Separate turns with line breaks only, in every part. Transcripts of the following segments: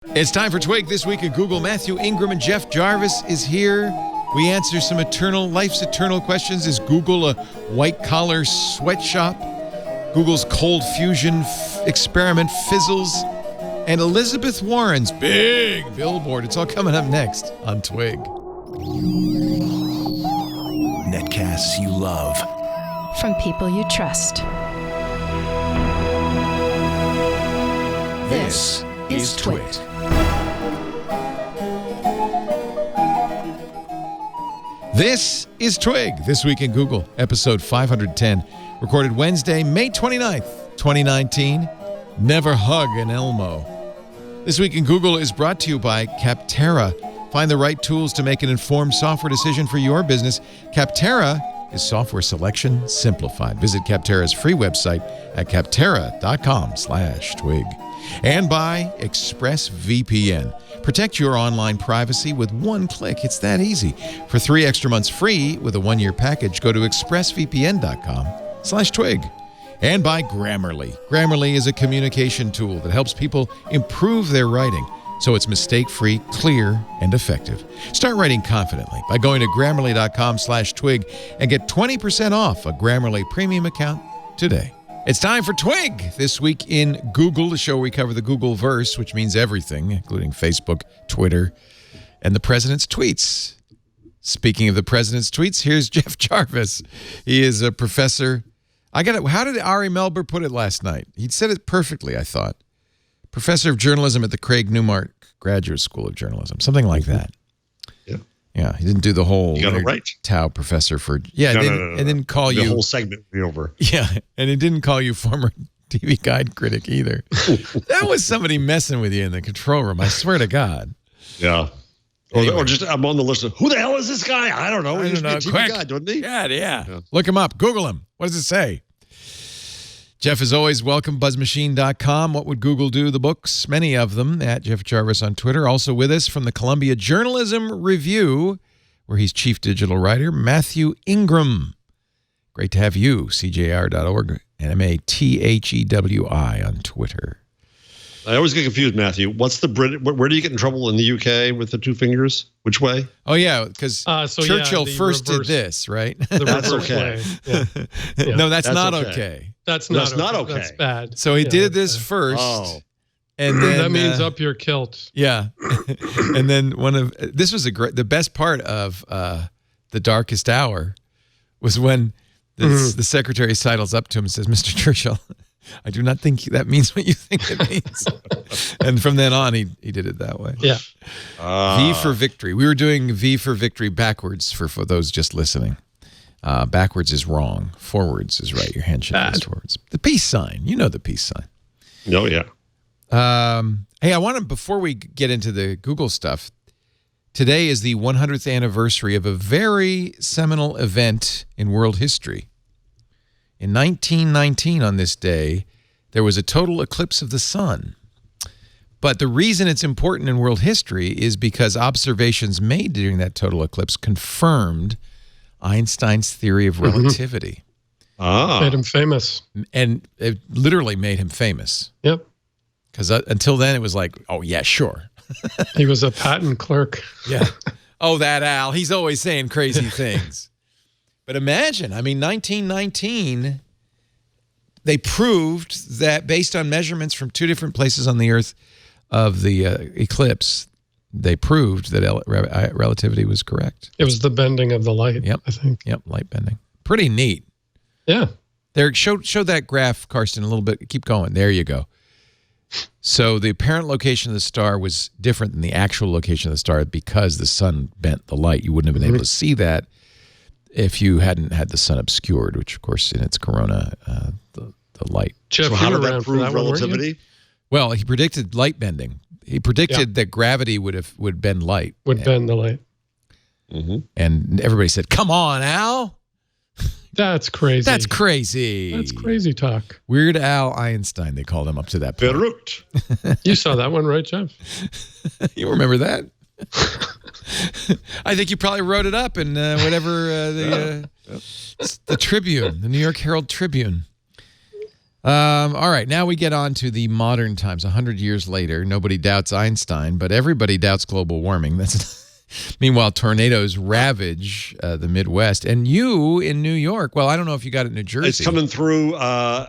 It's time for Twig This Week at Google. Mathew Ingram and Jeff Jarvis is here. We answer some life's eternal questions. Is Google a white-collar sweatshop? Google's cold fusion experiment fizzles. And Elizabeth Warren's big billboard. It's all coming up next on Twig.
Netcasts you love.
From people you trust.
This is Twig.
This is Twig, This Week in Google, episode 510, recorded Wednesday, May 29th, 2019. Never hug an Elmo. This Week in Google is brought to you by Kaptara. Find the right tools to make an informed software decision for your business. Kaptara is software selection simplified. Visit Kaptara's free website at kaptara.com/twig. And by ExpressVPN. Protect your online privacy with one click. It's that easy. For 3 extra months free with a 1-year package, go to expressvpn.com/twig. And by Grammarly. Grammarly is a communication tool that helps people improve their writing so it's mistake-free, clear, and effective. Start writing confidently by going to grammarly.com/twig and get 20% off a Grammarly premium account today. It's time for Twig This Week in Google, the show where we cover the Google-verse, which means everything, including Facebook, Twitter, and the president's tweets. Speaking of the president's tweets, here's Jeff Jarvis. He is a professor. How did Ari Melber put it last night? He said it perfectly, I thought. Professor of journalism at the Craig Newmark Graduate School of Journalism, something like that. Yeah, he didn't do the whole Tao professor for and didn't call you
the whole segment over.
Yeah, and it didn't call you former TV Guide critic either. That was somebody messing with you in the control room. I swear to God.
Yeah.
Anyway.
Or just I'm on the list of who the hell is this guy? I don't know.
I don't know.
TV Guide, doesn't he?
Yeah. Look him up. Google him. What does it say? Jeff, as always, welcome, buzzmachine.com. What would Google do? The books, many of them, at Jeff Jarvis on Twitter. Also with us from the Columbia Journalism Review, where he's chief digital writer, Mathew Ingram. Great to have you, cjr.org, and MATHEWI on Twitter.
I always get confused, Mathew. What's the where do you get in trouble in the UK with the 2 fingers? Which way?
Oh, yeah, because Churchill first did this, right?
That's okay.
Yeah. No, that's not okay.
That's not
okay.
That's bad.
So he did this first.
Oh.
And then,
that means up your kilt.
Yeah. And then this was the best part of The Darkest Hour was when the secretary sidles up to him and says, Mr. Churchill, I do not think that means what you think it means. And from then on, he did it that way.
Yeah.
V for victory. We were doing V for victory backwards for those just listening. Backwards is wrong. Forwards is right. Your hand should face forwards. The peace sign. You know the peace sign.
Oh, yeah.
Hey, I want to, before we get into the Google stuff, today is the 100th anniversary of a very seminal event in world history. In 1919, on this day, there was a total eclipse of the sun. But the reason it's important in world history is because observations made during that total eclipse confirmed Einstein's theory of relativity.
Made him famous.
And it literally made him famous.
Yep.
Because until then, it was like, oh, yeah, sure.
He was a patent clerk.
Yeah. Oh, that Al. He's always saying crazy things. But imagine, 1919, they proved that based on measurements from 2 different places on the Earth of the eclipse, they proved that relativity was correct.
It was the bending of the light, I think.
Yep, light bending. Pretty neat.
Yeah.
There, show that graph, Karsten, a little bit. Keep going. There you go. So the apparent location of the star was different than the actual location of the star because the sun bent the light. You wouldn't have been able to see that if you hadn't had the sun obscured, which, of course, in its corona, the light.
Jeff,
so how did that prove relativity?
Well, he predicted light bending. He predicted that gravity would bend light.
Bend the light.
And everybody said, come on, Al.
That's crazy.
That's crazy.
That's crazy talk.
Weird Al Einstein, they called him up to that point.
Verrückt.
You saw that one, right, Jeff?
You remember that? I think you probably wrote it up in whatever the Tribune, the New York Herald Tribune. All right, now we get on to the modern times. 100 years later, nobody doubts Einstein, but everybody doubts global warming. Meanwhile, tornadoes ravage the Midwest. And you in New York, well, I don't know if you got it in New Jersey.
It's coming through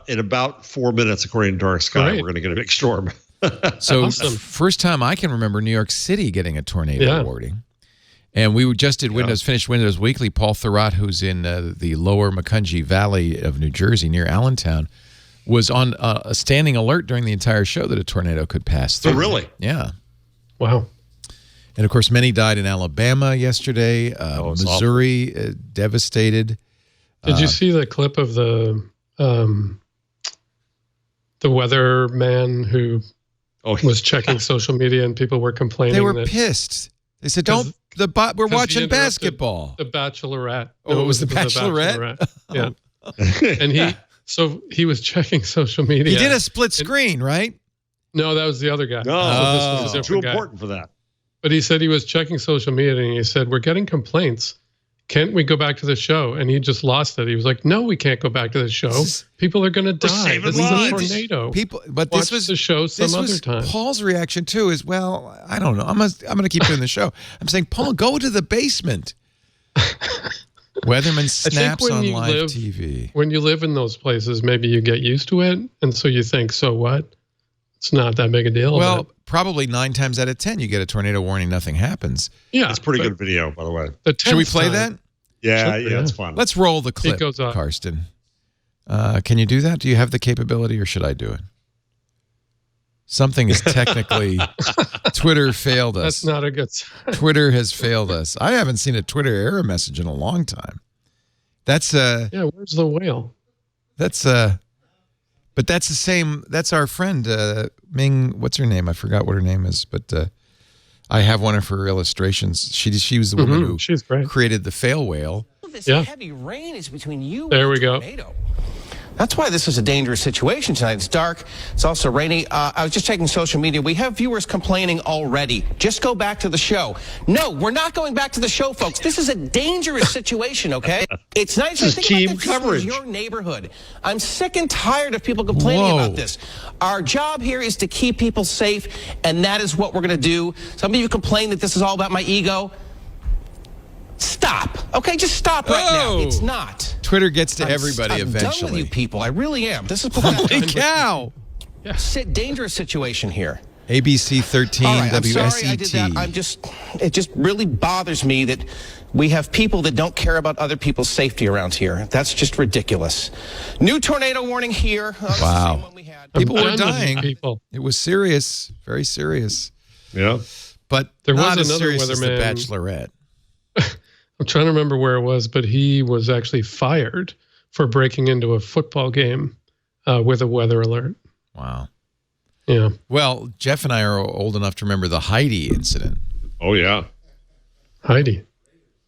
in about 4 minutes, according to Dark Sky.
Great.
We're going to get a big storm.
So
Awesome.
first time I can remember New York City getting a tornado warning. And we just did finished Windows Weekly. Paul Thurrott, who's in the lower Macungie Valley of New Jersey near Allentown, was on a standing alert during the entire show that a tornado could pass through.
Oh, really?
Yeah.
Wow.
And, of course, many died in Alabama yesterday. Missouri, devastated.
Did you see the clip of the weatherman who was checking social media and people were complaining?
They were pissed. They said, we're watching basketball.
The Bachelorette.
Oh, it was the Bachelorette?
Yeah. And he was checking social media.
He did a split screen, right?
No, that was the other guy.
No,
so this was a
too
different guy.
important for that.
But he said he was checking social media and he said, we're getting complaints. Can't we go back to the show? And he just lost it. He was like, no, we can't go back to the show. People are going to die. This is a tornado.
But
Watch the show some other time.
Paul's reaction, too, is, well, I don't know. I'm going to keep doing the show. I'm saying, Paul, go to the basement. Weatherman snaps on live TV.
When you live in those places, maybe you get used to it. And so you think, so what? It's not that big a deal.
Well, probably 9 times out of 10, you get a tornado warning, nothing happens.
Yeah.
It's pretty good video, by the way.
Should we play that?
Yeah, it's fun.
Let's roll the clip,
It goes up.
Karsten. Can you do that? Do you have the capability, or should I do it? Something is technically... Twitter failed us.
That's not a good sign.
Twitter has failed us. I haven't seen a Twitter error message in a long time. That's...
Yeah, where's the whale?
That's... But that's the same... That's our friend, Ming... What's her name? I forgot what her name is, but... I have one of her illustrations. She was the woman who created the fail whale.
This heavy rain is between you
there
and
we
the
go.
tornado. That's why this is a dangerous situation tonight. It's dark. It's also rainy. I was just checking social media. We have viewers complaining already. Just go back to the show. No, we're not going back to the show, folks. This is a dangerous situation, okay? It's nice.
This is team coverage.
Your neighborhood. I'm sick and tired of people complaining about this. Our job here is to keep people safe, and that is what we're going to do. Some of you complain that this is all about my ego. Stop. Okay, just stop right now. It's not.
Twitter gets to everybody
I'm
eventually.
done with you people. I really am. This is
holy cow.
Dangerous situation here.
ABC 13
All right, I'm
WSET.
sorry I did that. It just really bothers me that we have people that don't care about other people's safety around here. That's just ridiculous. New tornado warning here.
Wow. People were
I'm
dying.
People.
It was serious, very serious.
Yeah.
But
there
not
was
as
another
serious as the
weatherman.
Bachelorette.
I'm trying to remember where it was, but he was actually fired for breaking into a football game with a weather alert.
Wow.
Yeah.
Well, Jeff and I are old enough to remember the Heidi incident.
Oh, yeah.
Heidi.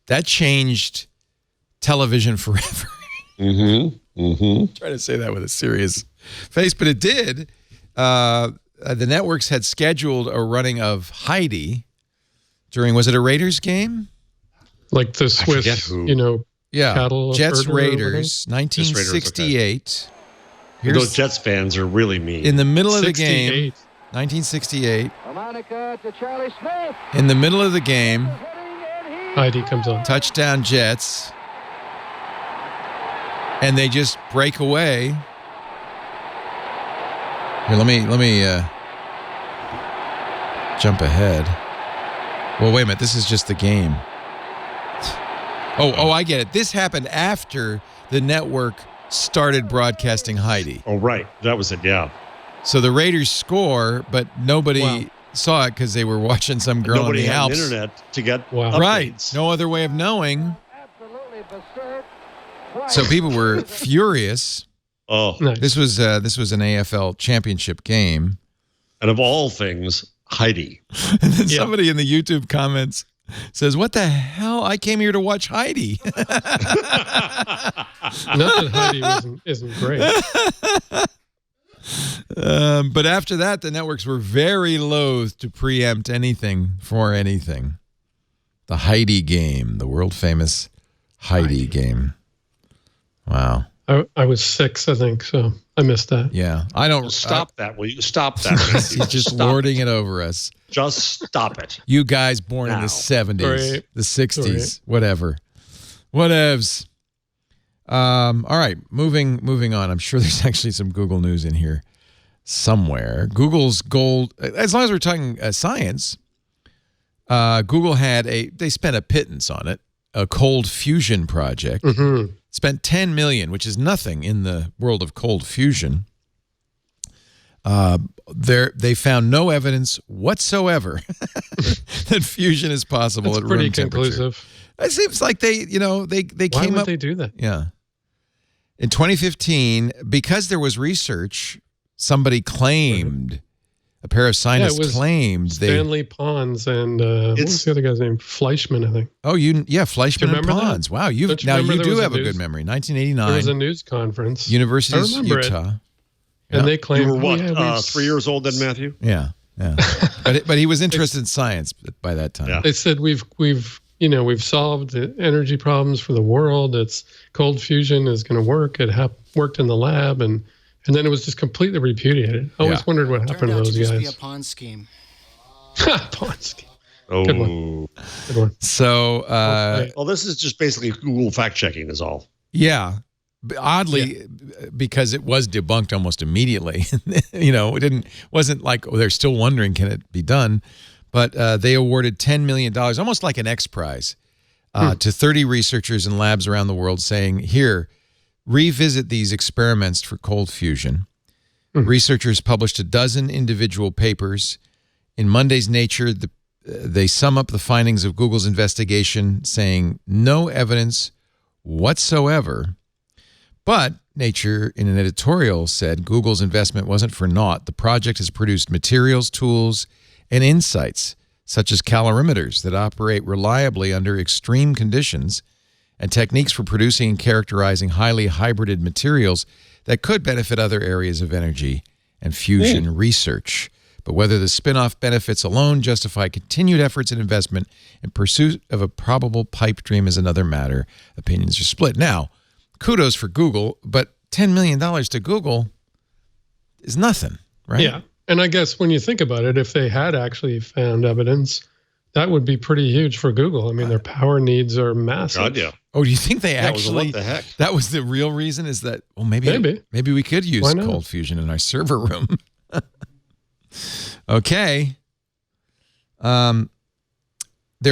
That changed television forever.
Mm-hmm.
Try to say that with a serious face, but it did. The networks had scheduled a running of Heidi during, was it a Raiders game?
Like the Swiss, cattle.
Jets Raiders, 1968.
Those Jets fans are really mean.
In the middle of the game, 1968. In the middle of the game,
Heidi comes on.
Touchdown Jets. And they just break away. Here, let me jump ahead. Well, wait a minute. This is just the game. Oh, I get it. This happened after the network started broadcasting Heidi.
Oh, right. That was it, yeah.
So the Raiders score, but nobody saw it because they were watching some girl in the Alps.
Nobody had internet to get updates.
Right. No other way of knowing. So people were furious.
Oh,
nice.
This was an AFL championship game.
And of all things, Heidi.
And then somebody in the YouTube comments says, "What the hell? I came here to watch Heidi."
Not that Heidi isn't great.
But after that, the networks were very loath to preempt anything for anything. The Heidi game, the world famous Heidi game. Wow.
I was 6, I think. So I missed that.
Yeah, I don't
stop that. Will you stop that?
He's just lording it over us.
Just stop it.
You guys born in the 70s, the 60s, whatever. Whatevs. All right, moving on. I'm sure there's actually some Google news in here somewhere. Google's gold, as long as we're talking science, Google they spent a pittance on it, a cold fusion project.
Mm-hmm.
Spent $10 million, which is nothing in the world of cold fusion. They found no evidence whatsoever that fusion is possible at room temperature.
Pretty conclusive.
It seems like they came up.
Why would they do that?
Yeah. In 2015, because there was research, somebody claimed, a pair of scientists claimed
Stanley Pons and what was the other guy's name? Fleischman, I think.
Oh, Fleischman and Pons. Wow, you do have a good memory. 1989.
There was a news conference.
University of Utah.
And they claimed,
you were what, 3 years old then, Mathew?
Yeah. but he was interested in science by that time.
Yeah. They said we've solved the energy problems for the world. It's cold fusion is going to work. It worked in the lab, and then it was just completely repudiated. I always wondered what happened to those guys. It turned out to just be a Pond scheme. Pond scheme.
Oh.
Good one.
So,
well, this is just basically Google fact checking, is all.
Yeah. Oddly, because it was debunked almost immediately. It wasn't like they're still wondering, can it be done? But they awarded $10 million, almost like an X Prize, to 30 researchers and labs around the world, saying, here, revisit these experiments for cold fusion. Researchers published a dozen individual papers. In Monday's Nature, they sum up the findings of Google's investigation, saying no evidence whatsoever. But Nature, in an editorial, said Google's investment wasn't for naught. The project has produced materials, tools, and insights, such as calorimeters that operate reliably under extreme conditions, and techniques for producing and characterizing highly hybrided materials that could benefit other areas of energy and fusion research. But whether the spin-off benefits alone justify continued efforts and investment in pursuit of a probable pipe dream is another matter. Opinions are split. Now, kudos for Google, but $10 million to Google is nothing, right?
Yeah. And I guess when you think about it, if they had actually found evidence, that would be pretty huge for Google. I mean, their power needs are massive.
God, yeah.
Oh, do you think they actually?
What the heck?
That was the real reason? Is that maybe we could use cold fusion in our server room? Okay. There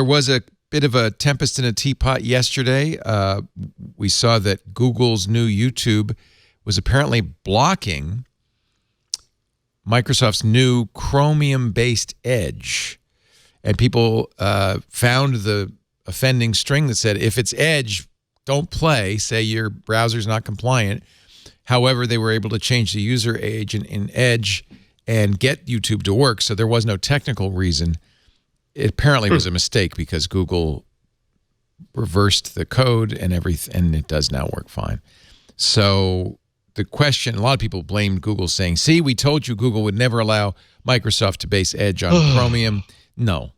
was a bit of a tempest in a teapot yesterday. We saw that Google's new YouTube was apparently blocking Microsoft's new Chromium-based Edge. And people found the offending string that said, if it's Edge, don't play, say your browser's not compliant. However, they were able to change the user agent in Edge and get YouTube to work, so there was no technical reason. It apparently was a mistake because Google reversed the code and everything, and it does now work fine. So the question, a lot of people blamed Google, saying, see, we told you Google would never allow Microsoft to base Edge on Chromium. No.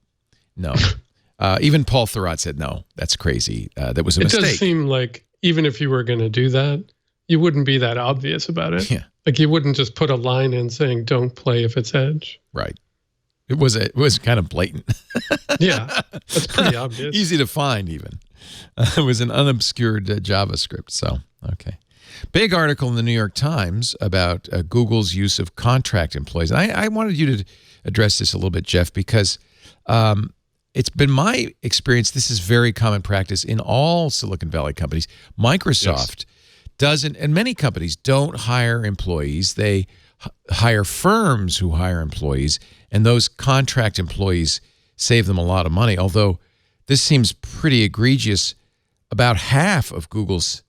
Even Paul Thurrott said, no, that's crazy. That was a mistake. It does
seem like even if you were going to do that, you wouldn't be that obvious about it.
Yeah.
Like you wouldn't just put a line in saying, don't play if it's Edge.
Right. It was kind of blatant.
Yeah, that's pretty obvious.
Easy to find even. It was an unobscured JavaScript. So, okay. Big article in the New York Times about Google's use of contract employees. I wanted you to address this a little bit, Jeff, because it's been my experience, this is very common practice in all Silicon Valley companies. Microsoft doesn't, and many companies don't hire employees. They hire firms who hire employees, and those contract employees save them a lot of money, although this seems pretty egregious. About half of Google's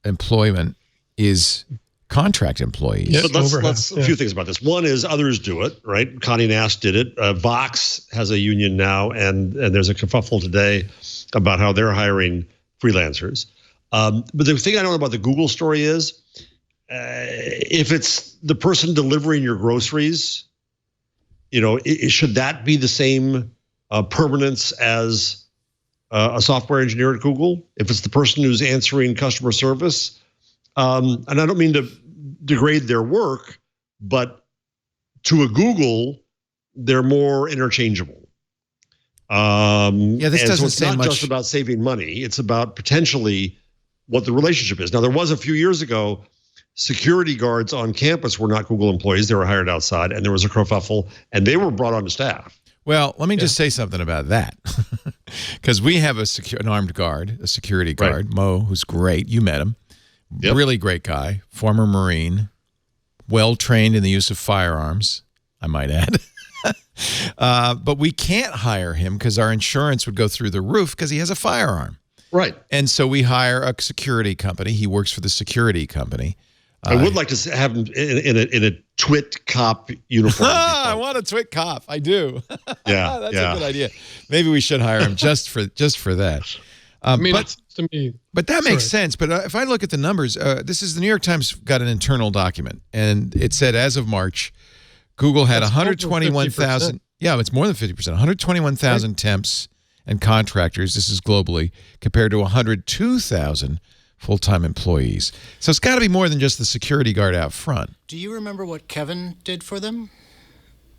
employment is contract employees.
Yes, but let's a few things about this. One is others do it, right? Condé Nast did it. Vox has a union now, and there's a kerfuffle today about how they're hiring freelancers. But the thing I don't know about the Google story is, if it's the person delivering your groceries, should that be the same permanence as a software engineer at Google? If it's the person who's answering customer service, and I don't mean to degrade their work, but to a Google, they're more interchangeable.
This doesn't
it's
say
not
much.
just about saving money. It's about potentially what the relationship is. Now, there was a few years ago, security guards on campus were not Google employees. They were hired outside, and there was a kerfuffle, and they were brought on to staff.
Well, let me just say something about that, because we have an armed guard, a security guard, Mo, who's great. You met him. Yep. Really great guy, former Marine, well-trained in the use of firearms, I might add. But we can't hire him because our insurance would go through the roof because he has a firearm.
Right.
And so we hire a security company. He works for the security company.
I would like to have him in a twit cop uniform.
I want a twit cop. I do.
Yeah,
that's a good idea. Maybe we should hire him just for that.
I mean, to me,
but that makes sense. But if I look at the numbers, this is the New York Times got an internal document, and it said as of March, Google had 121,000. Yeah, it's more than 50%. 121,000 temps and contractors. This is globally compared to 102,000 full-time employees. So it's got to be more than just the security guard out front.
Do you remember what Kevin did for them?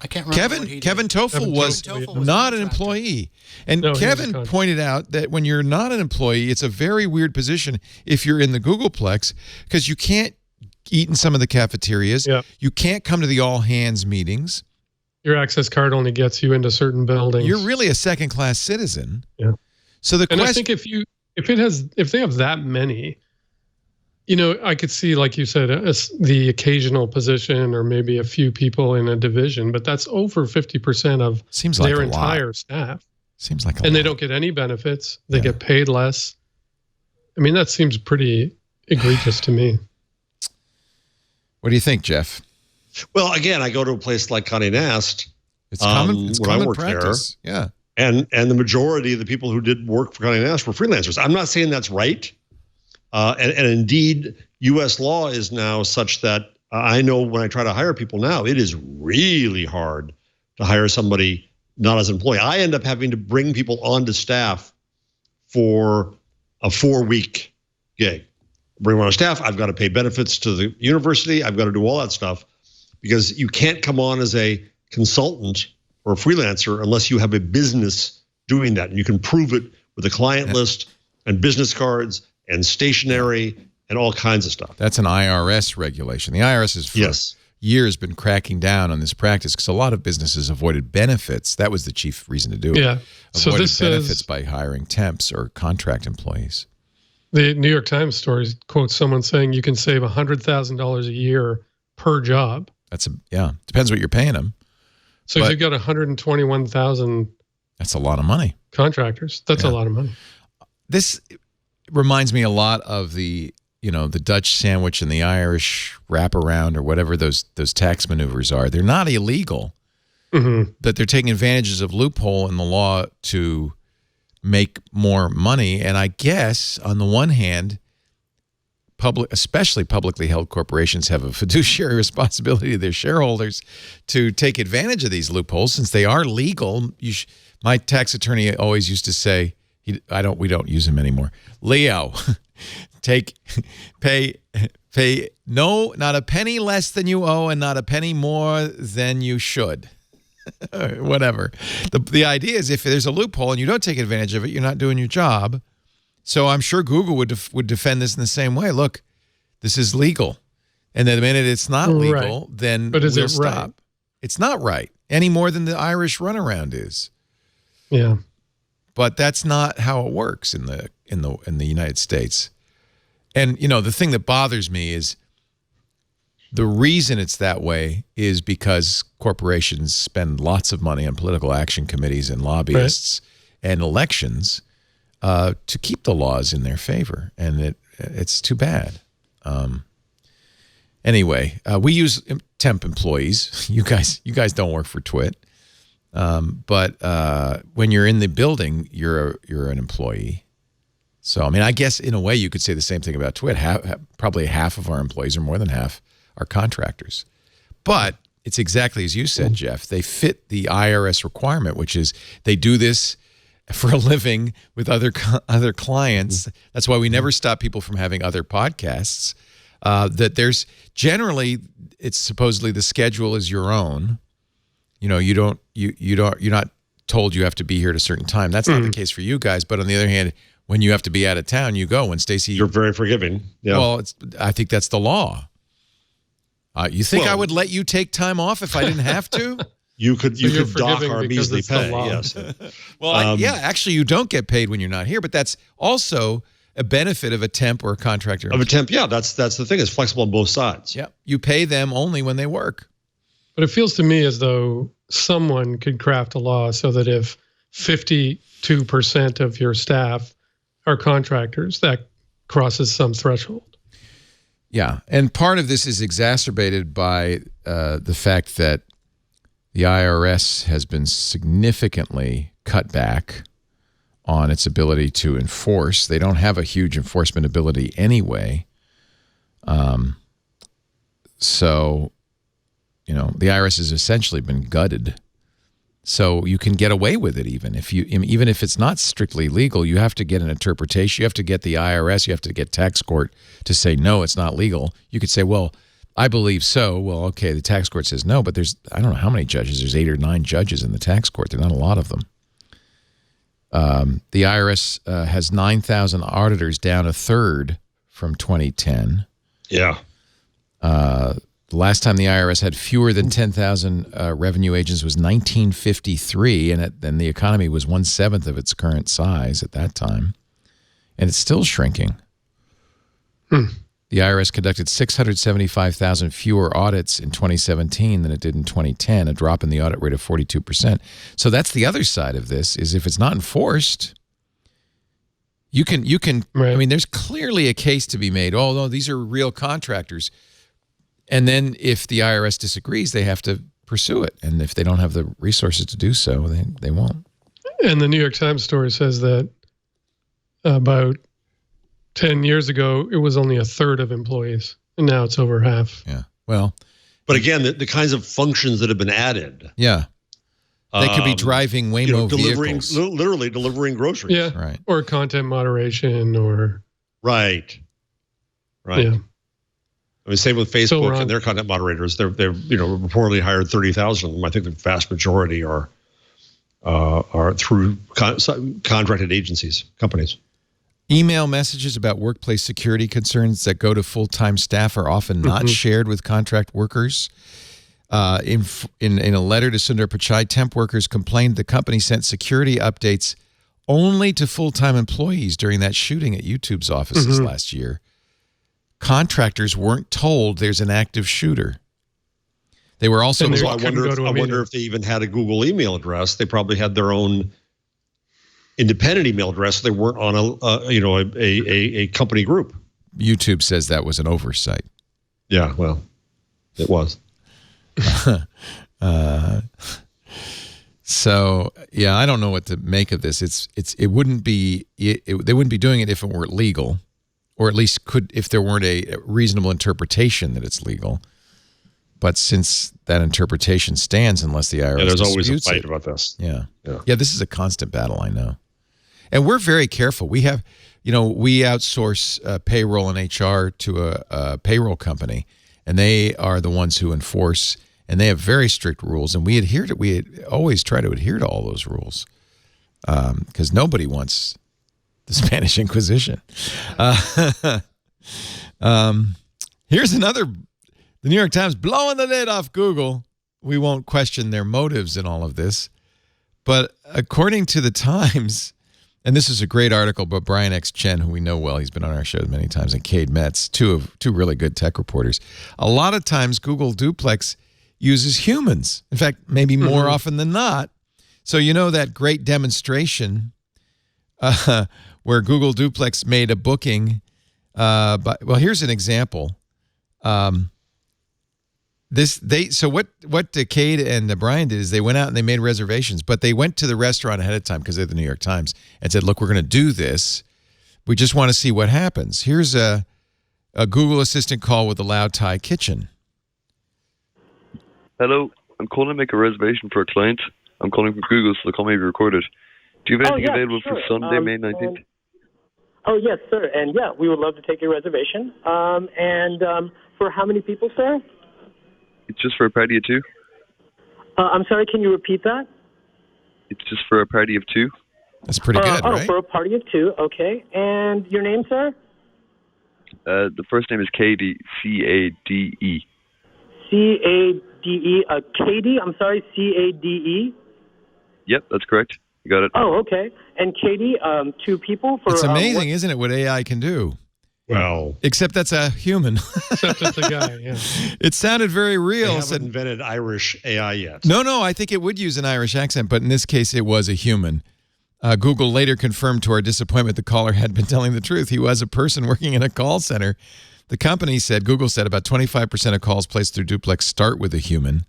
I can't remember what he did.
Kevin Toffel was not an employee. And Kevin pointed out that when you're not an employee, it's a very weird position if you're in the Googleplex, because you can't eat in some of the cafeterias.
Yeah.
You can't come to the all-hands meetings.
Your access card only gets you into certain buildings.
You're really a second-class citizen.
Yeah.
So the question,
I think if they have that many, I could see, like you said, the occasional position or maybe a few people in a division, but that's over 50% of their entire staff.
Seems like a lot.
And they don't get any benefits. They get paid less. I mean, that seems pretty egregious to me.
What do you think, Jeff?
Well, again, I go to a place like Condé Nast.
It's common
practice.
Yeah.
And the majority of the people who did work for Condé Nast were freelancers. I'm not saying that's right. And indeed, U.S. law is now such that I know when I try to hire people now, it is really hard to hire somebody not as an employee. I end up having to bring people onto staff for a 4-week gig. Bring them on staff. I've got to pay benefits to the university. I've got to do all that stuff because you can't come on as a consultant or a freelancer unless you have a business doing that. And you can prove it with a client list and business cards and stationery and all kinds of stuff.
That's an IRS regulation. The IRS has for years been cracking down on this practice because a lot of businesses avoided benefits. That was the chief reason to do it.
Yeah. So
this benefits by hiring temps or contract employees.
The New York Times story quotes someone saying you can save $100,000 a year per job.
Depends what you're paying them.
So if you've got 121,000,
that's a lot of money.
Contractors, that's a lot of money.
This reminds me a lot of the Dutch sandwich and the Irish wraparound or whatever those tax maneuvers are. They're not illegal, that they're taking advantages of loophole in the law to make more money. And I guess on the one hand, especially publicly held corporations have a fiduciary responsibility to their shareholders to take advantage of these loopholes since they are legal. My tax attorney always used to say, we don't use him anymore. Leo, pay not a penny less than you owe and not a penny more than you should. Whatever. The idea is if there's a loophole and you don't take advantage of it, you're not doing your job. So I'm sure Google would defend this in the same way. Look, this is legal. And then the minute it's not legal, then we'll stop. Right? It's not right any more than the Irish runaround is.
Yeah.
But that's not how it works in the United States. And the thing that bothers me is the reason it's that way is because corporations spend lots of money on political action committees and lobbyists and elections to keep the laws in their favor, and it's too bad. Anyway, we use temp employees. You guys don't work for Twit, but when you're in the building, you're an employee. So I mean, I guess in a way you could say the same thing about Twit. Probably half of our employees, or more than half, are contractors. But it's exactly as you said, Jeff. They fit the IRS requirement, which is they do this for a living with other clients. That's why we never stop people from having other podcasts. that there's generally, it's supposedly the schedule is your own. You know, you're not told you have to be here at a certain time. That's not the case for you guys. But on the other hand, when you have to be out of town, you go. When Stacey,
you're very forgiving. Yeah.
Well, I think that's the law. You think I would let you take time off if I didn't have to?
You could dock our measly pay. Yes.
Well, actually, you don't get paid when you're not here, but that's also a benefit of a temp or a contractor.
Of a temp, yeah. That's the thing. It's flexible on both sides.
Yeah. You pay them only when they work.
But it feels to me as though someone could craft a law so that if 52% of your staff are contractors, that crosses some threshold.
Yeah, and part of this is exacerbated by the fact that the IRS has been significantly cut back on its ability to enforce. They don't have a huge enforcement ability anyway. So, you know, the IRS has essentially been gutted. So you can get away with it even if it's not strictly legal. You have to get an interpretation. You have to get the IRS. You have to get tax court to say no, it's not legal. You could say, well, I believe so. Well, okay, the tax court says no, but I don't know how many judges. There's 8 or 9 judges in the tax court. There are not a lot of them. The IRS has 9,000 auditors, down a third from 2010.
Yeah.
The last time the IRS had fewer than 10,000 revenue agents was 1953, and the economy was 1/7 of its current size at that time, and it's still shrinking. The IRS conducted 675,000 fewer audits in 2017 than it did in 2010, a drop in the audit rate of 42%. So that's the other side of this, is if it's not enforced, you can. Right. I mean, there's clearly a case to be made. Oh, no, these are real contractors. And then if the IRS disagrees, they have to pursue it. And if they don't have the resources to do so, they won't.
And the New York Times story says that about 10 years ago, it was only a third of employees. And now it's over half.
Yeah. Well.
But again, the kinds of functions that have been added.
Yeah. They could be driving Waymo vehicles.
Literally delivering groceries.
Yeah.
Right.
Or content moderation or.
Right.
Yeah.
I mean, same with Facebook and their content moderators. They're reportedly hired 30,000 of them. I think the vast majority are through contracted agencies, companies.
Email messages about workplace security concerns that go to full-time staff are often not shared with contract workers. In a letter to Sundar Pichai, temp workers complained the company sent security updates only to full-time employees during that shooting at YouTube's offices last year. Contractors weren't told there's an active shooter. They were also.
I wonder if they even had a Google email address. They probably had their own independent email address. They weren't on a company group.
YouTube says that was an oversight.
Yeah, well, it was.
So yeah, I don't know what to make of this. They wouldn't be doing it if it weren't legal. Or at least if there weren't a reasonable interpretation that it's legal. But since that interpretation stands, unless the IRS
there's always a fight
it,
about this.
Yeah, this is a constant battle, I know. And we're very careful. We have, we outsource payroll and HR to a payroll company, and they are the ones who enforce, and they have very strict rules, and we always try to adhere to all those rules because nobody wants the Spanish Inquisition. Here's another, the New York Times blowing the lid off Google. We won't question their motives in all of this. But according to the Times, and this is a great article by Brian X. Chen, who we know well, he's been on our show many times, and Cade Metz, two really good tech reporters. A lot of times Google Duplex uses humans. In fact, maybe more often than not. So that great demonstration where Google Duplex made a booking. Here's an example. So what Cade and Brian did is they went out and they made reservations, but they went to the restaurant ahead of time because they're the New York Times and said, "Look, we're going to do this. We just want to see what happens." Here's a Google Assistant call with the Loud Thai Kitchen.
Hello, I'm calling to make a reservation for a client. I'm calling from Google, so the call may be recorded. Do you have anything available for Sunday, May 19th?
Oh, yes, sir. And yeah, we would love to take your reservation. For how many people, sir?
It's just for a party of 2.
I'm sorry, can you repeat that?
It's just for a party of 2.
That's pretty good, right?
For a party of 2, okay. And your name, sir?
The first name is Cade, C-A-D-E.
C-A-D-E, Cade? I'm sorry, C-A-D-E?
Yep, that's correct. You got it.
Oh, okay. And Cade, 2 people for...
It's amazing, isn't it, what AI can do?
Well,
except that's a human.
Except it's a guy, yeah.
It sounded very real.
They haven't invented Irish AI yet.
No, I think it would use an Irish accent, but in this case, it was a human. Google later confirmed to our disappointment the caller had been telling the truth. He was a person working in a call center. The company said, Google said, about 25% of calls placed through Duplex start with a human.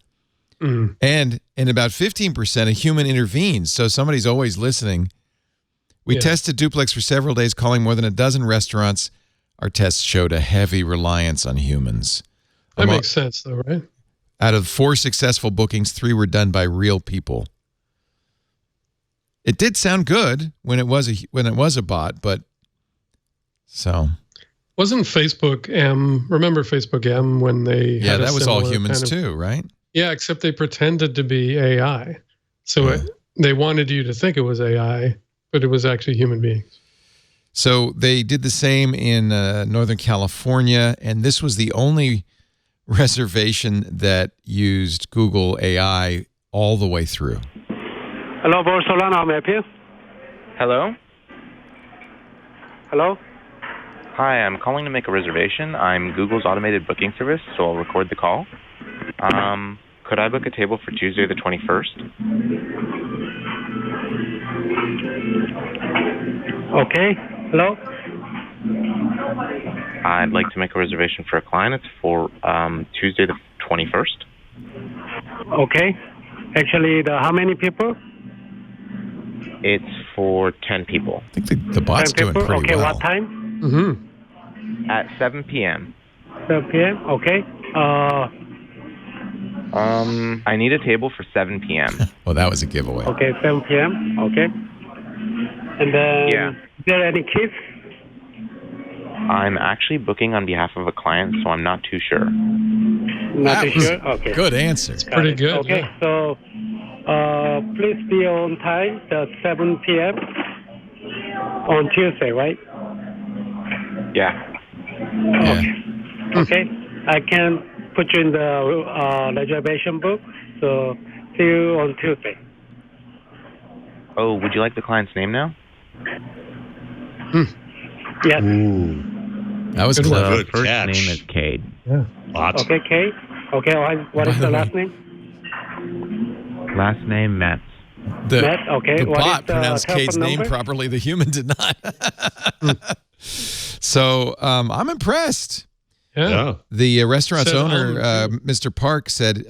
Mm. And in about 15%, a human intervenes. So somebody's always listening. We tested Duplex for several days, calling more than a dozen restaurants. Our tests showed a heavy reliance on humans.
That makes sense, though, right?
Out of 4 successful bookings, 3 were done by real people. It did sound good when it was a bot, but so
wasn't Facebook M? Remember Facebook M when they had
that was all humans
kind of,
too, right?
Yeah, except they pretended to be AI, so they wanted you to think it was AI, but it was actually human beings.
So they did the same in Northern California, and this was the only reservation that used Google AI all the way through.
Hello, Barcelona, may I help you?
Hello?
Hello?
Hi, I'm calling to make a reservation. I'm Google's automated booking service, so I'll record the call. Could I book a table for Tuesday the 21st?
Okay. Hello?
I'd like to make a reservation for a client. It's for Tuesday the 21st.
Okay. Actually, how many people?
It's for 10 people.
I think the bot's doing pretty well.
Okay, what time?
Mm-hmm.
At 7 p.m.
7 p.m., okay.
I need a table for 7 p.m.
Well, that was a giveaway.
Okay, 7 p.m., okay. And then, is there any kids?
I'm actually booking on behalf of a client, so I'm not too sure.
Not too sure? Okay.
Good answer.
It's pretty good.
Okay, so please be on time at 7 p.m. on Tuesday, right?
Yeah.
Okay. I can put you in the reservation book, so see you on Tuesday.
Oh, would you like the client's name now?
Yes.
Ooh.
That was clever.
The first name is Cade.
Yeah.
Okay, Cade. Okay, what is the last name?
Last name, Metz.
Matt, okay.
The
what
bot
is the
pronounced Cade's name
number?
properly. The human did not. So I'm impressed.
Yeah.
The restaurant's owner, Mr. Park, said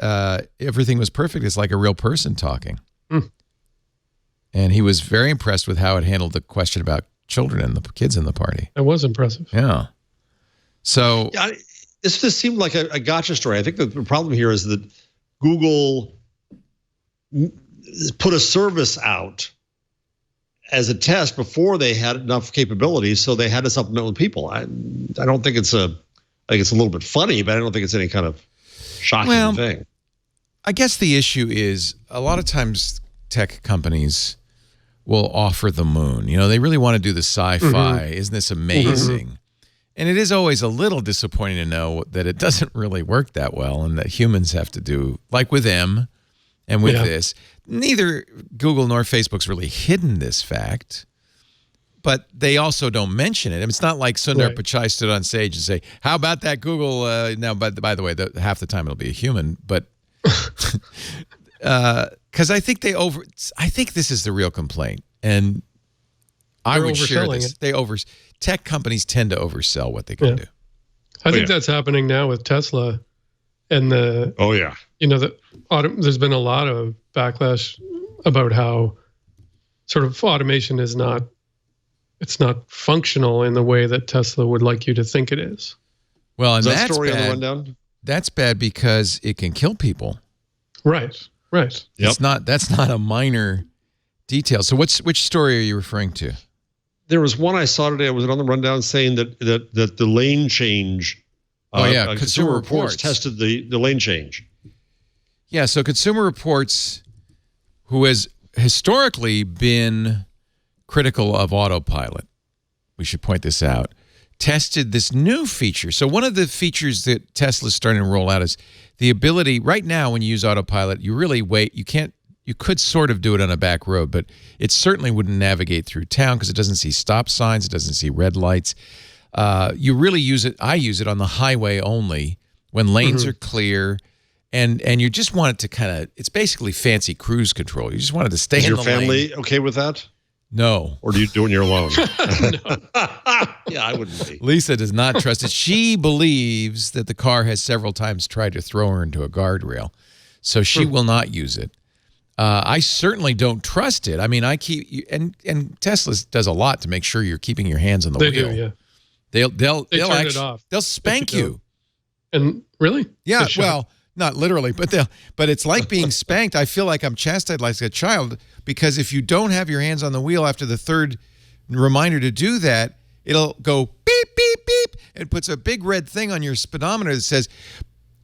everything was perfect. It's like a real person talking.
Mm. And
he was very impressed with how it handled the question about children and the kids in the party.
That was impressive.
Yeah. So
this just seemed like a gotcha story. I think the problem here is that Google put a service out as a test before they had enough capabilities, so they had to supplement with people. I don't think it's I think it's a little bit funny, but I don't think it's any kind of shocking thing.
I guess the issue is a lot of times tech companies will offer the moon. You know, they really want to do the sci-fi. Mm-hmm. Isn't this amazing? Mm-hmm. And it is always a little disappointing to know that it doesn't really work that well and that humans have to do, like with M and with this. Neither Google nor Facebook's really hidden this fact, but they also don't mention it. It's not like Sundar Pichai stood on stage and say, how about that Google? Now, by the way, half the time it'll be a human, but because I think I think this is the real complaint. And I would share this. Tech companies tend to oversell what they can do.
I think that's happening now with Tesla and there's been a lot of backlash about how sort of automation is not functional in the way that Tesla would like you to think it is.
Well, and
that's story bad. On the rundown?
That's bad because it can kill people.
Right.
Yep. That's not a minor detail. So which story are you referring to?
there was one I saw today. I was on the rundown saying that the lane change.
Consumer
Reports tested the lane change.
Yeah, so Consumer Reports, who has historically been critical of autopilot, we should point this out, tested this new feature. So one of the features that Tesla's starting to roll out is the ability, right now when you use autopilot, you really wait. You could sort of do it on a back road, but it certainly wouldn't navigate through town because it doesn't see stop signs, it doesn't see red lights. You really use it, I use it on the highway only when lanes are clear. And you just want it to kind of, it's basically fancy cruise control. You just want it to stay in the lane.
Is your family okay with that?
No.
Or do you do it on your own? Yeah, I wouldn't be.
Lisa does not trust it. She believes that the car has several times tried to throw her into a guardrail. So she will not use it. I certainly don't trust it. I mean, I keep, and Tesla does a lot to make sure you're keeping your hands on the wheel.
They do, yeah.
They'll
turn
actually,
it off.
They'll spank you.
And really?
Yeah, well, not literally, but it's like being spanked. I feel like I'm chastised like a child because if you don't have your hands on the wheel after the third reminder to do that, it'll go beep, beep, beep, and puts a big red thing on your speedometer that says,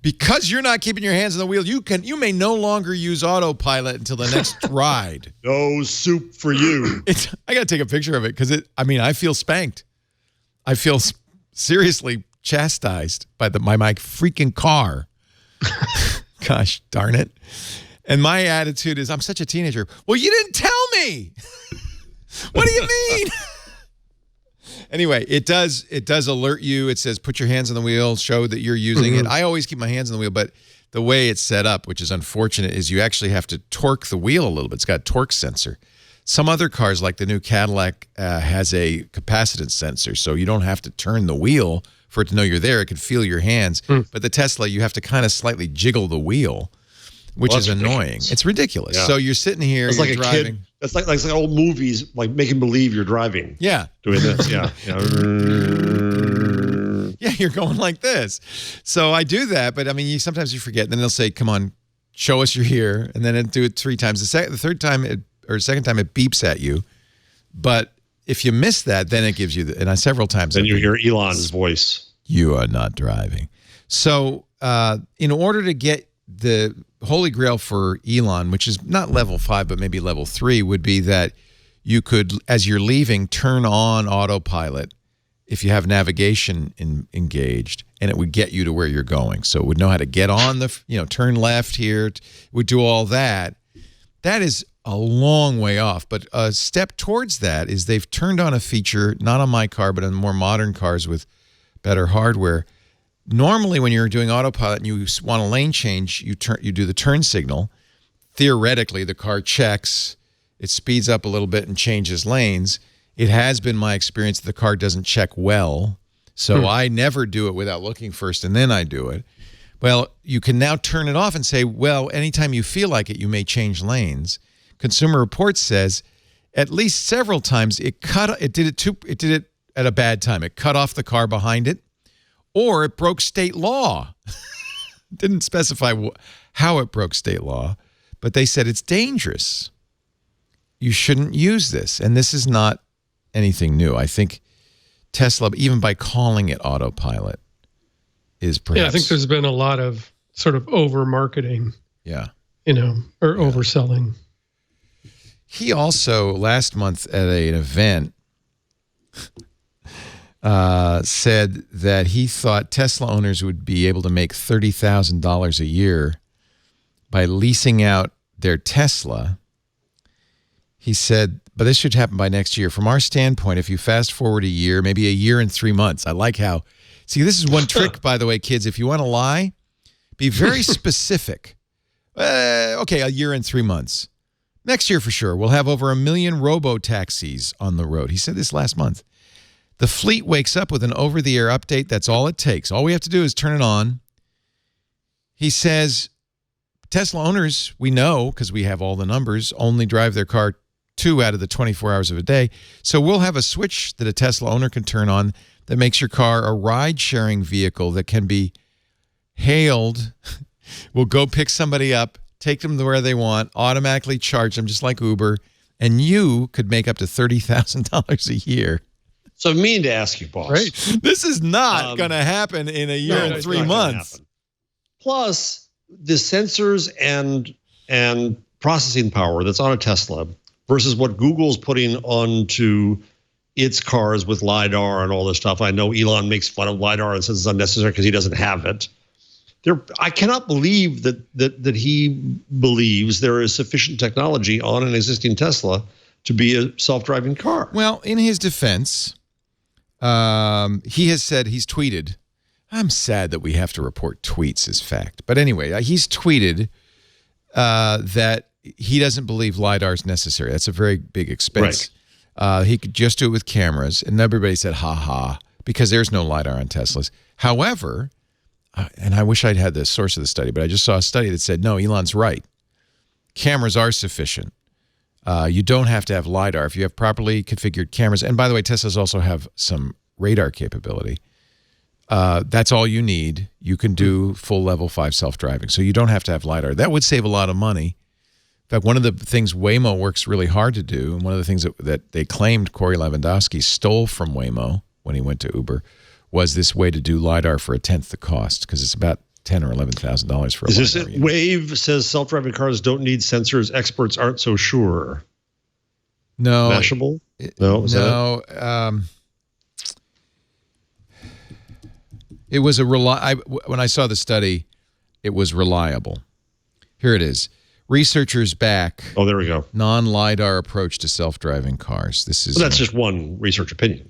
because you're not keeping your hands on the wheel, you may no longer use autopilot until the next ride.
No soup for you.
I got to take a picture of it because I feel spanked. I feel seriously chastised by my freaking car. Gosh darn it. And my attitude is, I'm such a teenager. Well, you didn't tell me. What do you mean? Anyway, it does alert you. It says, put your hands on the wheel, show that you're using it. I always keep my hands on the wheel, but the way it's set up, which is unfortunate, is you actually have to torque the wheel a little bit. It's got a torque sensor. Some other cars, like the new Cadillac, has a capacitance sensor, so you don't have to turn the wheel for it to know you're there. It can feel your hands. But the Tesla, you have to kind of slightly jiggle the wheel, which is annoying. Ridiculous. It's ridiculous. Yeah. So you're sitting here,
it's
you're
like
driving.
A kid. It's like old movies, like making believe you're driving.
Yeah.
Doing this, yeah.
Yeah, you're going like this. So I do that, but I mean, sometimes you forget. Then they'll say, come on, show us you're here. And then it'll do it 3 times. The third time, second time, it beeps at you. But if you miss that, then it gives you, several times.
Then you hear Elon's voice.
You are not driving. So in order to get the holy grail for Elon, which is not level 5, but maybe level 3, would be that you could, as you're leaving, turn on autopilot if you have navigation engaged, and it would get you to where you're going. So it would know how to get on the, turn left here. It would do all that. That is a long way off, but a step towards that is they've turned on a feature, not on my car, but on more modern cars with better hardware. Normally, when you're doing autopilot and you want a lane change, you do the turn signal. Theoretically, the car checks, it speeds up a little bit and changes lanes. It has been my experience that the car doesn't check well, so I never do it without looking first, and then I do it. Well, you can now turn it off and say, well, anytime you feel like it, you may change lanes. Consumer Reports says at least several times it did it at a bad time. It cut off the car behind it, or it broke state law. Didn't specify how it broke state law, but they said it's dangerous. You shouldn't use this, and this is not anything new. I think Tesla, even by calling it autopilot, is perhaps...
Yeah, I think there's been a lot of sort of over-marketing.
Yeah.
Or overselling.
He also, last month at an event, said that he thought Tesla owners would be able to make $30,000 a year by leasing out their Tesla. He said, but this should happen by next year. From our standpoint, if you fast forward a year, maybe a year and 3 months. I like how, see, this is one trick, by the way, kids. If you want to lie, be very specific. Okay, a year and 3 months. Next year for sure, we'll have over 1 million Robotaxis on the road. He said this last month. The fleet wakes up with an over-the-air update. That's all it takes. All we have to do is turn it on. He says, Tesla owners, we know, because we have all the numbers, only drive their car 2 out of the 24 hours of a day. So we'll have a switch that a Tesla owner can turn on that makes your car a ride-sharing vehicle that can be hailed. We'll go pick somebody up, take them to where they want, automatically charge them just like Uber, and you could make up to $30,000 a year.
So I mean to ask you, boss.
Right. This is not going to happen in a year and 3 months.
Plus, the sensors and processing power that's on a Tesla versus what Google's putting onto its cars with LiDAR and all this stuff. I know Elon makes fun of LiDAR and says it's unnecessary because he doesn't have it. I cannot believe that he believes there is sufficient technology on an existing Tesla to be a self-driving car.
Well, in his defense, he has said, he's tweeted, I'm sad that we have to report tweets as fact. But anyway, he's tweeted that he doesn't believe LiDAR is necessary. That's a very big expense. Right. He could just do it with cameras. And everybody said, ha ha, because there's no LiDAR on Teslas. However, and I wish I'd had the source of the study, but I just saw a study that said, no, Elon's right. Cameras are sufficient. You don't have to have LiDAR if you have properly configured cameras. And by the way, Teslas also have some radar capability. That's all you need. You can do full level 5 self-driving. So you don't have to have LiDAR. That would save a lot of money. In fact, one of the things Waymo works really hard to do, and one of the things that they claimed Corey Lewandowski stole from Waymo when he went to Uber, was this way to do LiDAR for 1/10 the cost, because it's about $10,000 or $11,000 for a LiDAR. Is this it?
Wave says self-driving cars don't need sensors. Experts aren't so sure.
No.
Mashable? No.
No. It was when I saw the study, it was reliable. Here it is. Researchers back.
Oh, there we go.
Non-LiDAR approach to self-driving cars. This is.
Well, that's just one research opinion.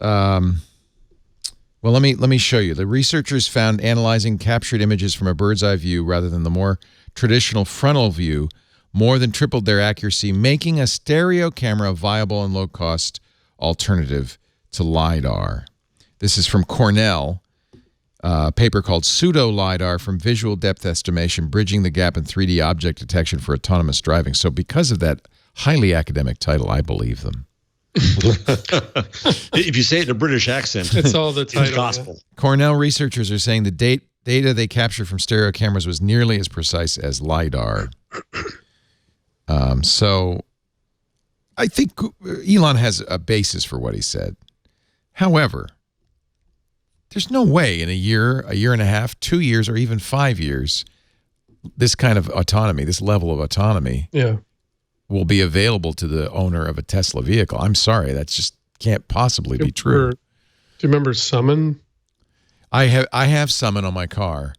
Well, let me show you. The researchers found analyzing captured images from a bird's eye view rather than the more traditional frontal view more than tripled their accuracy, making a stereo camera a viable and low-cost alternative to LiDAR. This is from Cornell, a paper called Pseudo-LiDAR from Visual Depth Estimation, Bridging the Gap in 3D Object Detection for Autonomous Driving. So because of that highly academic title, I believe them.
If you say it in a British accent,
it's all the title.
It's gospel.
Cornell researchers are saying the data they captured from stereo cameras was nearly as precise as LiDAR. So I think Elon has a basis for what he said. However, there's no way in a year and a half, 2 years, or even 5 years, this kind of autonomy, this level of autonomy, will be available to the owner of a Tesla vehicle. I'm sorry, that just can't possibly be true.
Do you remember Summon?
I have Summon on my car.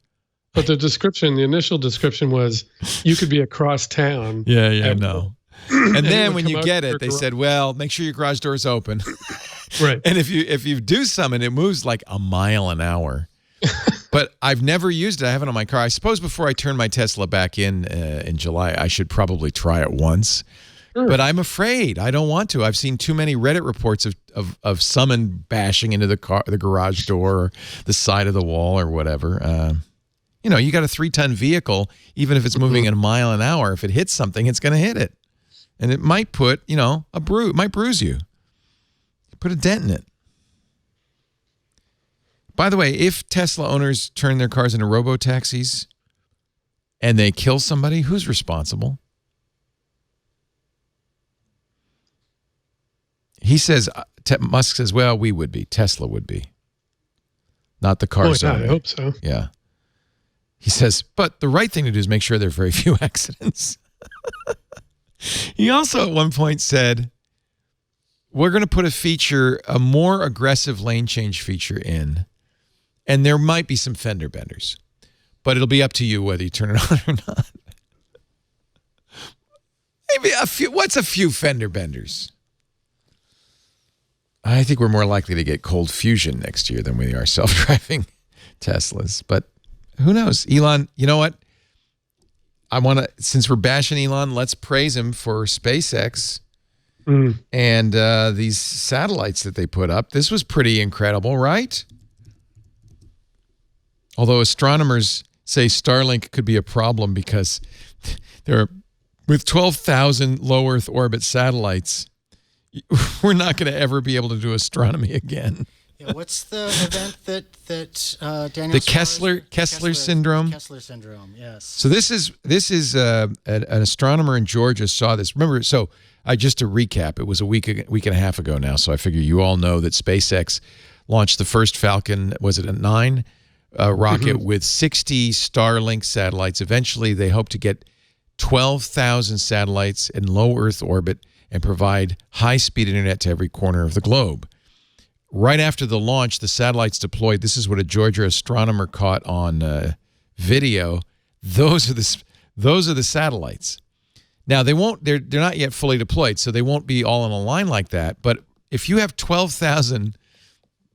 But the initial description was you could be across town.
Yeah, no. And then when you get it, they said, well, make sure your garage door's open.
Right.
And if you do Summon, it moves like a mile an hour. But I've never used it. I have it on my car. I suppose before I turn my Tesla back in July, I should probably try it once. Sure. But I'm afraid. I don't want to. I've seen too many Reddit reports of Summon bashing into the garage door or the side of the wall or whatever. You got a 3-ton vehicle, even if it's moving at a mile an hour, if it hits something, it's going to hit it. And it might put, might bruise you. Put a dent in it. By the way, if Tesla owners turn their cars into robotaxis and they kill somebody, who's responsible? He says, Musk says, well, we would be. Tesla would be. Not the car.
I hope so.
Yeah. He says, but the right thing to do is make sure there are very few accidents. He also at one point said, we're going to put a more aggressive lane change feature in, and there might be some fender benders, but it'll be up to you whether you turn it on or not. Maybe a few. What's a few fender benders? I think we're more likely to get cold fusion next year than we are self-driving Teslas, but who knows? Elon, you know what? Since we're bashing Elon, let's praise him for SpaceX and these satellites that they put up. This was pretty incredible, right? Although astronomers say Starlink could be a problem because with 12,000 low Earth orbit satellites, we're not going to ever be able to do astronomy again.
Yeah, what's the event that Daniel?
The Kessler Syndrome.
Kessler Syndrome. Yes.
So this is an astronomer in Georgia saw this. Remember, so just to recap, it was a week and a half ago now. So I figure you all know that SpaceX launched the first Falcon. Was it a 9 rocket with 60 Starlink satellites? Eventually, they hope to get 12,000 satellites in low Earth orbit and provide high-speed internet to every corner of the globe. Right after the launch, the satellites deployed. This is what a Georgia astronomer caught on video. Those are the satellites. Now they won't. They're not yet fully deployed, so they won't be all in a line like that. But if you have 12,000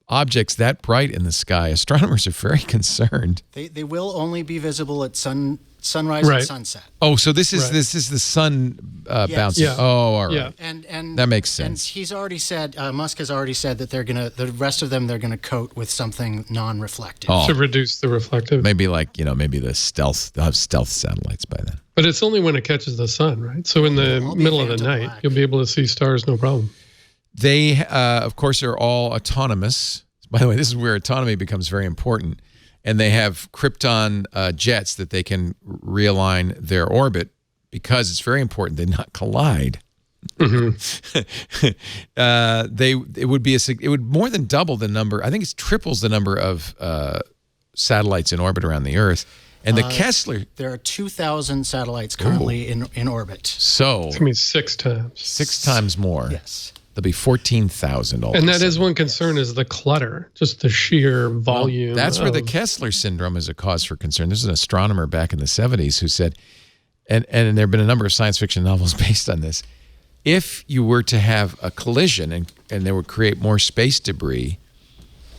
objects that bright in the sky, astronomers are very concerned.
They will only be visible at sunrise and sunset.
Oh, so this is the sun bouncing.
Yeah.
Oh, all right.
Yeah. And
that makes sense.
And he's already said, Musk has already said that the rest of them they're gonna coat with something non-reflective
to reduce the reflective.
Maybe maybe they'll have stealth satellites by then.
But it's only when it catches the sun, right? So in the middle of the night, you'll be able to see stars, no problem.
They, of course, are all autonomous. By the way, this is where autonomy becomes very important. And they have Krypton jets that they can realign their orbit because it's very important they not collide. It would more than double the number. I think it triples the number of satellites in orbit around the Earth. And the Kessler,
there are 2,000 satellites currently in orbit.
So
I mean 6 times.
6 times more.
Yes.
There'll be 14,000 all.
And that is one concern is the clutter, just the sheer volume.
Well, that's where the Kessler Syndrome is a cause for concern. There's an astronomer back in the 70s who said, and there have been a number of science fiction novels based on this, if you were to have a collision and they would create more space debris,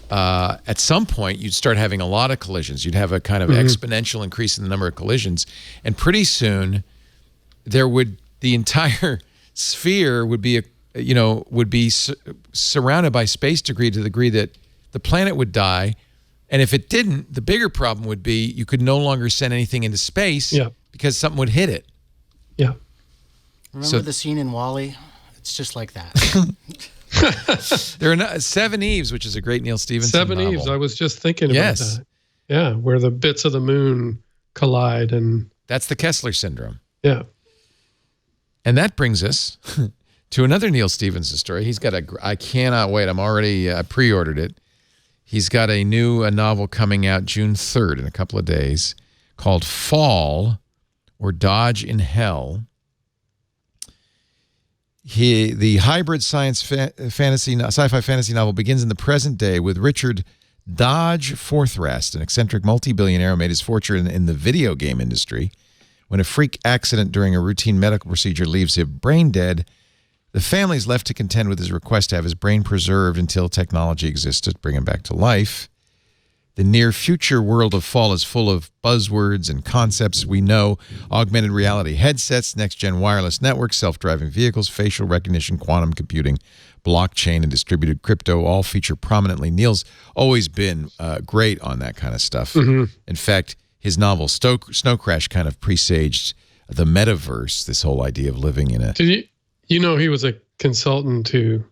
at some point you'd start having a lot of collisions. You'd have a kind of exponential increase in the number of collisions. And pretty soon the entire sphere would be surrounded by space debris to the degree that the planet would die. And if it didn't, the bigger problem would be you could no longer send anything into space because something would hit it.
Yeah.
Remember the scene in WALL-E? It's just like that.
There are 7 Eves, which is a great Neil Stephenson novel.
Eves. I was just thinking about that. Yeah, where the bits of the moon collide. And
that's the Kessler Syndrome.
Yeah.
And that brings us to another Neil Stephenson story. He's got I cannot wait. I pre-ordered it. He's got a new novel coming out June 3rd in a couple of days called Fall or Dodge in Hell. The hybrid sci-fi fantasy novel begins in the present day with Richard Dodge Forthrast, an eccentric multi-billionaire who made his fortune in the video game industry. When a freak accident during a routine medical procedure leaves him brain dead, the family is left to contend with his request to have his brain preserved until technology exists to bring him back to life. The near-future world of Fall is full of buzzwords and concepts we know: augmented reality headsets, next-gen wireless networks, self-driving vehicles, facial recognition, quantum computing, blockchain, and distributed crypto all feature prominently. Neil's always been great on that kind of stuff. In fact, his novel Snow Crash kind of presaged the metaverse, this whole idea of living in a...
You know he was a consultant to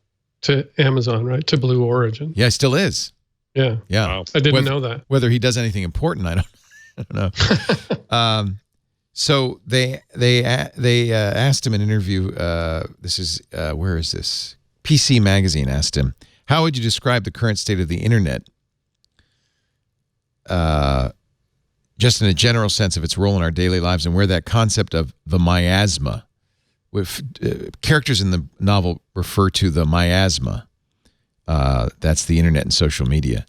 Amazon, right? To Blue Origin.
Yeah, still is.
Yeah.
Yeah.
Wow. I didn't know that.
Whether he does anything important, I don't know. So they asked him in an interview, this is, where is this? PC Magazine asked him, how would you describe the current state of the internet? Just in a general sense of its role in our daily lives and where that concept of the miasma, with characters in the novel refer to the miasma. That's the internet and social media.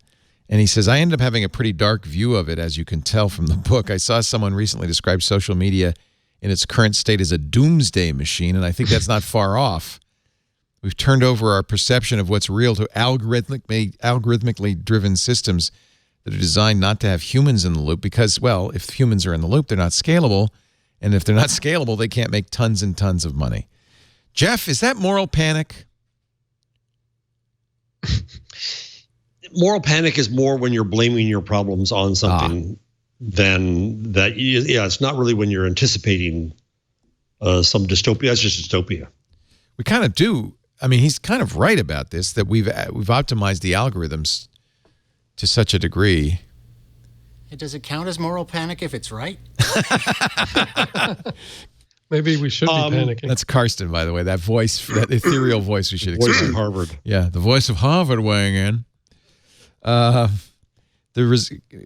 And he says, I ended up having a pretty dark view of it, as you can tell from the book. I saw someone recently describe social media in its current state as a doomsday machine, and I think that's not far off. We've turned over our perception of what's real to algorithmically driven systems that are designed not to have humans in the loop because, well, if humans are in the loop, they're not scalable. And if they're not scalable, they can't make tons and tons of money. Jeff, is that moral panic?
Moral panic is more when you're blaming your problems on something than that. Yeah, it's not really when you're anticipating some dystopia. It's just dystopia.
We kind of do. I mean, he's kind of right about this, that we've optimized the algorithms to such a degree.
Does it count as moral panic if it's right?
Maybe we should be panicking.
That's Karsten, by the way. That voice, that ethereal voice we should explain.
Voice of Harvard.
Yeah, the voice of Harvard weighing in.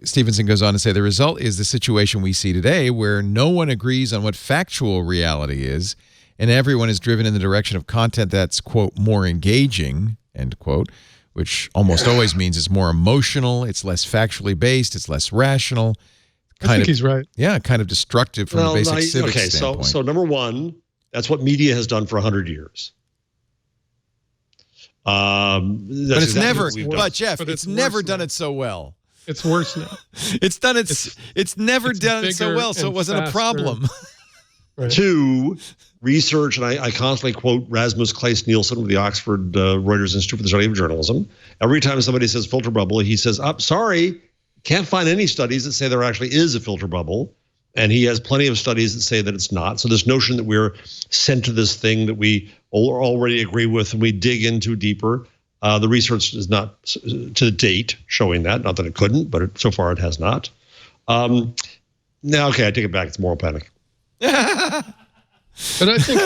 Stevenson goes on to say, the result is the situation we see today where no one agrees on what factual reality is, and everyone is driven in the direction of content that's, quote, more engaging, end quote, which almost always means it's more emotional, it's less factually based, it's less rational.
I think he's right.
Yeah, kind of destructive from a basic civic standpoint.
So number one, that's what media has done for 100 years.
But it's never, but Jeff, it's never done it so well.
It's worse now.
It's never done it so well, so it wasn't a problem.
Right. Two, research, and I constantly quote Rasmus Claes-Nielsen with the Oxford Reuters Institute for the Study of Journalism. Every time somebody says filter bubble, he says, sorry, can't find any studies that say there actually is a filter bubble. And he has plenty of studies that say that it's not. So this notion that we're sent to this thing that we already agree with and we dig into deeper, the research is not to date showing that. Not that it couldn't, but so far it has not. Now, okay, I take it back. It's moral panic.
But I think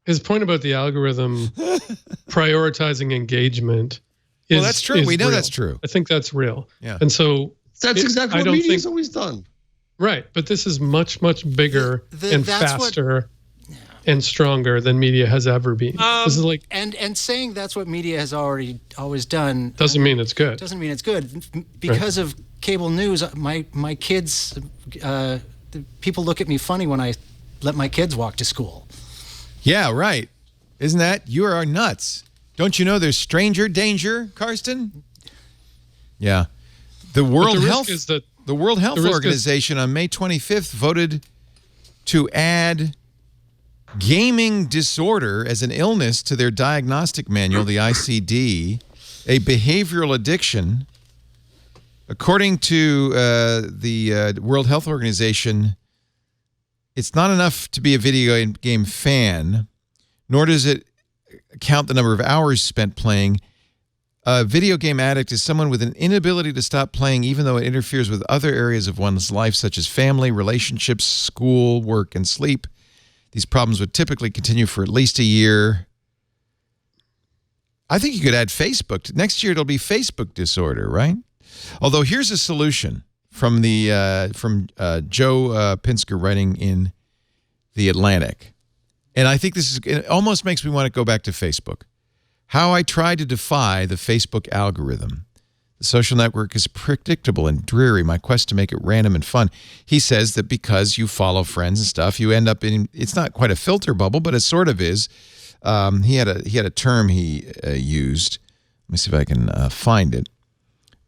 his point about the algorithm prioritizing engagement is
well, that's true. We know
real.
That's true.
I think that's real.
Yeah.
And so
that's exactly what media's always done.
Right, but this is much, much bigger and faster and stronger than media has ever been. This is like
and saying that's what media has always done
doesn't mean it's good.
Doesn't mean it's good because of cable news. My kids, people look at me funny when I let my kids walk to school.
Yeah, right. Isn't that you are nuts? Don't you know there's stranger danger, Karsten? Yeah, the World Health is that. The World Health Organization on May 25th voted to add gaming disorder as an illness to their diagnostic manual, the ICD, a behavioral addiction. According to the World Health Organization, it's not enough to be a video game fan, nor does it count the number of hours spent playing. A video game addict is someone with an inability to stop playing even though it interferes with other areas of one's life, such as family, relationships, school, work, and sleep. These problems would typically continue for at least a year. I think you could add Facebook. Next year, it'll be Facebook disorder, right? Although here's a solution from Joe Pinsker writing in The Atlantic. And I think it almost makes me want to go back to Facebook. How I try to defy the Facebook algorithm. The social network is predictable and dreary. My quest to make it random and fun. He says that because you follow friends and stuff, you end up in, it's not quite a filter bubble, but it sort of is. He had a term he used. Let me see if I can find it.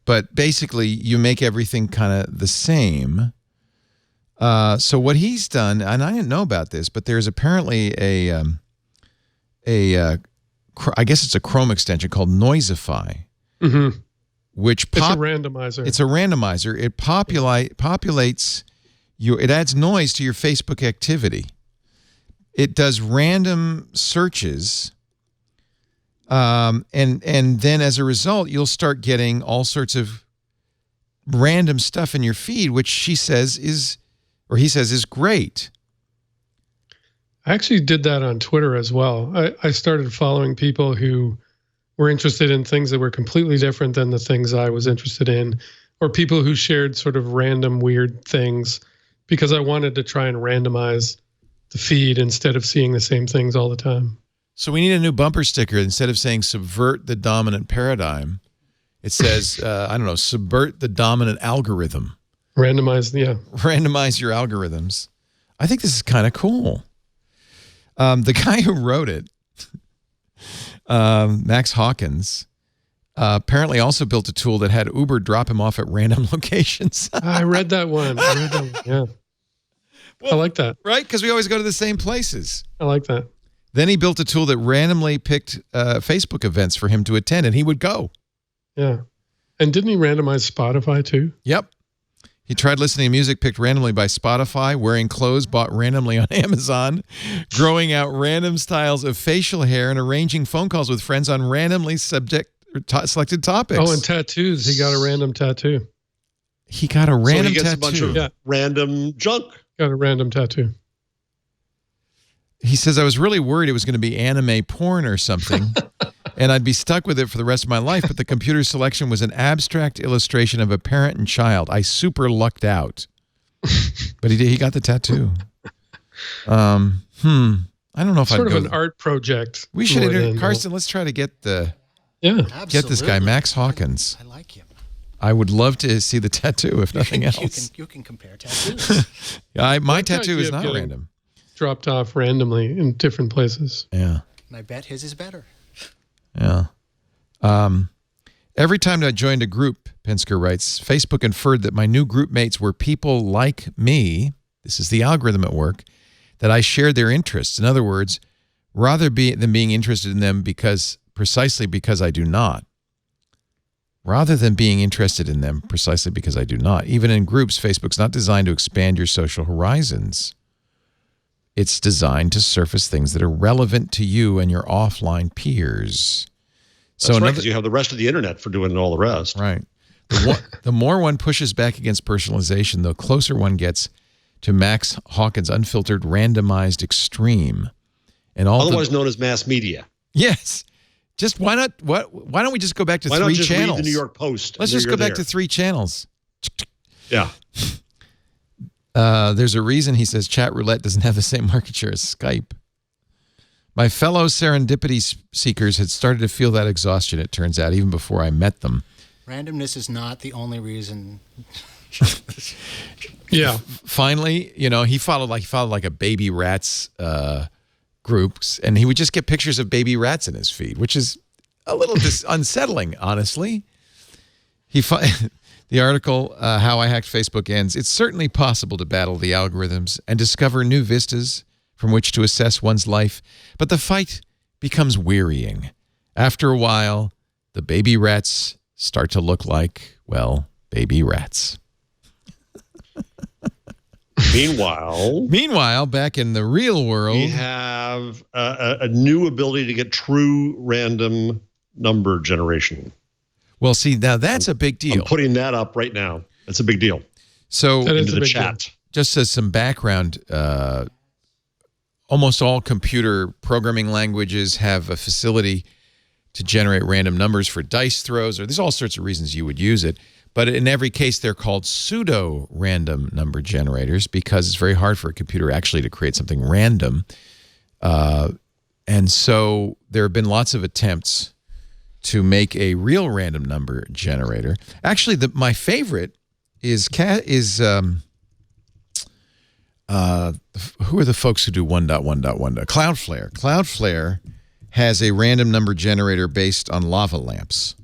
But basically, you make everything kind of the same. So what he's done, and I didn't know about this, but there's apparently I guess it's a Chrome extension called Noisify, which
it's a randomizer.
It's a randomizer. It populates it adds noise to your Facebook activity. It does random searches, and then as a result, you'll start getting all sorts of random stuff in your feed, which he says is great.
I actually did that on Twitter as well. I started following people who were interested in things that were completely different than the things I was interested in, or people who shared sort of random weird things, because I wanted to try and randomize the feed instead of seeing the same things all the time.
So we need a new bumper sticker. Instead of saying subvert the dominant paradigm, it says, I don't know, subvert the dominant algorithm.
Randomize
your algorithms. I think this is kind of cool. The guy who wrote it, Max Hawkins, apparently also built a tool that had Uber drop him off at random locations.
I read that one. Yeah. Well, I like that.
Right? Because we always go to the same places.
I like that.
Then he built a tool that randomly picked Facebook events for him to attend, and he would go.
Yeah. And didn't he randomize Spotify too?
Yep. He tried listening to music picked randomly by Spotify, wearing clothes bought randomly on Amazon, growing out random styles of facial hair, and arranging phone calls with friends on randomly selected topics.
Oh, and tattoos. He got a random tattoo.
He got a random
so he gets
tattoo.
a bunch of random junk.
Got a random tattoo.
He says, I was really worried it was going to be anime porn or something, and I'd be stuck with it for the rest of my life, but the computer selection was an abstract illustration of a parent and child. I super lucked out. But he got the tattoo. I don't know if I'd
sort
go.
of an art project.
We should, Carson, let's try to get this guy, Max Hawkins.
I like him.
I would love to see the tattoo, if nothing else.
You can compare tattoos.
My tattoo is not random.
Dropped off randomly in different places.
Yeah.
And I bet his is better.
Yeah. Every time I joined a group, Pensker writes, Facebook inferred that my new group mates were people like me. This is the algorithm at work, that I shared their interests. In other words, rather than being interested in them precisely because I do not. Rather than being interested in them precisely because I do not. Even in groups, Facebook's not designed to expand your social horizons. It's designed to surface things that are relevant to you and your offline peers.
That's right, because you have the rest of the internet for doing all the rest.
Right. The more one pushes back against personalization, the closer one gets to Max Hawkins' unfiltered, randomized extreme. And
otherwise known as mass media.
Yes. Just why don't we just go back to three channels? Why not just read
the New York Post?
Let's just go back to 3 channels.
Yeah.
There's a reason, he says, chat roulette doesn't have the same market share as Skype. My fellow serendipity seekers had started to feel that exhaustion, it turns out, even before I met them.
Randomness is not the only reason.
Yeah.
Finally, he followed like a baby rats groups, and he would just get pictures of baby rats in his feed, which is a little unsettling, honestly. The article, How I Hacked Facebook, ends. It's certainly possible to battle the algorithms and discover new vistas from which to assess one's life, but the fight becomes wearying. After a while, the baby rats start to look like, well, baby rats. Meanwhile, back in the real world,
we have a new ability to get true random number generation.
Well, see, now that's a big deal.
I'm putting that up right now. That's a big deal.
So
into the chat.
Just as some background, almost all computer programming languages have a facility to generate random numbers for dice throws, or there's all sorts of reasons you would use it. But in every case, they're called pseudo-random number generators because it's very hard for a computer actually to create something random. And so there have been lots of attempts to make a real random number generator. Actually, my favorite is who are the folks who do 1.1.1? Cloudflare. Cloudflare has a random number generator based on lava lamps.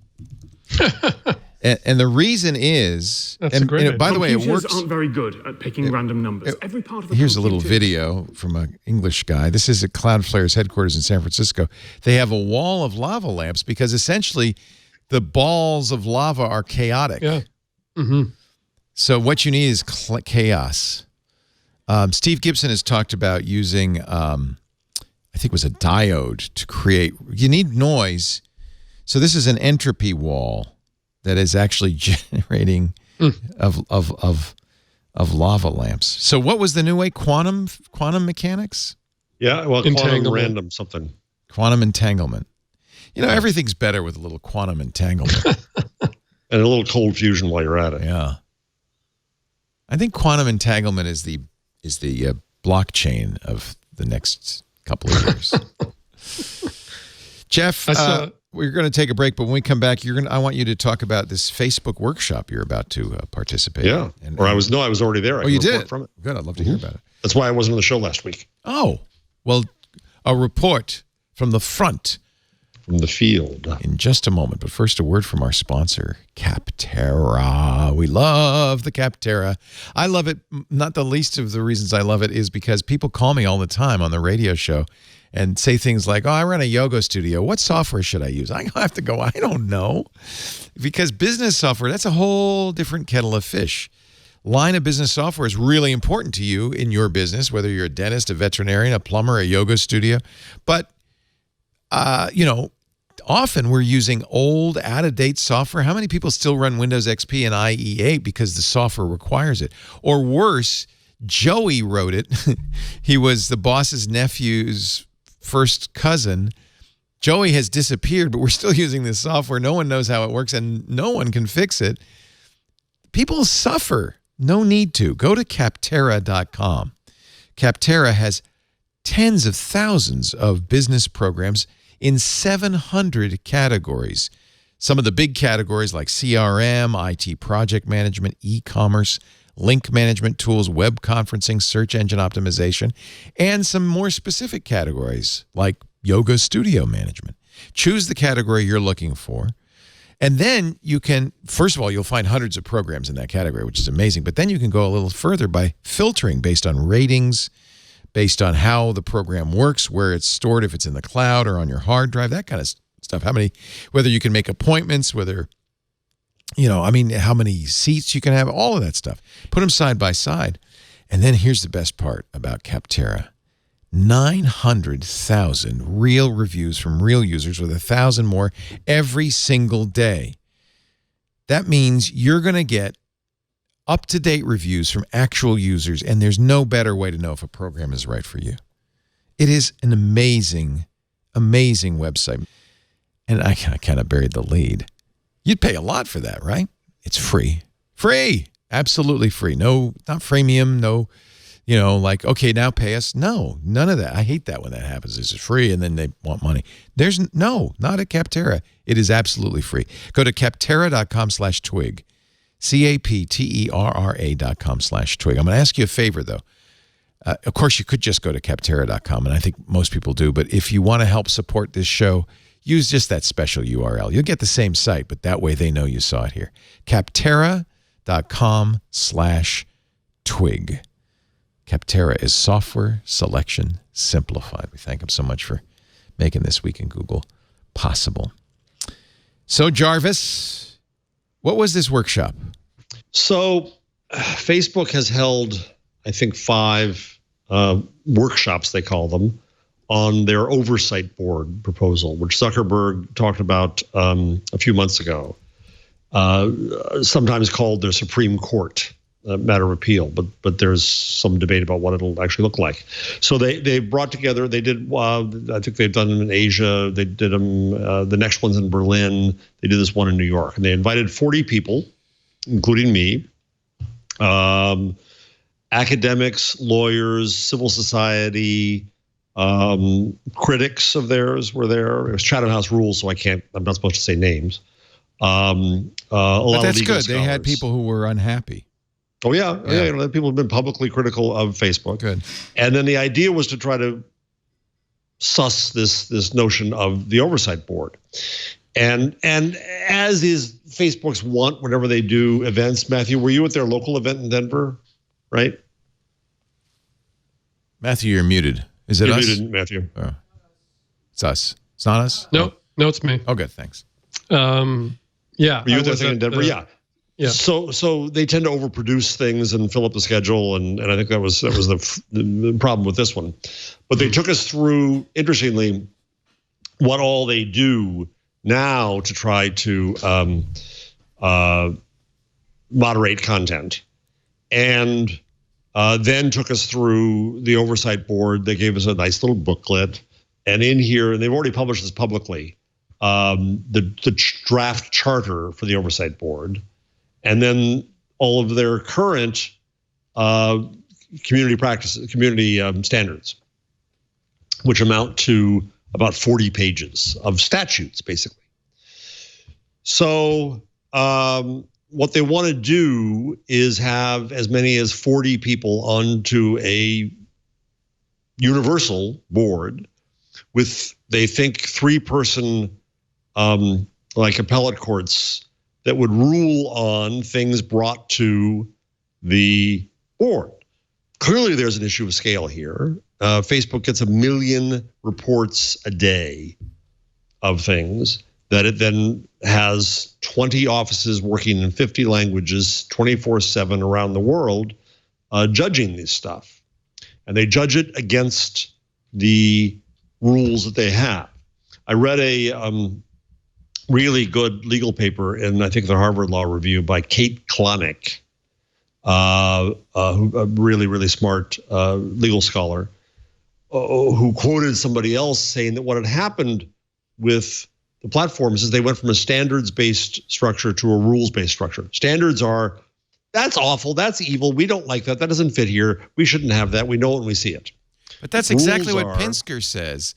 And the reason is, by the way, it works.
Computers aren't very good at picking random numbers. Every part of the
here's a little video from an English guy. This is at Cloudflare's headquarters in San Francisco. They have a wall of lava lamps because essentially the balls of lava are chaotic.
Yeah. Mm-hmm.
So what you need is chaos. Steve Gibson has talked about using, I think it was a diode to create. You need noise. So this is an entropy wall that is actually generating of lava lamps. So what was the new way? Quantum mechanics?
Yeah, well, quantum random something.
Quantum entanglement. Everything's better with a little quantum entanglement.
And a little cold fusion while you're at it.
Yeah. I think quantum entanglement is the blockchain of the next couple of years. Jeff, we're going to take a break, but when we come back, I want you to talk about this Facebook workshop you're about to participate in.
Yeah, I was already there.
You did? From it. Good, I'd love to hear about it.
That's why I wasn't on the show last week.
Oh, well, a report from the front.
From the field.
In just a moment, but first a word from our sponsor, Kaptara. We love the Kaptara. I love it, not the least of the reasons I love it is because people call me all the time on the radio show and say things like, I run a yoga studio. What software should I use? I have to go, I don't know. Because business software, that's a whole different kettle of fish. line of business software is really important to you in your business, whether you're a dentist, a veterinarian, a plumber, a yoga studio. But, often we're using old, out-of-date software. How many people still run Windows XP and IE8 because the software requires it? Or worse, Joey wrote it. He was the boss's nephew's first cousin. Joey has disappeared, but we're still using this software. No one knows how it works, and no one can fix it. People suffer. No need to. Go to Kaptara.com. Kaptara has tens of thousands of business programs in 700 categories. Some of the big categories like CRM, IT project management, e-commerce, link management tools, web conferencing, search engine optimization, and some more specific categories like yoga studio management. Choose the category you're looking for. And then you can, first of all, you'll find hundreds of programs in that category, which is amazing. But then you can go a little further by filtering based on ratings, based on how the program works, where it's stored, if it's in the cloud or on your hard drive, that kind of stuff. Whether you can make appointments, how many seats you can have, all of that stuff. Put them side by side. And then here's the best part about Kaptara. 900,000 real reviews from real users with 1,000 more every single day. That means you're going to get up-to-date reviews from actual users, and there's no better way to know if a program is right for you. It is an amazing, amazing website. And I kind of buried the lead. You'd pay a lot for that, right? It's free. Free! Absolutely free. No, not freemium, no, okay, now pay us. No, none of that. I hate that when that happens. This is free, and then they want money. Not at Kaptara. It is absolutely free. Go to Kaptara.com/twig. Kaptera.com/twig. I'm going to ask you a favor, though. Of course, you could just go to Kaptara.com, and I think most people do. But if you want to help support this show, use just that special URL. You'll get the same site, but that way they know you saw it here. Kaptera.com/twig. Kaptara is software selection simplified. We thank him so much for making This Week in Google possible. So, Jarvis, what was this workshop?
So Facebook has held, I think, 5 workshops, they call them, on their oversight board proposal, which Zuckerberg talked about a few months ago, sometimes called their Supreme Court matter of appeal, but there's some debate about what it'll actually look like. So they brought together, they did, I think they've done them in Asia, they did them, the next one's in Berlin, they did this one in New York, and they invited 40 people, including me, academics, lawyers, civil society, critics of theirs were there. It was Chatham House rules, so I'm not supposed to say names. But
that's good. Scholars. They had people who were unhappy.
Oh, yeah. People have been publicly critical of Facebook.
Good.
And then the idea was to try to suss this notion of the oversight board. And as is Facebook's want whenever they do events, Mathew, were you at their local event in Denver, right?
Mathew, you're muted. Is it
you're
us?
Muted, Mathew.
Oh. It's us. It's not us?
No, it's me.
Oh, good. Thanks.
Yeah.
Were you at that thing in Denver? Yeah. So they tend to overproduce things and fill up the schedule, and I think that was the problem with this one. But they took us through, interestingly, what all they do now to try to moderate content, and then took us through the oversight board. They gave us a nice little booklet, and in here, and they've already published this publicly, the draft charter for the oversight board. And then all of their current community practices, community standards, which amount to about 40 pages of statutes, basically. So what they want to do is have as many as 40 people onto a universal board with, they think, 3-person like appellate courts that would rule on things brought to the board. Clearly, there's an issue of scale here. Facebook gets 1 million reports a day of things. that it then has 20 offices working in 50 languages, 24/7 around the world, judging this stuff. And they judge it against the rules that they have. I read a really good legal paper in, I think, the Harvard Law Review by Kate Klonick, a really, really smart legal scholar, who quoted somebody else saying that what had happened with the platforms is they went from a standards-based structure to a rules-based structure. Standards are, that's awful, that's evil, we don't like that, that doesn't fit here, we shouldn't have that, we know it when we see it.
But that's exactly what Pinsker says.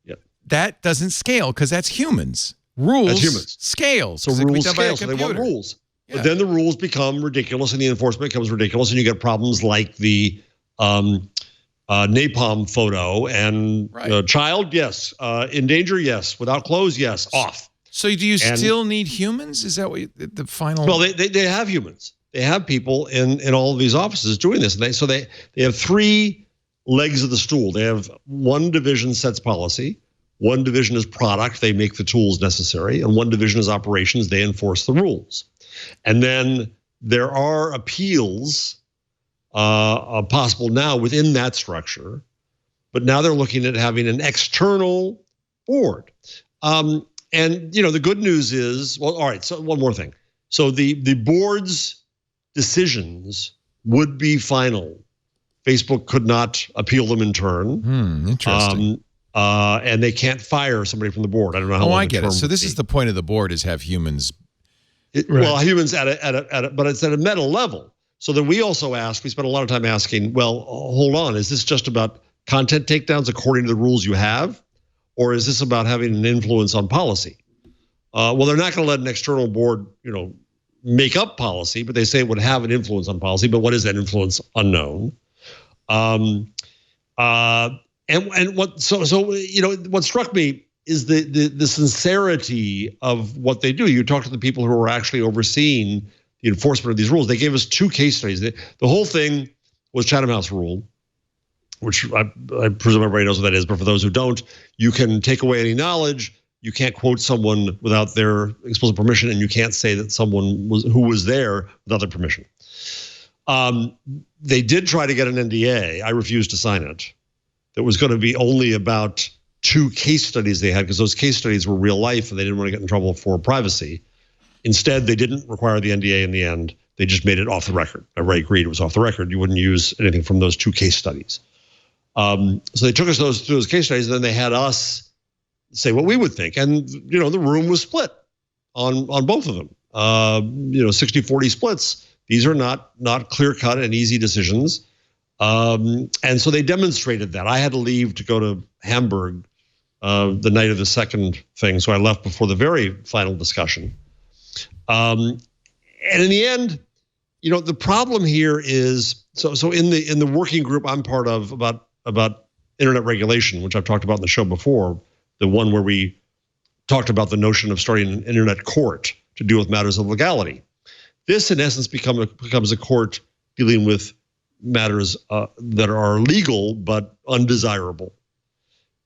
Yep.
That doesn't scale because that's humans. Rules
that's humans.
Scale.
So rules scale, so they want rules. Yeah. But then the rules become ridiculous and the enforcement becomes ridiculous and you get problems like the napalm photo and child, yes. In danger, yes. Without clothes, yes. Off.
So do you still need humans? Is that what the final?
Well, they have humans. They have people in all of these offices doing this. And they have three legs of the stool. They have one division sets policy, one division is product, they make the tools necessary, and one division is operations, they enforce the rules. And then there are appeals possible now within that structure, but now they're looking at having an external board. And the good news is, well, all right, so one more thing. So the board's decisions would be final. Facebook could not appeal them in turn.
Interesting.
And they can't fire somebody from the board. I don't know how long
I get it. So this is the point of the board, is have humans.
Well, humans at a, but it's at a meta level. So then we also ask, we spend a lot of time asking, well, hold on, is this just about content takedowns according to the rules you have? Or is this about having an influence on policy? Well, they're not going to let an external board, make up policy, but they say it would have an influence on policy. But what is that influence? Unknown. And what what struck me is the sincerity of what they do. You talk to the people who are actually overseeing the enforcement of these rules. They gave us 2 case studies. The whole thing was Chatham House rule, which I presume everybody knows what that is. But for those who don't, you can take away any knowledge. You can't quote someone without their explicit permission, and you can't say that someone who was there without their permission. They did try to get an NDA. I refused to sign it. That was going to be only about 2 case studies they had, because those case studies were real life and they didn't want to get in trouble for privacy. Instead, they didn't require the NDA in the end. They just made it off the record. Everybody agreed it was off the record. You wouldn't use anything from those 2 case studies. So they took us through those case studies, and then they had us say what we would think. And, the room was split on both of them. 60-40 splits. These are not clear-cut and easy decisions. And so they demonstrated that. I had to leave to go to Hamburg the night of the second thing, so I left before the very final discussion. And in the end, the problem here is, so in the working group I'm part of about internet regulation, which I've talked about in the show before, the one where we talked about the notion of starting an internet court to deal with matters of legality. This, in essence, becomes a court dealing with matters that are legal but undesirable.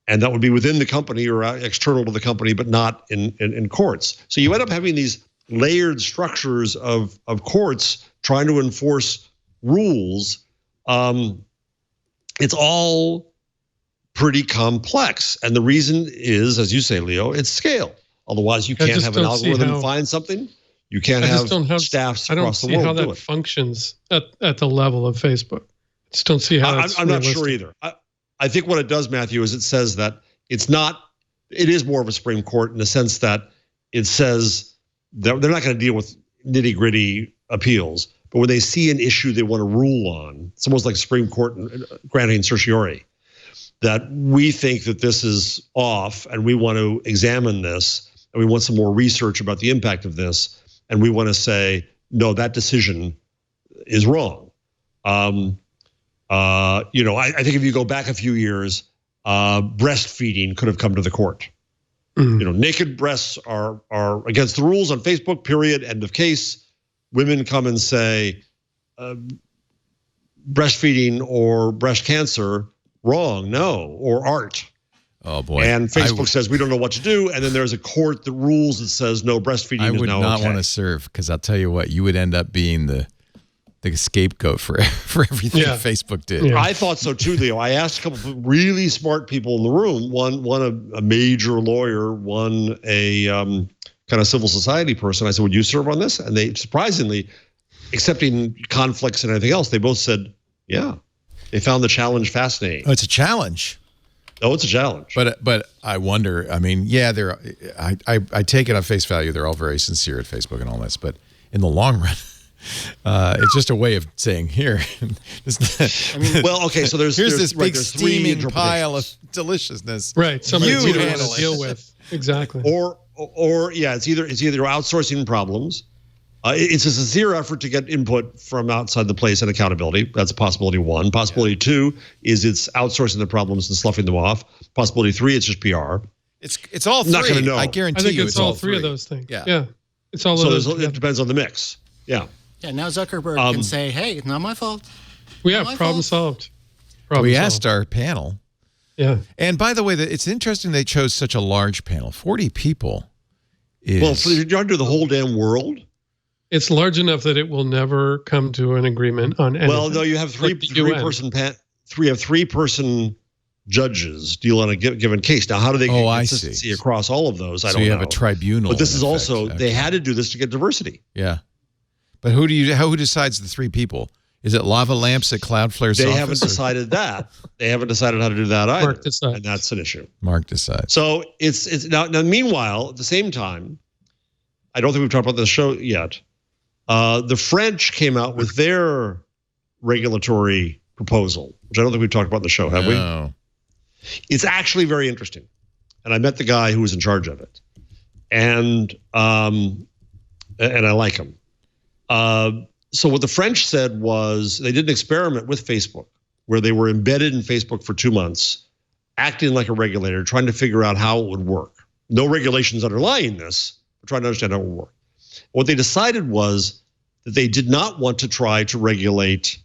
And that would be within the company or external to the company, but not in courts. So you end up having these layered structures of courts trying to enforce rules. It's all pretty complex. And the reason is, as you say, Leo, it's scale. Otherwise, you can't have an algorithm find something. You can't have staffs across the world.
I don't see how that functions at the level of Facebook. I just don't see how
I'm not sure either. I think what it does, Mathew, is it says that it is more of a Supreme Court in the sense that it says that they're not going to deal with nitty gritty appeals, but when they see an issue they want to rule on, it's almost like Supreme Court granting certiorari, that we think that this is off and we want to examine this and we want some more research about the impact of this. And we want to say, no, that decision is wrong. I think if you go back a few years, breastfeeding could have come to the court. Naked breasts are against the rules on Facebook, period, end of case. Women come and say, breastfeeding or breast cancer, wrong, no, or art.
Oh boy!
And Facebook says we don't know what to do, and then there's a court that rules that says no, breastfeeding is now okay.
I would not want to serve, because I'll tell you what, you would end up being the scapegoat for everything Facebook did.
Yeah. I thought so too, Leo. I asked a couple of really smart people in the room. One a major lawyer, one a kind of civil society person. I said, "Would you serve on this?" And they surprisingly, accepting conflicts and everything else, they both said, "Yeah." They found the challenge fascinating.
Oh, it's a challenge.
Oh, it's a challenge.
But I wonder. I mean, yeah, I take it on face value. They're all very sincere at Facebook and all this. But in the long run, it's just a way of saying here.
Well, okay. So here's
this big steaming pile of deliciousness.
Right. Somebody we don't
want
to deal with. Exactly.
Or yeah, it's either outsourcing problems. It's a sincere effort to get input from outside the place and accountability. That's possibility one. Possibility two is it's outsourcing the problems and sloughing them off. Possibility three, it's just PR.
It's all three.
Not going to know.
I guarantee
I think
you
it's all three of those things.
Yeah.
It's all of those.
So it depends on the mix. Yeah.
Yeah. Now Zuckerberg can say, "Hey, it's not my fault."
Problem solved.
We asked our panel.
Yeah.
And by the way, it's interesting they chose such a large panel. 40 people.
Well, if you're trying to do the whole damn world.
It's large enough that it will never come to an agreement on anything.
Well, no, you have three-person judges deal on a given case. Now, how do they get consistency across all of those? I don't know.
So you have a tribunal.
But this is also they had to do this to get diversity.
Yeah. But who decides the three people? Is it lava lamps at Cloudflare's office?
They haven't decided that. They haven't decided how to do that either.
Mark decides.
And that's an issue.
Mark decides.
So it's now meanwhile, at the same time, I don't think we've talked about the show yet. The French came out with their regulatory proposal, which I don't think we've talked about in the show, have we? It's actually very interesting. And I met the guy who was in charge of it. And I like him. So what the French said was they did an experiment with Facebook where they were embedded in Facebook for 2 months, acting like a regulator, trying to figure out how it would work. No regulations underlying this, but trying to understand how it would work. What they decided was that they did not want to try to regulate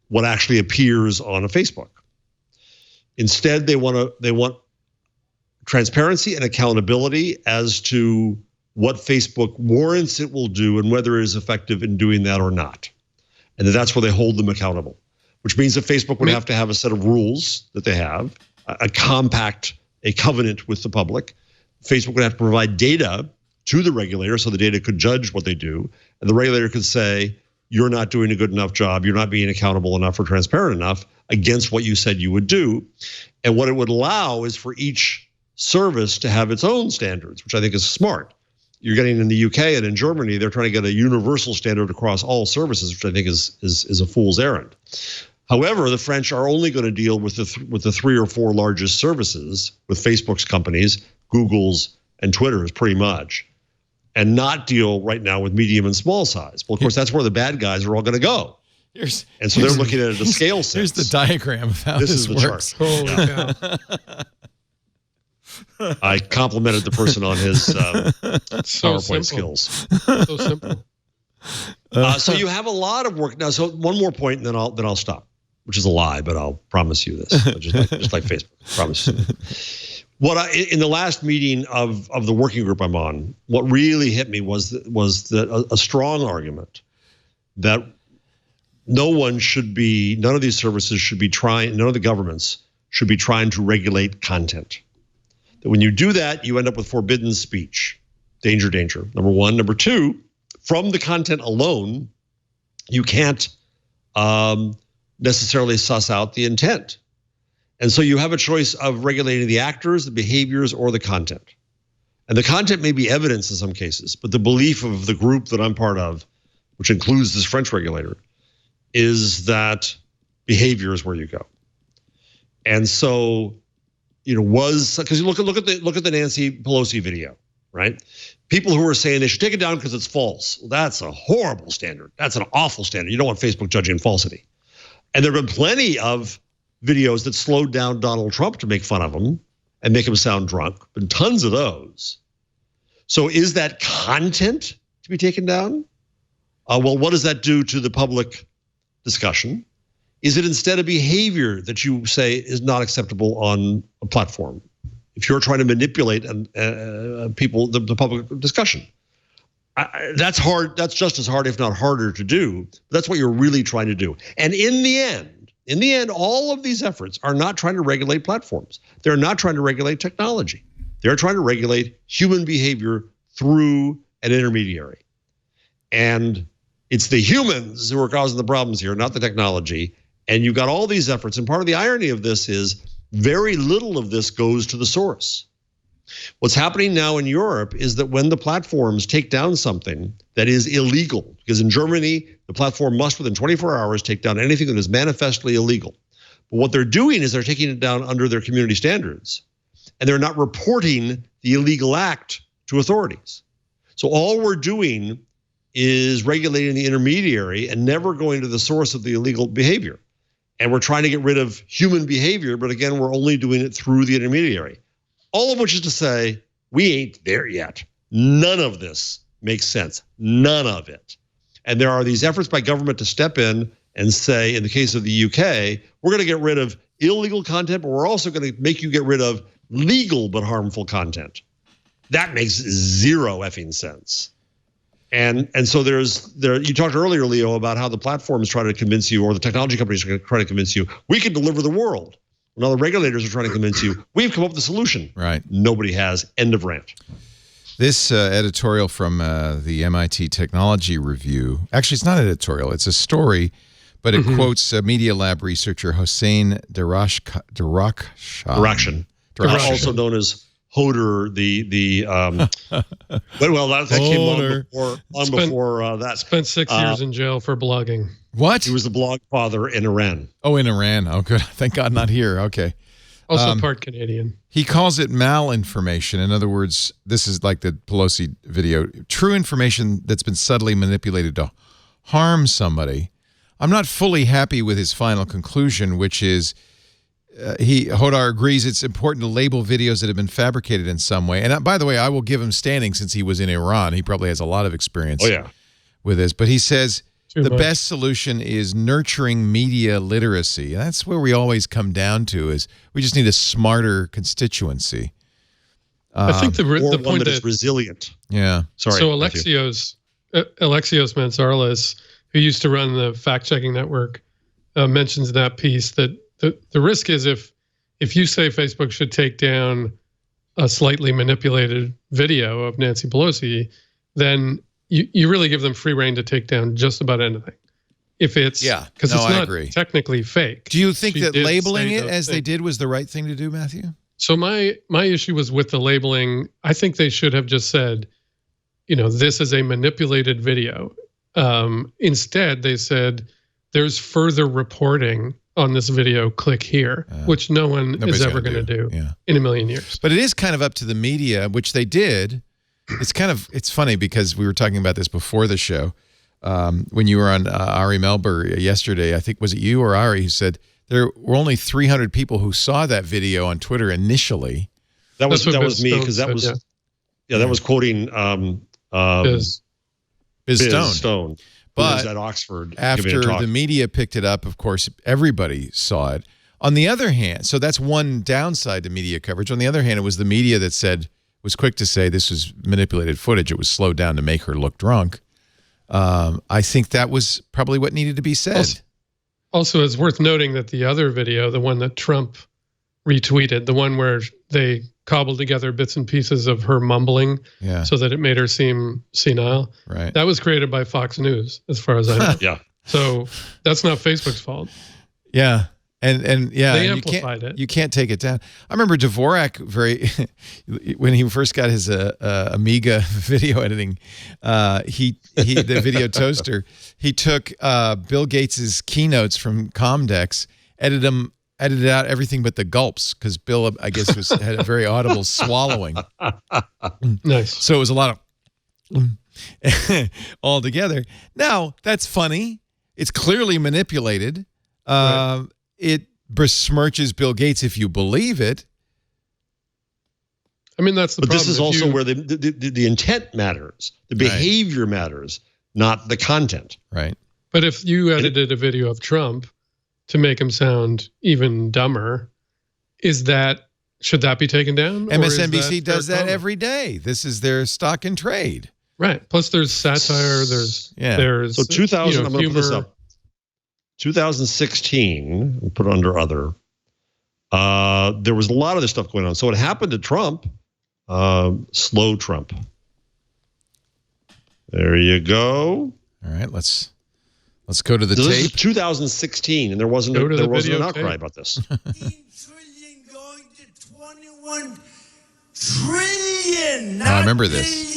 what actually appears on a Facebook. Instead, they want transparency and accountability as to what Facebook warrants it will do and whether it is effective in doing that or not. And that's where they hold them accountable, which means that Facebook would have to have a set of rules that they have, a covenant with the public. Facebook would have to provide data to the regulator so the data could judge what they do. And the regulator could say, you're not doing a good enough job, you're not being accountable enough or transparent enough against what you said you would do. And what it would allow is for each service to have its own standards, which I think is smart. You're getting in the UK and in Germany, they're trying to get a universal standard across all services, which I think is a fool's errand. However, the French are only going to deal with the 3 or 4 largest services, with Facebook's companies, Google's, and Twitter's pretty much, and not deal right now with medium and small size. Well, of course, that's where the bad guys are all going to go. And so they're looking at it at a scale sense.
Here's the diagram of how this works.
Holy cow.
I complimented the person on his PowerPoint skills.
So simple.
So you have a lot of work now. So one more point, and then I'll stop, which is a lie, but I'll promise you this. Just like Facebook, promise you. In the last meeting of the working group I'm on, what really hit me was a strong argument that none of these services should be trying, none of the governments should be trying to regulate content. That when you do that, you end up with forbidden speech. Danger, danger. Number one. Number two, from the content alone, you can't necessarily suss out the intent. And so you have a choice of regulating the actors, the behaviors, or the content. And the content may be evidence in some cases, but the belief of the group that I'm part of, which includes this French regulator, is that behavior is where you go. And so, because you look at the Nancy Pelosi video, right? People who are saying they should take it down because it's false. Well, that's a horrible standard. That's an awful standard. You don't want Facebook judging falsity. And there have been plenty of videos that slowed down Donald Trump to make fun of him and make him sound drunk, but tons of those. So is that content to be taken down? Well, what does that do to the public discussion? Is it instead a behavior that you say is not acceptable on a platform? if you're trying to manipulate people, the public discussion. That's hard. That's just as hard, if not harder, to do. That's what you're really trying to do. And in the end, all of these efforts are not trying to regulate platforms. They're not trying to regulate technology. They're trying to regulate human behavior through an intermediary. And it's the humans who are causing the problems here, not the technology. And you've got all these efforts. And part of the irony of this is very little of this goes to the source. What's happening now in Europe is that when the platforms take down something that is illegal, because in Germany, the platform must within 24 hours take down anything that is manifestly illegal. But what they're doing is they're taking it down under their community standards, and they're not reporting the illegal act to authorities. So all we're doing is regulating the intermediary and never going to the source of the illegal behavior. And we're trying to get rid of human behavior, but again, we're only doing it through the intermediary. All of which is to say, we ain't there yet. None of this makes sense. None of it. And there are these efforts by government to step in and say, in the case of the UK, we're going to get rid of illegal content, but we're also going to make you get rid of legal but harmful content. That makes zero effing sense. And so you talked earlier, Leo, about how the platforms try to convince you, or the technology companies try to convince you, we can deliver the world. Now the regulators are trying to convince you, we've come up with a solution.
Right.
Nobody has. End of rant.
This editorial from the MIT Technology Review, actually it's not editorial, it's a story, but it quotes Media Lab researcher Hossein Darakhshan.
Also known as Hodor, that came on before that.
Spent 6 years in jail for blogging.
What?
He was the blog father in Iran.
Oh, in Iran. Oh, good. Thank God not here. Okay.
Also part Canadian.
He calls it malinformation. In other words, this is like the Pelosi video. True information that's been subtly manipulated to harm somebody. I'm not fully happy with his final conclusion, which is Hodor agrees it's important to label videos that have been fabricated in some way. And by the way, I will give him standing since he was in Iran. He probably has a lot of experience with this. But he says the best solution is nurturing media literacy. That's where we always come down to, is we just need a smarter constituency.
I think the point
that is resilient.
Yeah.
Sorry.
So Alexios Mantzarlis, who used to run the fact-checking network, mentions in that piece that the risk is if you say Facebook should take down a slightly manipulated video of Nancy Pelosi, then you really give them free rein to take down just about anything. If it's because it's not technically fake.
Do you think that labeling it as they did was the right thing to do, Matthew?
So my issue was with the labeling. I think they should have just said, this is a manipulated video. Instead, they said there's further reporting on this video, click here, which no one is ever going to do in a million years.
But it is kind of up to the media, which they did. It's funny because we were talking about this before the show. When you were on Ari Melber yesterday, I think, was it you or Ari who said there were only 300 people who saw that video on Twitter initially.
That was me, because that was quoting Biz Stone.
But
at Oxford,
after the media picked it up, of course, everybody saw it. On the other hand, so that's one downside to media coverage. On the other hand, it was the media that was quick to say this was manipulated footage. It was slowed down to make her look drunk. I think that was probably what needed to be said.
Also, it's worth noting that the other video, the one that Trump retweeted, the one where they cobbled together bits and pieces of her mumbling so that it made her seem senile.
Right.
That was created by Fox News, as far as I know.
Yeah.
So that's not Facebook's fault.
Yeah. And
they amplified it.
You can't take it down. I remember Dvorak when he first got his Amiga video editing, the video toaster, he took Bill Gates's keynotes from Comdex, edited out everything but the gulps, because Bill, I guess, had a very audible swallowing.
Nice.
So it was a lot of all together. Now, that's funny. It's clearly manipulated. Right. It besmirches Bill Gates if you believe it.
I mean, that's the problem.
But this is also where the intent matters. The behavior matters, not the content.
Right.
But if you edited a video of Trump to make him sound even dumber, is that Should that be taken down?
MSNBC does that every day. This is their stock and trade.
Right. Plus, there's satire. There's
so 2000. I'm going to put this
humor.
up. 2016. We'll put it under other. There was a lot of this stuff going on. So it happened to Trump. Slow Trump. There you go.
All right, let's go to the
So
tape.
this is 2016, and there wasn't an outcry about this.
Trillion.
I remember this.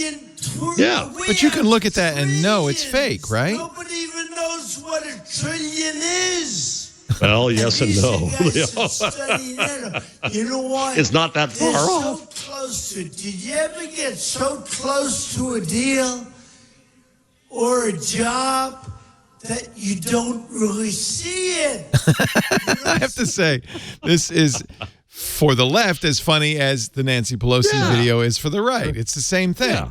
Yeah,
but you can look at that and know it's fake, right?
Nobody even knows what a trillion is.
Well, yes and no.
You know what?
It's not that far
They're
off.
So close to it. Did you ever get so close to a deal or a job that you don't really see it?
I have to say, this is for the left as funny as the Nancy Pelosi video is for the right. It's the same thing.
Yeah.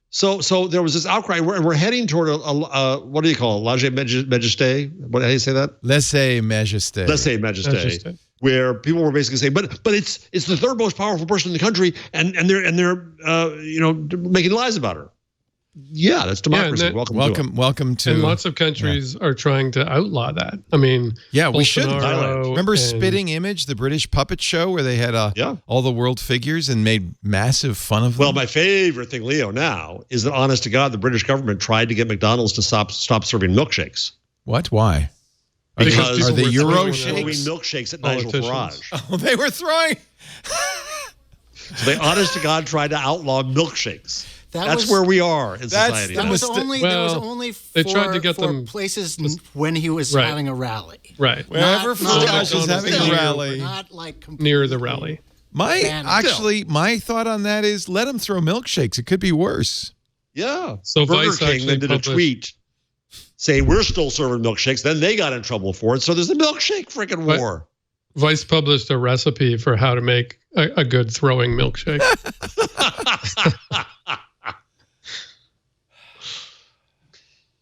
So there was this outcry. We're heading toward a what do you call it? Lèse-majesté? How do you say that?
Lèse-majesté.
Lèse-majesté. Where people were basically saying, but it's the third most powerful person in the country, and they're making lies about her. Yeah, that's democracy.
Welcome to.
And lots of countries are trying to outlaw that. I mean,
we should.
Bolsonaro
Remember
and-
Spitting Image, the British puppet show where they had all the world figures and made massive fun of them?
Well, my favorite thing, Leo, now is that, honest to God, the British government tried to get McDonald's to stop serving milkshakes.
What? Why?
Because
are the Euro
throwing
shakes?
milkshakes at Nigel Farage.
Oh, they were throwing.
So they, honest to God, tried to outlaw milkshakes. That's
was-
where we are in society.
That
now.
was only there was only
they tried to get
four
them-
places when he was
Right.
having a rally.
Right.
Wherever Farage is having a rally.
Not like
Near the rally.
My thought on that is let them throw milkshakes. It could be worse.
Yeah.
So
Burger
Vice
King
actually
then did a
published-
tweet saying we're still serving milkshakes. Then they got in trouble for it. So there's a milkshake freaking war.
Vice published a recipe for how to make a good throwing milkshake.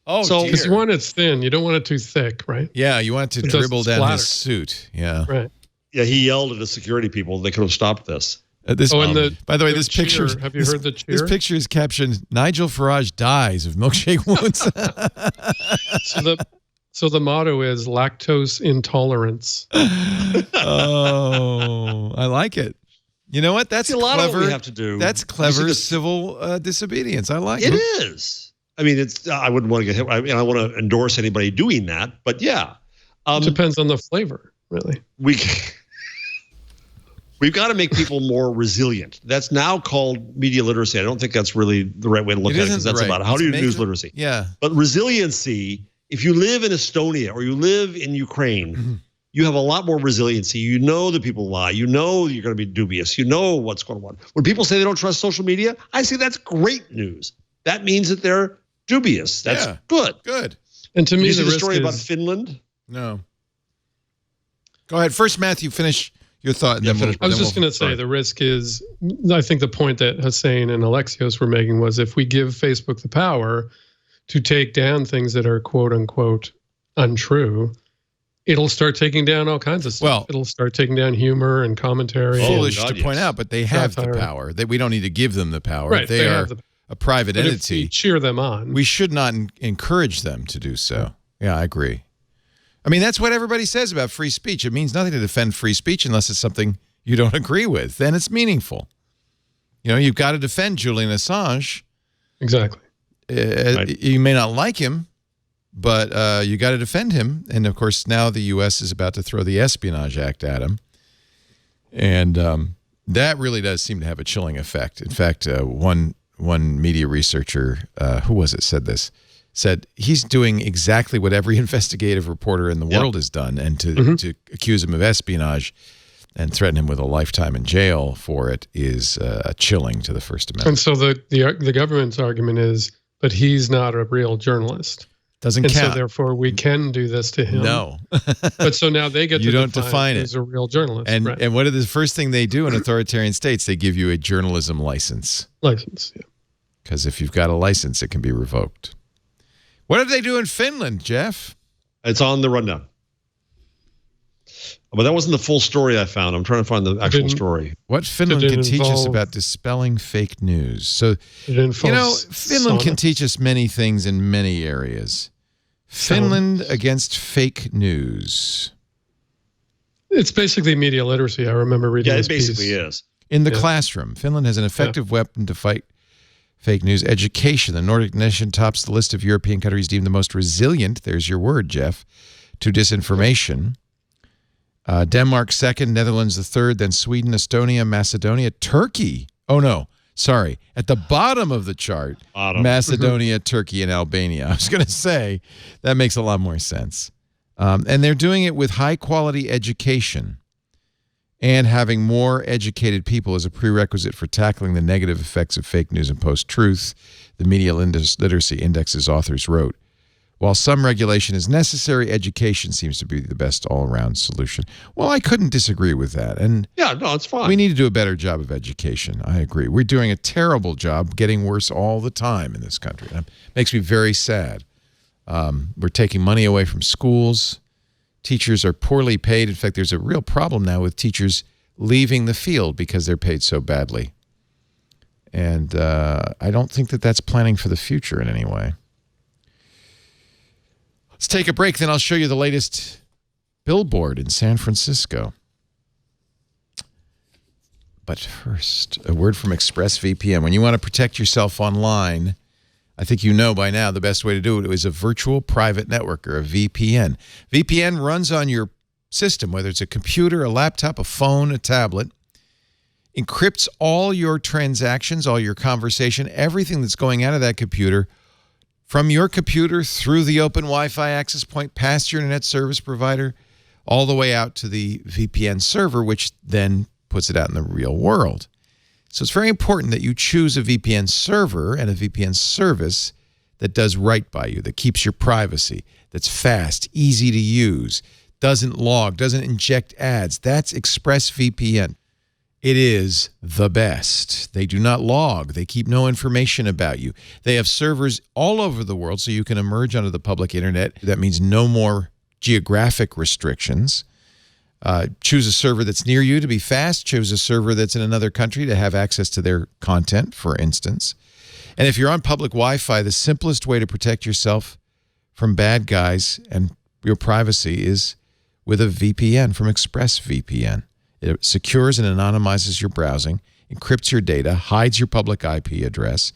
Oh,
So-
Because you want it thin. You don't want it too thick, right?
Yeah, you want it to
It doesn't
dribble down
splatter.
his suit. Yeah.
Right.
Yeah, he yelled at the security people. They could have stopped this.
And by the way, this picture.
Have you heard the cheer?
This picture is captioned "Nigel Farage dies of milkshake wounds."
So the motto is lactose intolerance.
Oh, I like it. You know what? That's
See, a lot of
clever.
what we have to do.
That's
You see
clever
this-
civil disobedience. I like
It
it.
is. I mean, it's. I wouldn't want to get hit. I want to endorse anybody doing that. But yeah,
Depends on the flavor, really.
We've got to make people more resilient. That's now called media literacy. I don't think that's really the right way to look
It
at it,
isn't
because that's
right.
about how do you
It's
news
major-
literacy.
Yeah.
But resiliency, if you live in Estonia or you live in Ukraine, you have a lot more resiliency. You know that people lie. You know you're going to be dubious. You know what's going on. When people say they don't trust social media, I say that's great news. That means that they're dubious. That's good.
Good.
And to
Did
me,
you see
the
the
risk
story about
is
Finland?
No. Go ahead. First, Matthew, finish your thought. And then
I was just going to say the risk is, I think the point that Hussein and Alexios were making was if we give Facebook the power to take down things that are quote unquote untrue, it'll start taking down all kinds of stuff.
Well-
It'll start taking down humor and commentary.
foolish
God,
to
yes.
point out, but they have the
Satire.
power. We don't need to give them the power.
Right,
They
they
are
have the-
a private
But if
entity.
we cheer them on.
We should not encourage them to do so. Yeah, I agree. I mean, that's what everybody says about free speech. It means nothing to defend free speech unless it's something you don't agree with. Then it's meaningful. You know, you've got to defend Julian Assange.
Exactly.
You may not like him, but you got to defend him. And, of course, now the U.S. is about to throw the Espionage Act at him. And that really does seem to have a chilling effect. In fact, one media researcher, who was it, said he's doing exactly what every investigative reporter in the world has done, and to accuse him of espionage and threaten him with a lifetime in jail for it is chilling to the First Amendment.
And so the government's argument is, but he's not a real journalist.
Doesn't
and
count.
So therefore, we can do this to him.
No.
But so now they get
You
to
don't define it.
who's a real journalist.
And
right.
and what is the first thing they do in authoritarian states? They give you a journalism license.
License, yeah.
Because if you've got a license, it can be revoked. What did they do in Finland, Jeff?
It's on the rundown. But that wasn't the full story I found. I'm trying to find the actual story.
What Finland can teach us about dispelling fake news. So, Finland can teach us many things in many areas. Finland against fake news.
It's basically media literacy. I remember reading this piece.
Yeah, it basically is.
In the classroom, Finland has an effective weapon to fight fake news. Education. The Nordic nation tops the list of European countries deemed the most resilient, there's your word, Jeff, to disinformation. Denmark second, Netherlands the third, then Sweden, Estonia, Macedonia, Turkey. Oh, no. Sorry. At the bottom of the chart, Macedonia, Turkey, and Albania. I was going to say, that makes a lot more sense. And they're doing it with high-quality education. And having more educated people is a prerequisite for tackling the negative effects of fake news and post-truth, the Media Literacy Index's authors wrote. While some regulation is necessary, education seems to be the best all-around solution. Well, I couldn't disagree with that. And
yeah, no, it's fine.
We need to do a better job of education. I agree. We're doing a terrible job, getting worse all the time in this country. And it makes me very sad. We're taking money away from schools. Teachers are poorly paid. In fact, there's a real problem now with teachers leaving the field because they're paid so badly. And I don't think that that's planning for the future in any way. Let's take a break, then I'll show you the latest billboard in San Francisco. But first, a word from ExpressVPN. When you want to protect yourself online, I think you know by now the best way to do it is a virtual private network, or a VPN. VPN runs on your system, whether it's a computer, a laptop, a phone, a tablet, encrypts all your transactions, all your conversation, everything that's going out of that computer, from your computer through the open Wi-Fi access point, past your internet service provider, all the way out to the VPN server, which then puts it out in the real world. So it's very important that you choose a VPN server and a VPN service that does right by you, that keeps your privacy, that's fast, easy to use, doesn't log, doesn't inject ads. That's ExpressVPN. It is the best. They do not log. They keep no information about you. They have servers all over the world so you can emerge onto the public internet. That means no more geographic restrictions. Choose a server that's near you to be fast. Choose a server that's in another country to have access to their content, for instance. And if you're on public Wi-Fi, the simplest way to protect yourself from bad guys and your privacy is with a VPN from ExpressVPN. It secures and anonymizes your browsing, encrypts your data, hides your public IP address.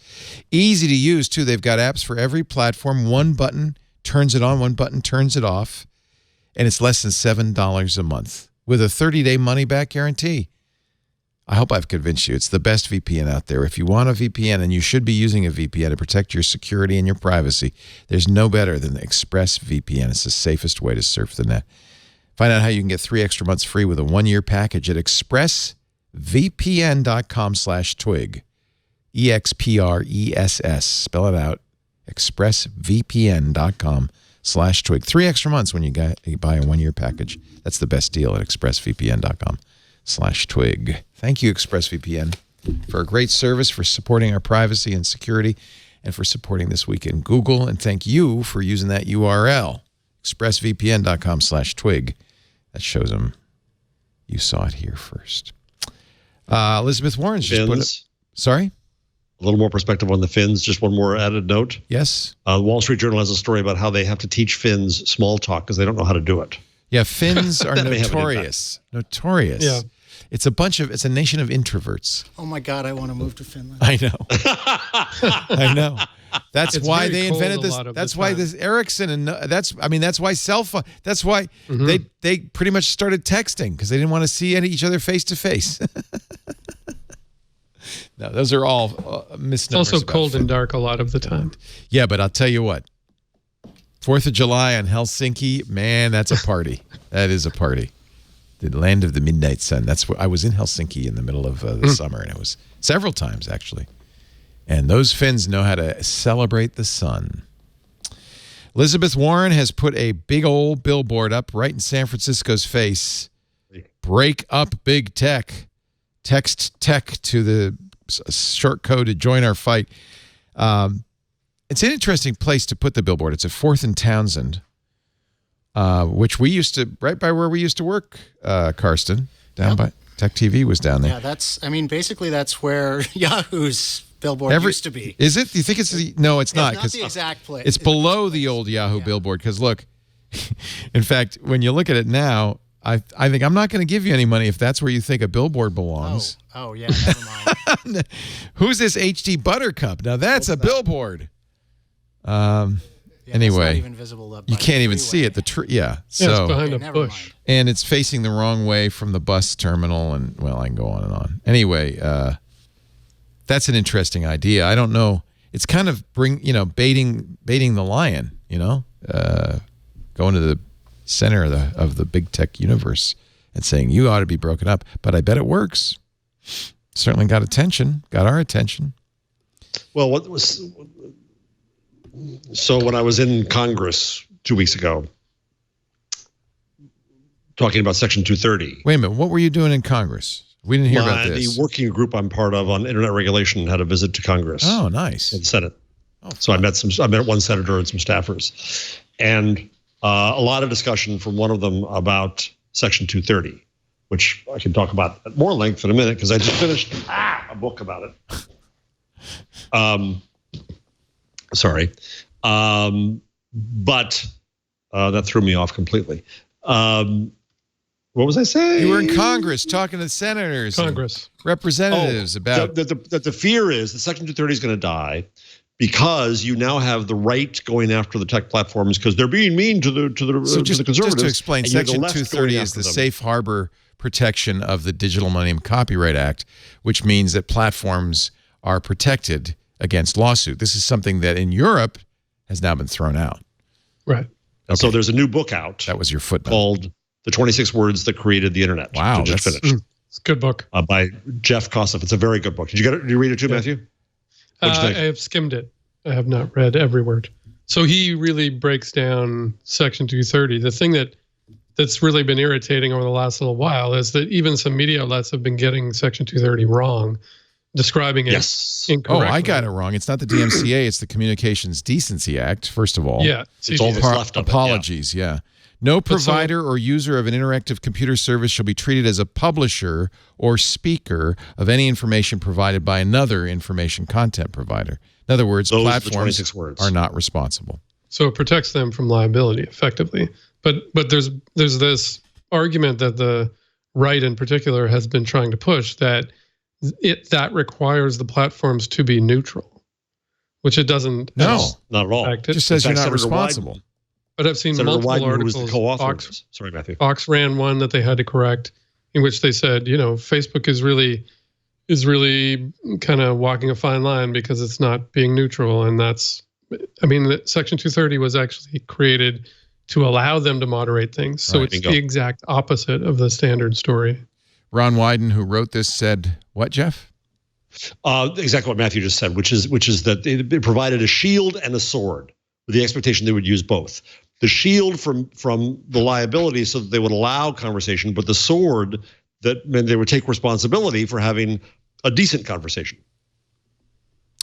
Easy to use, too. They've got apps for every platform. One button turns it on, one button turns it off. And it's less than $7 a month with a 30-day money-back guarantee. I hope I've convinced you. It's the best VPN out there. If you want a VPN, and you should be using a VPN to protect your security and your privacy, there's no better than ExpressVPN. It's the safest way to surf the net. Find out how you can get 3 extra months free with a 1-year package at expressvpn.com/twig. EXPRESS. Spell it out. expressvpn.com/twig. 3 extra months when you buy a 1-year package. That's the best deal at expressvpn.com/twig. Thank you, ExpressVPN, for a great service, for supporting our privacy and security, and for supporting This Week in Google. And thank you for using that URL, expressvpn.com/twig. That shows them you saw it here first. Elizabeth Warren's just put it. Sorry?
A little more perspective on the Finns. Just one more added note.
Yes.
The Wall Street Journal has a story about how they have to teach Finns small talk because they don't know how to do it.
Yeah, Finns are notorious. Notorious. Yeah. It's a nation of introverts.
Oh my God, I want to move to Finland.
I know. I know. That's why they invented this. That's why this Ericsson, and that's why cell phone. That's why they pretty much started texting, because they didn't want to see each other face to face. No, those are all misnomers.
It's also cold and dark a lot of the time.
Yeah, but I'll tell you what. 4th of July in Helsinki, man, that's a party. That is a party. The land of the midnight sun. That's where I was in Helsinki in the middle of the summer, and it was several times actually. And those Finns know how to celebrate the sun. Elizabeth Warren has put a big old billboard up right in San Francisco's face. Break up big tech. Text tech to the short code to join our fight. It's an interesting place to put the billboard. It's at 4th and Townsend which we used to, right by where we used to work, Karsten, down by Tech TV was down there.
Yeah, basically that's where Yahoo's billboard used to be.
Is it? Do you think it's no, it's not.
It's not the exact place.
It's below the old Yahoo billboard. Because look, in fact, when you look at it now, I think I'm not going to give you any money if that's where you think a billboard belongs.
Oh yeah, never mind.
Who's this HD Buttercup? Now that's a billboard. Anyway,
that's not even visible up
you can't even see it. So
it's behind a bush,
and it's facing the wrong way from the bus terminal. And well, I can go on and on. Anyway, that's an interesting idea. I don't know. It's kind of baiting the lion. Going to the center of the big tech universe and saying you ought to be broken up. But I bet it works. Certainly got our attention.
Well, so when I was in Congress 2 weeks ago, talking about Section 230.
Wait a minute. What were you doing in Congress? We didn't hear about this.
The working group I'm part of on internet regulation had a visit to Congress.
Oh, nice.
And Senate. So I met one senator and some staffers, and a lot of discussion from one of them about Section 230, which I can talk about at more length in a minute because I just finished a book about it. Sorry. But that threw me off completely. What was I saying?
You were in Congress talking to senators, representatives about
that the fear is that Section 230 is going to die because you now have the right going after the tech platforms because they're being mean to the conservatives.
Just to explain, Section 230 is the safe harbor protection of the Digital Millennium Copyright Act, which means that platforms are protected against lawsuit. This is something that in Europe has now been thrown out.
Right.
Okay. So there's a new book out.
That was your footnote.
Called The 26 Words That Created the Internet.
Wow.
Just finished.
It's a good book.
By Jeff Kossoff. It's a very good book. Did you read it too, Mathew?
I have skimmed it. I have not read every word. So he really breaks down Section 230. The thing that's really been irritating over the last little while is that even some media outlets have been getting Section 230 wrong, describing it incorrectly.
Oh, I got it wrong. It's not the DMCA. It's the Communications Decency Act, first of all.
Yeah.
It's all that's left of it.
Apologies, yeah. No provider or user of an interactive computer service shall be treated as a publisher or speaker of any information provided by another information content provider. In other words, platforms are not responsible.
So it protects them from liability effectively. But there's this argument that the right in particular has been trying to push that that requires the platforms to be neutral, which it doesn't.
No, not at all.
It just says you're not responsible.
But I've seen multiple articles.
Sorry, Mathew.
Fox ran one that they had to correct, in which they said, Facebook is really kind of walking a fine line because it's not being neutral, and Section 230 was actually created to allow them to moderate things. So it's the exact opposite of the standard story.
Ron Wyden, who wrote this, said what, Jeff?
Exactly what Mathew just said, which is that they provided a shield and a sword with the expectation they would use both. The shield from the liability so that they would allow conversation, but the sword that meant they would take responsibility for having a decent conversation.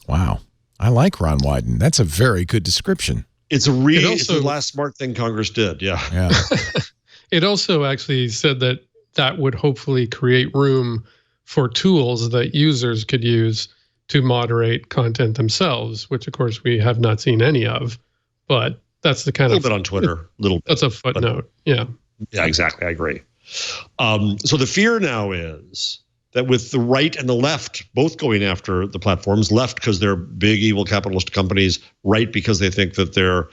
Wow. I like Ron Wyden. That's a very good description.
It's the last smart thing Congress did. Yeah.
It also actually said that would hopefully create room for tools that users could use to moderate content themselves, which of course we have not seen any of, but that's the kind
of... A little bit on Twitter.
That's a footnote. Yeah.
Yeah, exactly. I agree. So the fear now is that with the right and the left both going after the platforms, left because they're big evil capitalist companies, right because they think that they're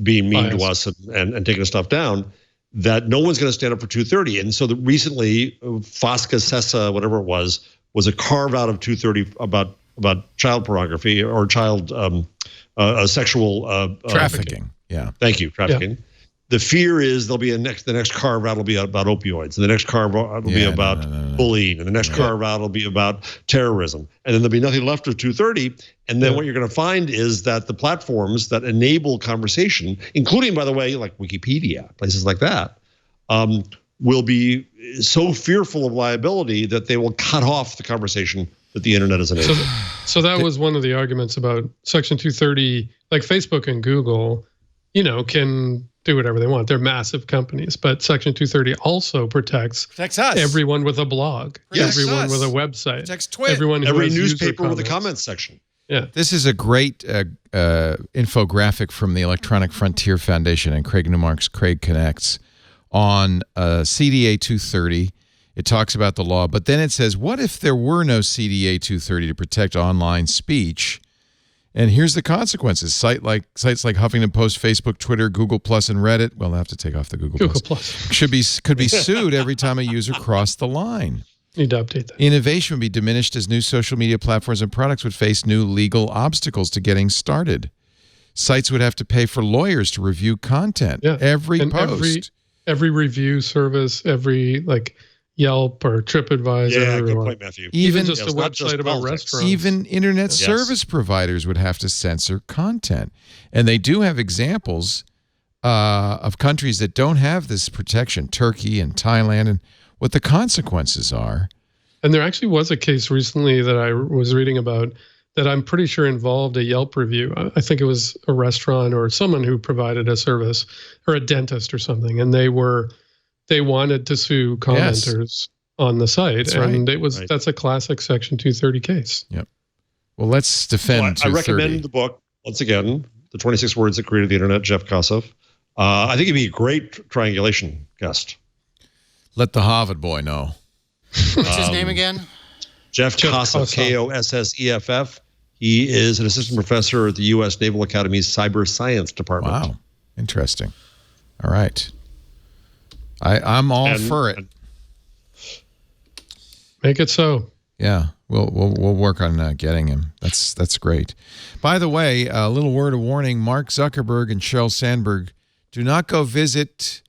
being mean to us and taking stuff down, that no one's going to stand up for 230. And so recently, Fosca Sessa, whatever it was a carve out of 230 about child pornography or child sexual
trafficking. Yeah.
Thank you. Trafficking. Yeah. The fear is the next carve out will be about opioids, and the next carve out will be about bullying, and the next carve out will be about terrorism, and then there'll be nothing left of 230. And then what you're going to find is that the platforms that enable conversation, including, by the way, like Wikipedia, places like that, will be so fearful of liability that they will cut off the conversation that the internet is enabling.
So that was one of the arguments about Section 230, like Facebook and Google can do whatever they want. They're massive companies, but Section 230 also protects
us.
Everyone with a blog,
Protects
everyone
us.
with a website,
Protects Twit.
everyone who
Every
has
newspaper
user
with a
comments.
comments section.
Yeah.
This is a great infographic from the Electronic Frontier Foundation and Craig Newmark's Craig Connects on CDA 230. It talks about the law, but then it says, what if there were no CDA 230 to protect online speech? And here's the consequences. Sites like Huffington Post, Facebook, Twitter, Google Plus, and Reddit. Well, they'll have to take off the Google Plus. Could be sued every time a user crossed the line.
Need to update that.
Innovation would be diminished as new social media platforms and products would face new legal obstacles to getting started. Sites would have to pay for lawyers to review content.
Yeah.
Every
And
post.
every review service, every Yelp or TripAdvisor.
Yeah, good
or
point, Matthew.
Even just
it's
a
not
website
just
about
politics.
restaurants.
Even internet
Yes.
service providers would have to censor content. And they do have examples of countries that don't have this protection, Turkey and Thailand, and what the consequences are.
And there actually was a case recently that I was reading about that I'm pretty sure involved a Yelp review. I think it was a restaurant or someone who provided a service, or a dentist or something, and they wanted to sue commenters on the site.
That's
and
right.
That's a classic Section 230 case.
Yep. Well, let's defend
I
230.
recommend the book, once again, The 26 Words That Created the Internet, Jeff Kossoff. I think he'd be a great triangulation guest.
Let the Harvard boy know.
What's his name again?
Jeff Kossoff, Kosseff. He is an assistant professor at the U.S. Naval Academy's Cyber Science Department.
Wow. Interesting. All right. I'm all for it.
Make it so.
Yeah, we'll work on getting him. That's great. By the way, a little word of warning: Mark Zuckerberg and Sheryl Sandberg, do not go visit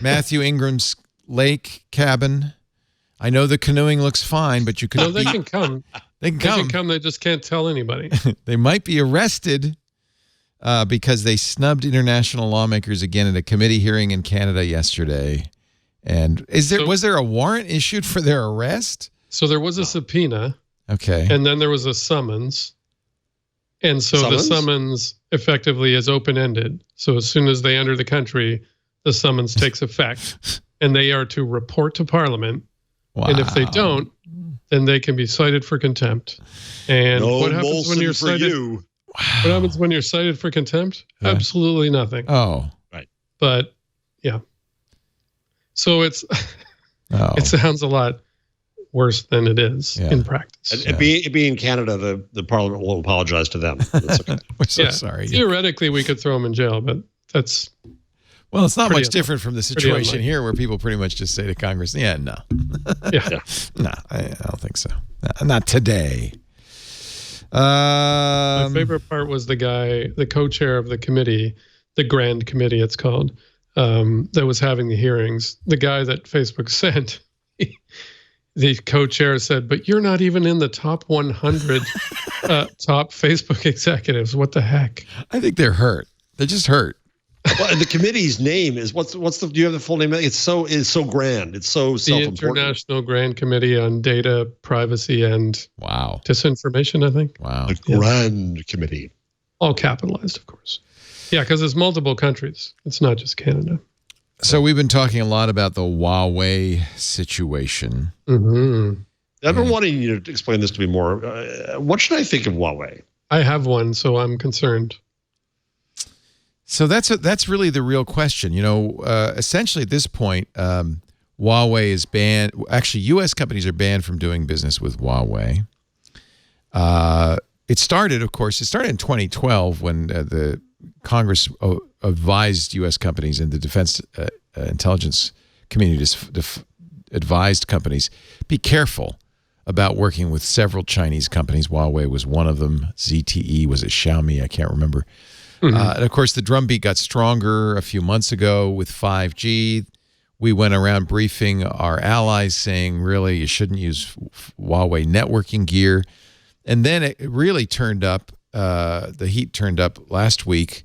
Matthew Ingram's lake cabin. I know the canoeing looks fine, but you could.
No, they can come.
They can come.
They just can't tell anybody.
They might be arrested because they snubbed international lawmakers again at a committee hearing in Canada yesterday. And was there a warrant issued for their arrest?
So there was a subpoena.
Okay.
And then there was a summons. And so the summons effectively is open-ended. So as soon as they enter the country, the summons takes effect. And they are to report to Parliament.
Wow.
And if they don't, then they can be cited for contempt. And what happens when you're cited? What happens when you're cited for contempt?
Yeah.
Absolutely nothing.
Oh.
Right.
But yeah. So it sounds a lot worse than it is in practice.
And being Canada, the Parliament will apologize to them. That's okay.
We're so sorry.
Theoretically, we could throw them in jail, but that's...
Well, it's not much different from the situation here where people pretty much just say to Congress, no. No, I don't think so. No, not today.
My favorite part was the co-chair of the committee, the Grand Committee it's called, that was having the hearings. The guy that Facebook sent, the co-chair said, but you're not even in the top 100 top Facebook executives. What the heck?
I think they're hurt. They're just hurt.
Well, and the committee's name is do you have the full name? It's so grand. It's so self-important.
The International Grand Committee on Data, Privacy, and Disinformation, I think.
Wow.
The Grand Committee.
All capitalized, of course. Yeah, because it's multiple countries. It's not just Canada.
So we've been talking a lot about the Huawei situation.
Mm-hmm.
I've been wanting you to explain this to me more. What should I think of Huawei?
I have one, so I'm concerned.
So that's really the real question. Essentially at this point, Huawei is banned. Actually, U.S. companies are banned from doing business with Huawei. It started in 2012 when the Congress advised U.S. companies and the defense intelligence community advised companies, be careful about working with several Chinese companies. Huawei was one of them. ZTE, was it Xiaomi? I can't remember. Mm-hmm. And of course, the drumbeat got stronger a few months ago with 5G. We went around briefing our allies saying, really, you shouldn't use Huawei networking gear. And then it really turned up, the heat turned up last week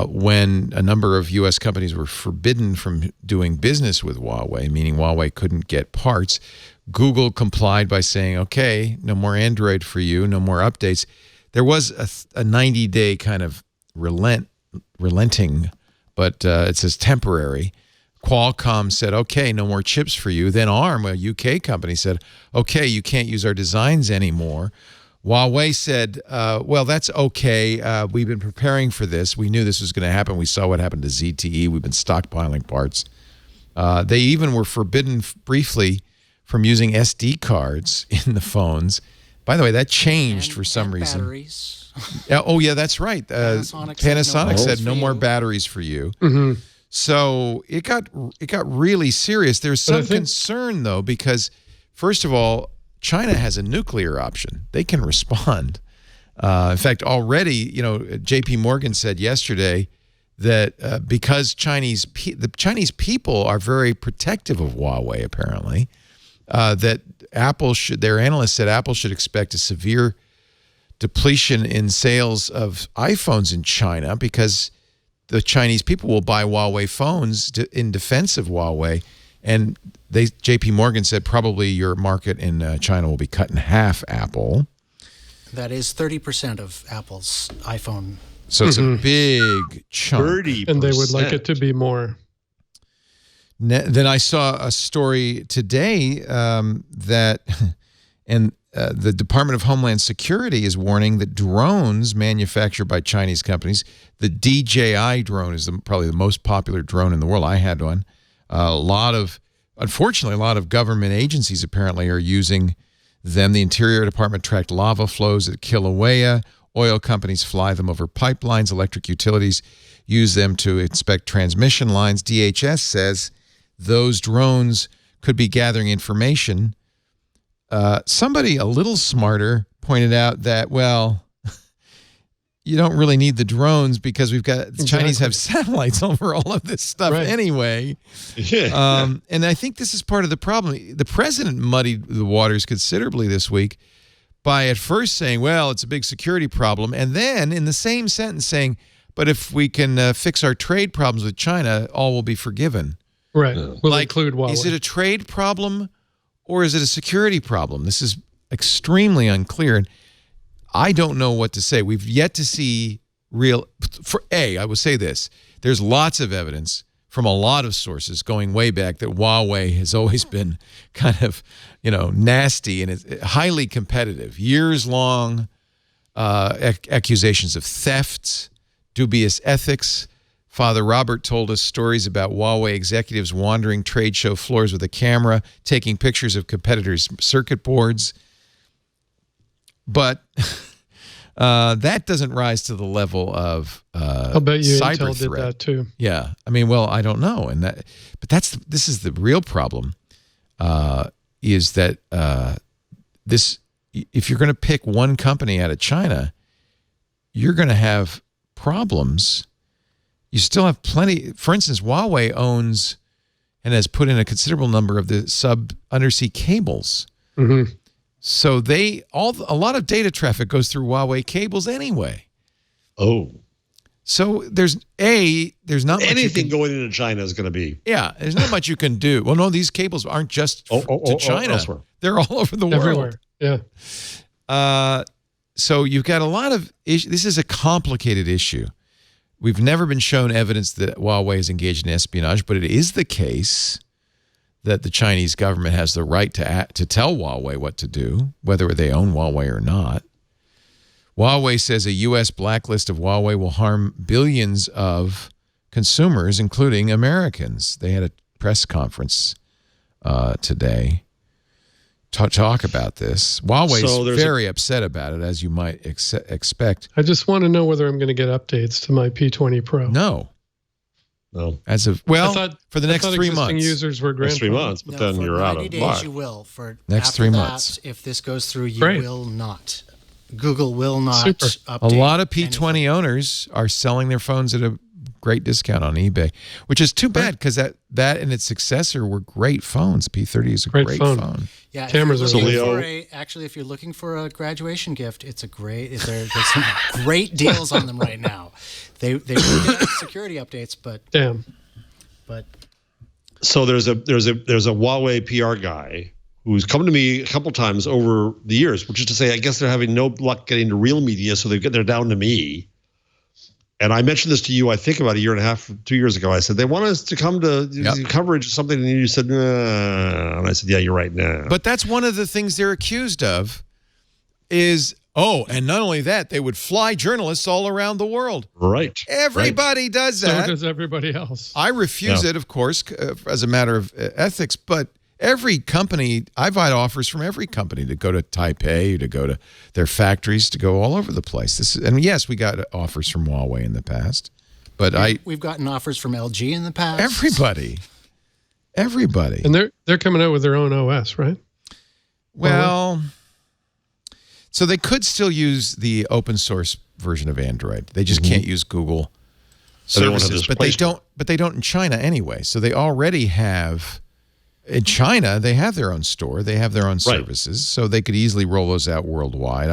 when a number of U.S. companies were forbidden from doing business with Huawei, meaning Huawei couldn't get parts. Google complied by saying, okay, no more Android for you, no more updates. There was a 90-day kind of relent relenting, but it says temporary. Qualcomm said, okay, no more chips for you. Then ARM, a UK company, said, okay, you can't use our designs anymore. Huawei said, well, that's okay. We've been preparing for this. We knew this was going to happen. We saw what happened to ZTE. We've been stockpiling parts. They even were forbidden briefly from using SD cards in the phones. By the way, that changed for some reason.
Batteries.
Oh, yeah, that's right. Panasonic said no more batteries for you.
Mm-hmm.
So it got really serious. There's some concern, though, because, first of all, China has a nuclear option. They can respond. In fact, already, J.P. Morgan said yesterday that because the Chinese people are very protective of Huawei, apparently, that their analysts said Apple should expect a severe depletion in sales of iPhones in China because the Chinese people will buy Huawei phones in defense of Huawei. And J.P. Morgan said probably your market in China will be cut in half, Apple.
That is 30% of Apple's iPhone.
So it's a big chunk.
30%.
And they would like it to be more.
Then I saw a story today that the Department of Homeland Security is warning that drones manufactured by Chinese companies, the DJI drone is probably the most popular drone in the world. I had one. Unfortunately, a lot of government agencies apparently are using them. The Interior Department tracked lava flows at Kilauea. Oil companies fly them over pipelines. Electric utilities use them to inspect transmission lines. DHS says those drones could be gathering information. Somebody a little smarter pointed out that, well, you don't really need the drones because the Chinese have satellites over all of this stuff anyway. Yeah. And I think this is part of the problem. The president muddied the waters considerably this week by at first saying, well, it's a big security problem, and then in the same sentence saying, but if we can fix our trade problems with China, all will be forgiven.
Right. We'll include Huawei.
Is it a trade problem or is it a security problem? This is extremely unclear. And I don't know what to say. We've yet to see I will say this. There's lots of evidence from a lot of sources going way back that Huawei has always been kind of, nasty and it's highly competitive. Years-long accusations of theft, dubious ethics. Father Robert told us stories about Huawei executives wandering trade show floors with a camera, taking pictures of competitors' circuit boards. But that doesn't rise to the level of
I'll bet you
cyber
Intel
threat.
did that too.
Yeah, I mean, well, I don't know, but this is the real problem. Is that if you're going to pick one company out of China, you're going to have problems. You still have plenty. For instance, Huawei owns and has put in a considerable number of the undersea cables.
Mm-hmm.
So a lot of data traffic goes through Huawei cables anyway.
Oh.
So there's not
anything going into China is going to be.
Yeah, there's not much you can do. Well, no, these cables aren't just to China.
Elsewhere.
They're all over the world.
Yeah.
So you've got a lot of issues. This is a complicated issue. We've never been shown evidence that Huawei is engaged in espionage, but it is the case that the Chinese government has the right to tell Huawei what to do, whether they own Huawei or not. Huawei says a U.S. blacklist of Huawei will harm billions of consumers, including Americans. They had a press conference today to talk about this. Huawei's very upset about it, as you might expect.
I just want to know whether I'm going to get updates to my P20 Pro.
No. As of for the next 3 months.
Users were
next 3 months, but then you're out of luck.
90 days you will. For
next 3 months.
If this goes through, you will not. Google will not update.
A lot of P20 owners are selling their phones at a great discount on eBay, which is too bad because that and its successor were great phones. P30 is a great phone.
Yeah,
cameras are
if you're looking for a graduation gift, it's a great. There's some great deals on them right now. They will get security updates, but
so there's a Huawei PR guy who's come to me a couple times over the years, which is to say, I guess they're having no luck getting to real media, so they're down to me. And I mentioned this to you, I think about a year and a half, 2 years ago. I said, they want us to come to coverage of something. And you said, nah. And I said, yeah, you're right now.
But that's one of the things they're accused of is, and not only that, they would fly journalists all around the world.
Right.
Everybody does that.
So does everybody else.
I refuse it, of course, as a matter of ethics. But every company, I've had offers from every company to go to Taipei, to go to their factories, to go all over the place. And yes, we got offers from Huawei in the past. But
we've gotten offers from LG in the past.
Everybody.
And they're coming out with their own OS, right?
Well, so they could still use the open source version of Android. They just can't use Google services, but they don't in China anyway. So they already have, in China, they have their own store. They have their own services. So they could easily roll those out worldwide.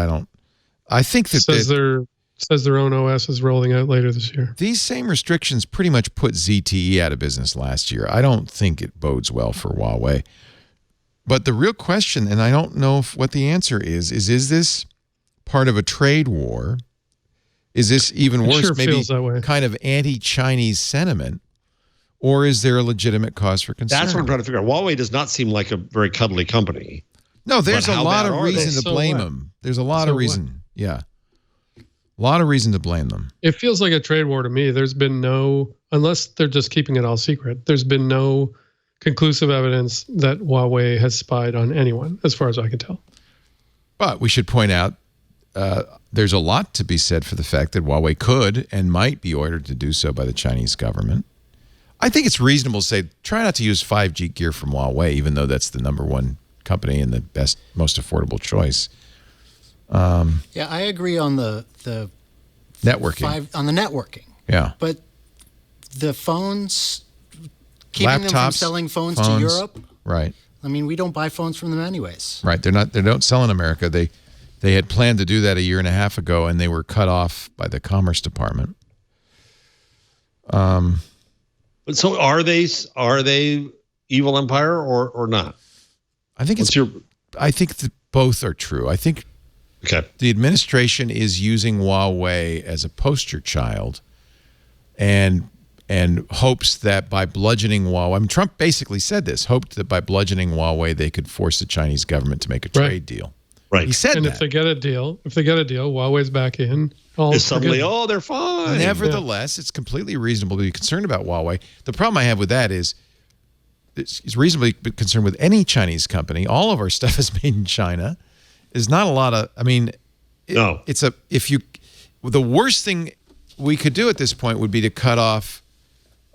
I think that
says their own OS is rolling out later this year.
These same restrictions pretty much put ZTE out of business last year. I don't think it bodes well for Huawei. But the real question, and I don't know what the answer is this part of a trade war? Is this even worse, maybe kind of anti-Chinese sentiment? Or is there a legitimate cause for concern?
That's what I'm trying to figure out. Huawei does not seem like a very cuddly company.
No, there's a lot of reason to blame them. There's a lot of reason. Yeah. A lot of reason to blame them.
It feels like a trade war to me. There's been unless they're just keeping it all secret, there's been no conclusive evidence that Huawei has spied on anyone, as far as I can tell.
But we should point out there's a lot to be said for the fact that Huawei could and might be ordered to do so by the Chinese government. I think it's reasonable to say, try not to use 5G gear from Huawei, even though that's the #1 company and the best, most affordable choice.
Yeah, I agree on the
networking.
On the networking.
Yeah.
But the phones, keeping them from selling phones to Europe.
Right.
I mean, we don't buy phones from them anyways.
Right. They don't sell in America. They had planned to do that a year and a half ago, and they were cut off by the Commerce Department.
So are they evil empire or not?
I think I think that both are true. I think the administration is using Huawei as a poster child, and hopes that by bludgeoning Huawei, I mean, Trump basically said this, hoped that by bludgeoning Huawei, they could force the Chinese government to make a trade deal.
Right.
He said
and
that.
if they get a deal, Huawei's back in.
Suddenly, they're fine.
Nevertheless, it's completely reasonable to be concerned about Huawei. The problem I have with that is it's reasonably concerned with any Chinese company. All of our stuff is made in China. There's not a lot of, I mean, the worst thing we could do at this point would be to cut off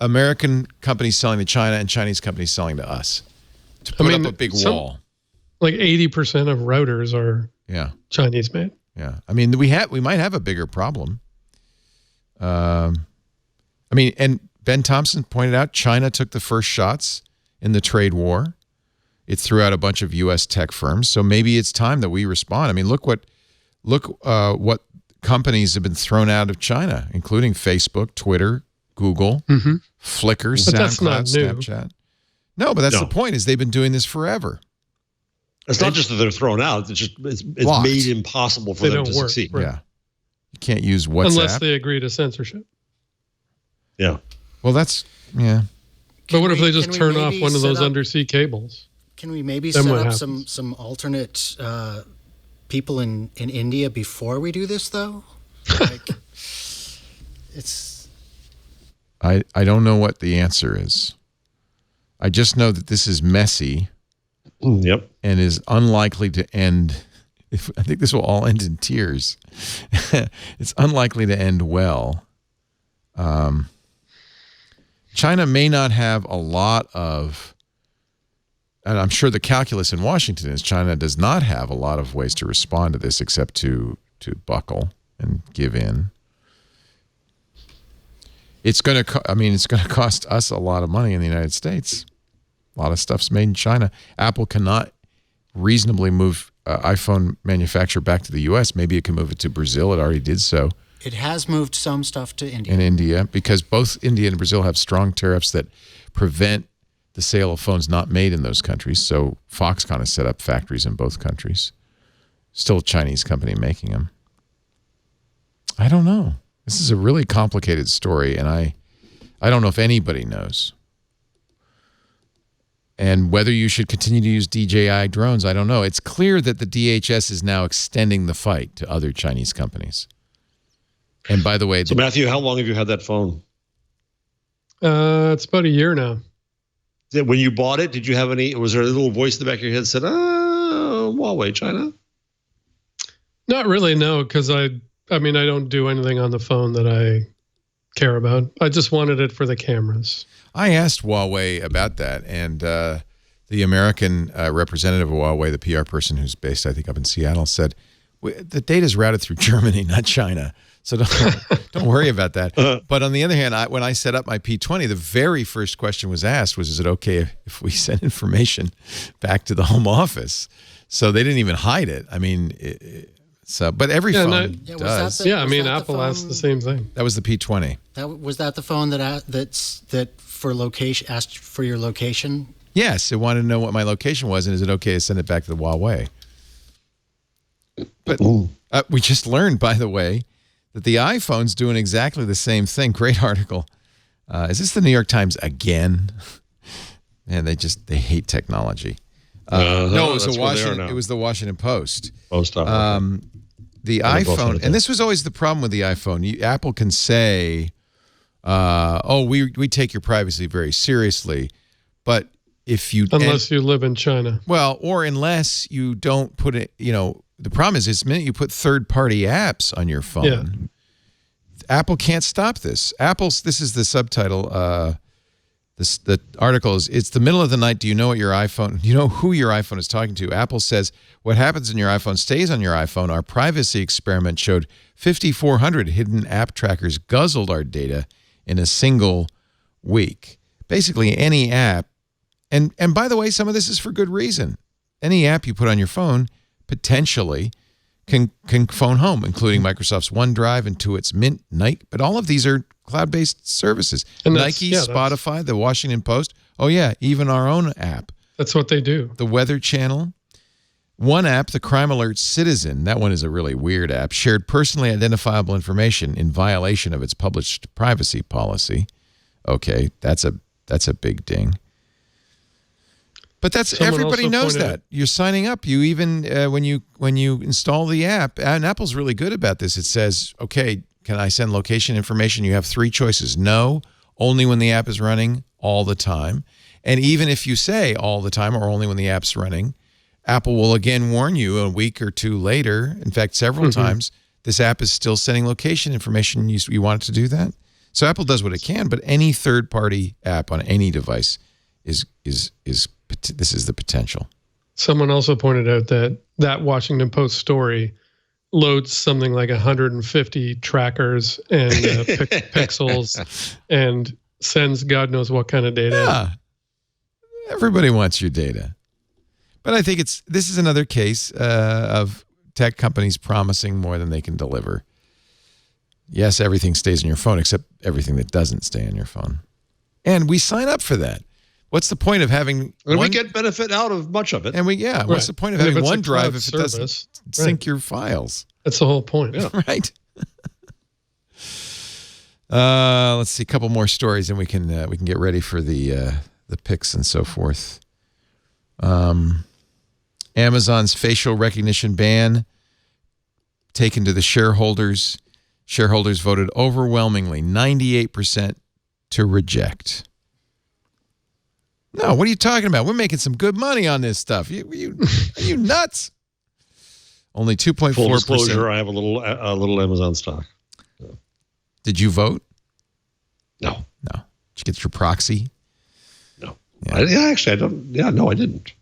American companies selling to China and Chinese companies selling to us. To put up a big wall.
Like 80% of routers are Chinese made.
Yeah. I mean, we might have a bigger problem. I mean, and Ben Thompson pointed out China took the first shots in the trade war. It threw out a bunch of U.S. tech firms. So maybe it's time that we respond. I mean, look what companies have been thrown out of China, including Facebook, Twitter, Google, Flickr, SoundCloud, Snapchat. No, but that's the point, is they've been doing this forever.
It's not just that they're thrown out. It's just it's made impossible for them to succeed.
Right.
Yeah. You can't use WhatsApp.
Unless they agree to censorship.
Yeah.
Well, that's,
But what if they just turn off one of those undersea cables?
Can we maybe set up some alternate people in India before we do this, though? Like,
I don't know what the answer is. I just know that this is messy.
Yep.
And is unlikely to end. I think this will all end in tears. It's unlikely to end well. China may not have a lot of, and I'm sure the calculus in Washington is China does not have a lot of ways to respond to this except to buckle and give in. It's going to cost us a lot of money in the United States. A lot of stuff's made in China. Apple cannot reasonably move iPhone manufacture back to the U.S. Maybe it can move it to Brazil. It already did so.
It has moved some stuff to India.
In India, because both India and Brazil have strong tariffs that prevent the sale of phones not made in those countries. So Foxconn has set up factories in both countries. Still a Chinese company making them. I don't know. This is a really complicated story, and I don't know if anybody knows. And whether you should continue to use DJI drones, I don't know. It's clear that the DHS is now extending the fight to other Chinese companies. And by the way...
So, Mathew, how long have you had that phone?
It's about a year now.
When you bought it, did you have any... Was there a little voice in the back of your head that said, Huawei, China?
Not really, no, because I don't do anything on the phone that I care about. I just wanted it for the cameras.
I asked Huawei about that, and the American representative of Huawei, the PR person who's based, I think, up in Seattle, said, the data is routed through Germany, not China, so don't worry about that. But on the other hand, when I set up my P20, the very first question was asked was, is it okay if we send information back to the home office? So they didn't even hide it. I mean... but every phone does.
Apple asked the same thing.
That was the P20.
Was that the phone that for location asked for your location?
Yes, it wanted to know what my location was, and is it okay to send it back to the Huawei? But we just learned, by the way, that the iPhone's doing exactly the same thing. Great article. Is this the New York Times again? Man, they hate technology. No, it was the Washington Post. The iPhone, and this was always the problem with the iPhone. Apple can say, we take your privacy very seriously, but if you...
Unless you live in China.
Well, or unless you don't put it, the problem is the minute you put third-party apps on your phone, Apple can't stop this. This is the subtitle, the article is, it's the middle of the night. Do you know what your iPhone, do you know who your iPhone is talking to? Apple says, what happens in your iPhone stays on your iPhone. Our privacy experiment showed 5,400 hidden app trackers guzzled our data in a single week. Basically, any app, and by the way, some of this is for good reason. Any app you put on your phone potentially can phone home, including Microsoft's OneDrive, Intuit's Mint, Nike, but all of these are cloud-based services. And Nike, Spotify, the Washington Post. Oh, yeah, even our own app.
That's what they do.
The Weather Channel. One app, the Crime Alert Citizen, that one is a really weird app, shared personally identifiable information in violation of its published privacy policy. Okay, that's a big ding. But everybody knows that. You're signing up. You even when you install the app, and Apple's really good about this. It says, okay, can I send location information? You have three choices. No, only when the app is running, all the time. And even if you say all the time or only when the app's running, Apple will again warn you a week or two later, in fact, several times, this app is still sending location information. You want it to do that? So Apple does what it can, but any third-party app on any device is this is the potential.
Someone also pointed out that Washington Post story loads something like 150 trackers and pixels and sends God knows what kind of data.
Yeah. Everybody wants your data. But I think this is another case of tech companies promising more than they can deliver. Yes, everything stays in your phone except everything that doesn't stay on your phone. And we sign up for that. What's the point of having...
And we get benefit out of much of it.
And what's the point of having OneDrive if it doesn't sync your files?
That's the whole point.
Yeah. Right. Let's see, a couple more stories and we can get ready for the picks and so forth. Amazon's facial recognition ban taken to the shareholders. Shareholders voted overwhelmingly, 98% to reject. No, what are you talking about? We're making some good money on this stuff. Are you nuts? Only 2.4%.
Full disclosure, I have a little Amazon stock. So.
Did you vote?
No.
Did you get your proxy?
No. Yeah. Actually, I don't. Yeah, no, I didn't.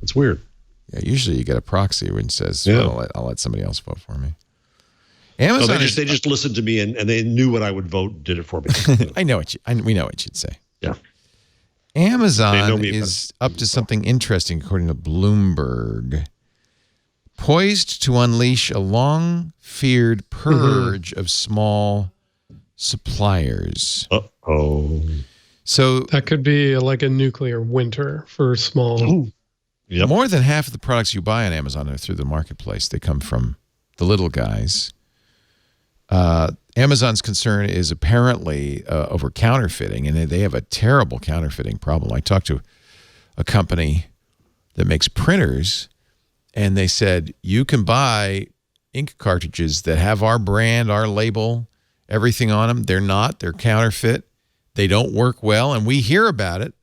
It's weird.
Yeah, usually you get a proxy when it says, well, I'll let somebody else vote for me. Amazon.
No, they just listened to me and they knew what I would vote and did it for me.
we know what you'd say.
Yeah.
Amazon is up to something interesting, according to Bloomberg. Poised to unleash a long-feared purge of small suppliers.
Uh-oh.
So
that could be like a nuclear winter for small.
Yep. More than half of the products you buy on Amazon are through the marketplace. They come from the little guys. Amazon's concern is apparently over counterfeiting, and they have a terrible counterfeiting problem. I talked to a company that makes printers, and they said, you can buy ink cartridges that have our brand, our label, everything on them. They're not. They're counterfeit. They don't work well, and we hear about it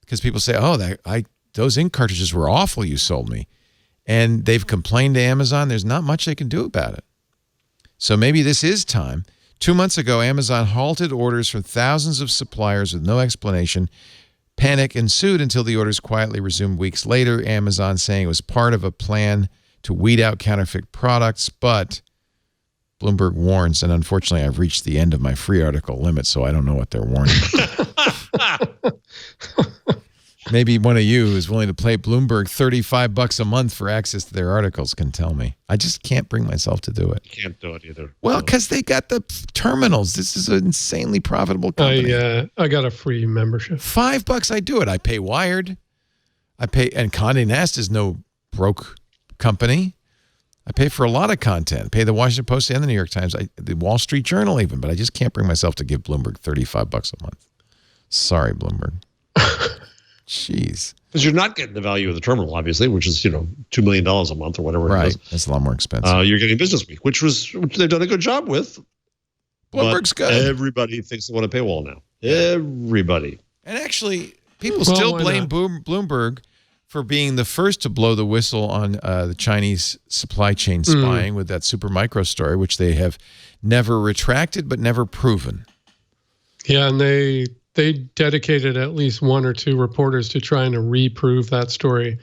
because people say, oh, those ink cartridges were awful you sold me. And they've complained to Amazon. There's not much they can do about it. So maybe this is time. 2 months ago, Amazon halted orders from thousands of suppliers with no explanation. Panic ensued until the orders quietly resumed weeks later. Amazon saying it was part of a plan to weed out counterfeit products, but Bloomberg warns, and unfortunately I've reached the end of my free article limit, so I don't know what they're warning. Maybe one of you who's willing to pay Bloomberg $35 a month for access to their articles can tell me. I just can't bring myself to do it.
Can't do it either.
Well, because they got the terminals. This is an insanely profitable company.
I got a free membership.
$5 I do it. I pay Wired. And Condé Nast is no broke company. I pay for a lot of content. I pay the Washington Post and the New York Times, the Wall Street Journal even, but I just can't bring myself to give Bloomberg $35 a month. Sorry, Bloomberg. Jeez.
Because you're not getting the value of the terminal, obviously, which is, $2 million a month or whatever it is.
Right. That's a lot more expensive.
You're getting Business Week, which they've done a good job with.
Bloomberg's good.
Everybody thinks they want a paywall now. Everybody.
And actually, people still blame Bloomberg for being the first to blow the whistle on the Chinese supply chain spying with that Supermicro story, which they have never retracted but never proven.
Yeah, and they dedicated at least one or two reporters to trying to reprove that story,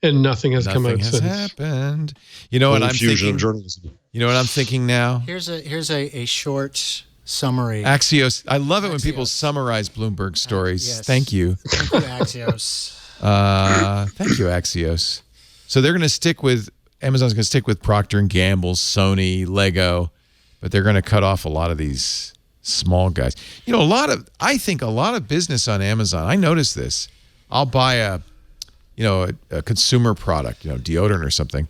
and nothing has come out since.
Nothing has happened. You know what I'm thinking?
Journalism.
You know what I'm thinking now?
Here's a short summary.
Axios. I love it when people summarize Bloomberg stories.
Yes.
Thank you.
Thank you, Axios.
Thank you, Axios. So they're going to stick with Amazon's going to stick with Procter and Gamble, Sony, Lego, but they're going to cut off a lot of these small guys. I think a lot of business on Amazon. I notice this. I'll buy a consumer product, deodorant or something.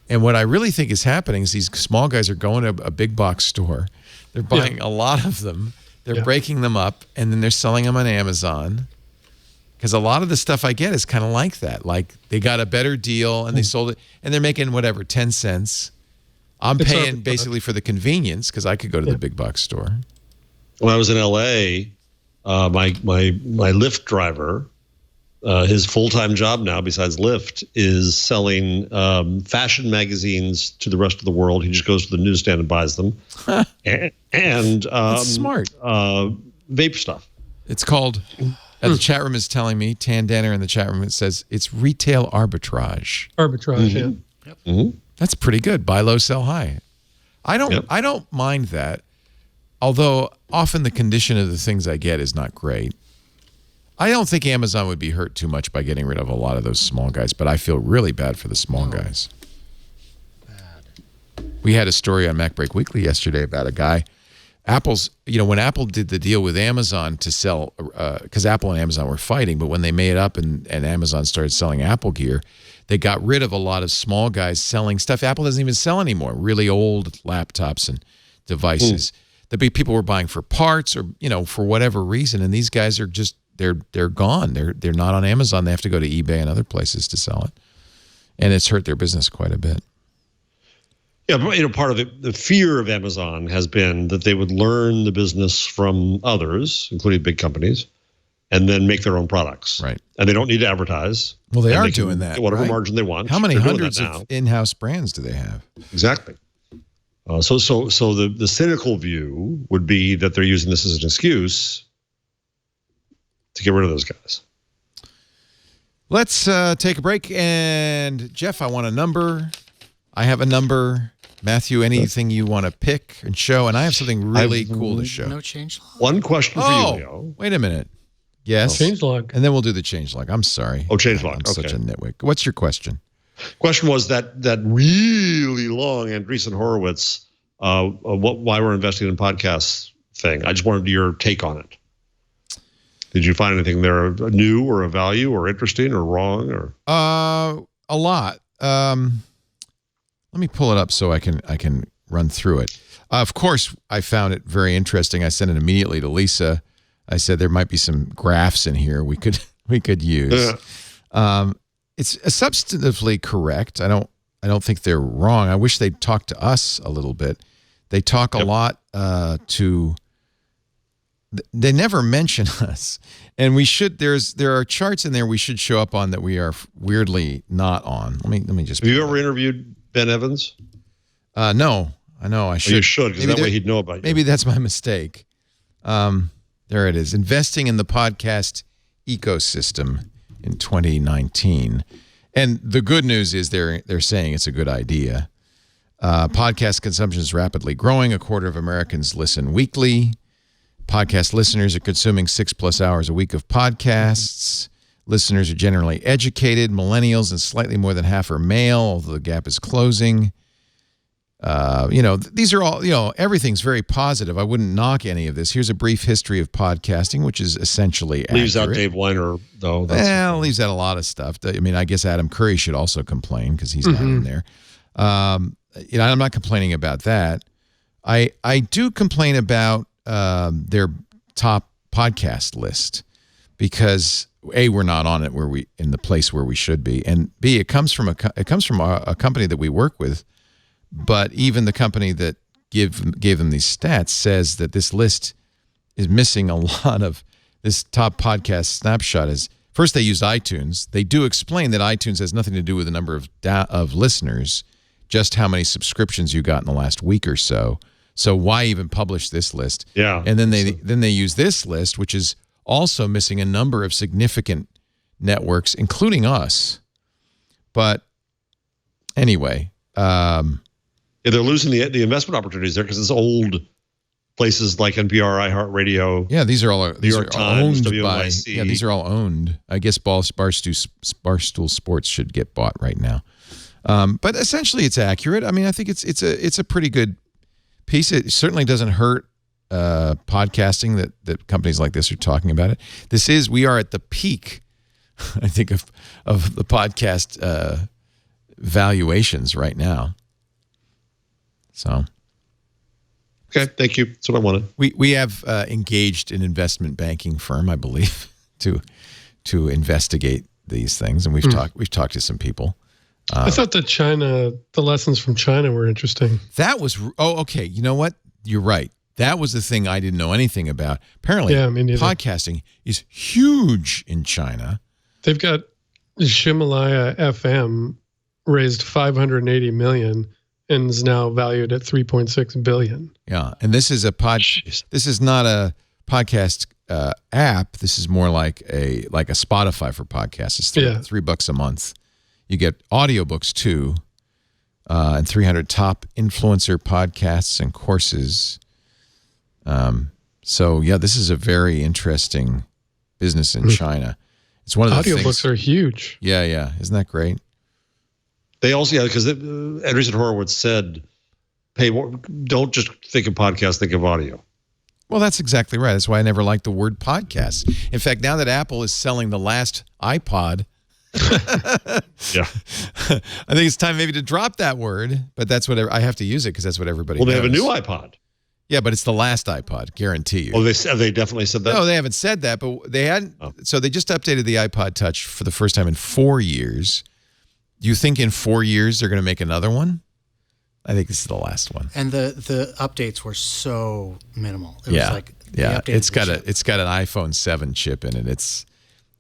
And what I really think is happening is these small guys are going to a big box store. They're buying a lot of them. They're breaking them up, and then they're selling them on Amazon. Because a lot of the stuff I get is kind of like that. Like they got a better deal and they sold it, and they're making 10 cents. I'm paying basically for the convenience because I could go to the big box store.
When I was in LA, my Lyft driver, his full-time job now, besides Lyft, is selling fashion magazines to the rest of the world. He just goes to the newsstand and buys them, and
That's smart.
Vape stuff.
It's called. The chat room is telling me, Tan Danner in the chat room, it says it's retail arbitrage.
Yeah.
Yep.
Mm-hmm.
That's pretty good. Buy low, sell high. I don't mind that. Although often the condition of the things I get is not great. I don't think Amazon would be hurt too much by getting rid of a lot of those small guys, but I feel really bad for the small guys. Bad. We had a story on MacBreak Weekly yesterday about a guy. When Apple did the deal with Amazon to sell, because Apple and Amazon were fighting, but when they made up and Amazon started selling Apple gear, they got rid of a lot of small guys selling stuff Apple doesn't even sell anymore, really old laptops and devices that people were buying for parts or, for whatever reason. And these guys are just, they're gone. They're not on Amazon. They have to go to eBay and other places to sell it. And it's hurt their business quite a bit.
Yeah, but, part of the fear of Amazon has been that they would learn the business from others, including big companies, and then make their own products.
Right.
And they don't need to advertise.
Well, they are doing that.
Whatever margin they want.
How many hundreds of in-house brands do they have?
Exactly. So the cynical view would be that they're using this as an excuse to get rid of those guys.
Let's take a break. And Jeff, I want a number. I have a number. Matthew, anything you want to pick and show? And I have something really cool to show.
No change log?
One question for you, Leo.
Wait a minute. Yes.
Change log.
And then we'll do the change log. I'm sorry.
Oh, change log.
I'm such a nitwit. What's your question?
Question was that really long Andreessen Horowitz, why we're investing in podcasts thing. I just wanted your take on it. Did you find anything there new or a value or interesting or wrong or?
A lot. Let me pull it up so I can run through it. Of course, I found it very interesting. I sent it immediately to Lisa. I said there might be some graphs in here we could use. It's substantively correct. I don't think they're wrong. I wish they'd talk to us a little bit. They talk a lot to. They never mention us, and we should. There are charts in there we should show up on that we are weirdly not on. Let me just.
Have you ever interviewed Ben Evans?
No, I know I should.
You should, because that way he'd know about you.
Maybe that's my mistake. There it is. Investing in the podcast ecosystem in 2019, and the good news is they're saying it's a good idea. Podcast consumption is rapidly growing. A quarter of Americans listen weekly. Podcast listeners are consuming 6+ hours a week of podcasts. Listeners are generally educated. Millennials and slightly more than half are male, although the gap is closing. These are all, everything's very positive. I wouldn't knock any of this. Here's a brief history of podcasting, which is essentially
leaves
accurate.
out Dave Weiner, though.
Leaves out a lot of stuff. I mean, I guess Adam Curry should also complain because he's not in there. I'm not complaining about that. I do complain about their top podcast list because A, we're not on it in the place where we should be, and B, it comes from a company that we work with. But even the company that gave them these stats says that this list is missing a lot of this top podcast snapshot. First they used iTunes. They do explain that iTunes has nothing to do with the number of listeners, just how many subscriptions you got in the last week or so. So why even publish this list?
Yeah.
And then they use this list, which is also missing a number of significant networks, including us. But anyway,
they're losing the investment opportunities there because it's old places like NPR, iHeartRadio.
Yeah, these are all
New York Times, WNYC.
Yeah, these are all owned. I guess Barstool Sports should get bought right now. But essentially, it's accurate. I mean, I think it's a pretty good piece. It certainly doesn't hurt podcasting that companies like this are talking about it. We are at the peak, I think, of the podcast valuations right now. So,
okay, thank you. That's what I wanted.
We have engaged an investment banking firm, I believe, to investigate these things, and we've talked to some people.
I thought the lessons from China were interesting.
That was okay. You know what? You're right. That was the thing I didn't know anything about. Apparently, podcasting is huge in China.
They've got Himalaya FM raised $580 million. And is now valued at $3.6 billion.
Yeah, and this is This is not a podcast app. This is more like a Spotify for podcasts. It's $3 a month. You get audiobooks too, and 300 top influencer podcasts and courses. So yeah, this is a very interesting business in China. It's one of the
audiobooks are huge.
Yeah, isn't that great?
They also, because Andreessen Horowitz said, hey, don't just think of podcasts, think of audio.
Well, that's exactly right. That's why I never liked the word podcast. In fact, now that Apple is selling the last iPod,
yeah,
I think it's time maybe to drop that word, but that's what I have to use it because that's what everybody knows.
Well, they have a new iPod.
Yeah, but it's the last iPod, guarantee you.
Oh, they definitely said that?
No, they haven't said that, but they hadn't. Oh. So they just updated the iPod Touch for the first time in 4 years. Do you think in 4 years they're going to make another one? I think this is the last one.
And the updates were so minimal. It was like
it's got an iPhone 7 chip in it. It's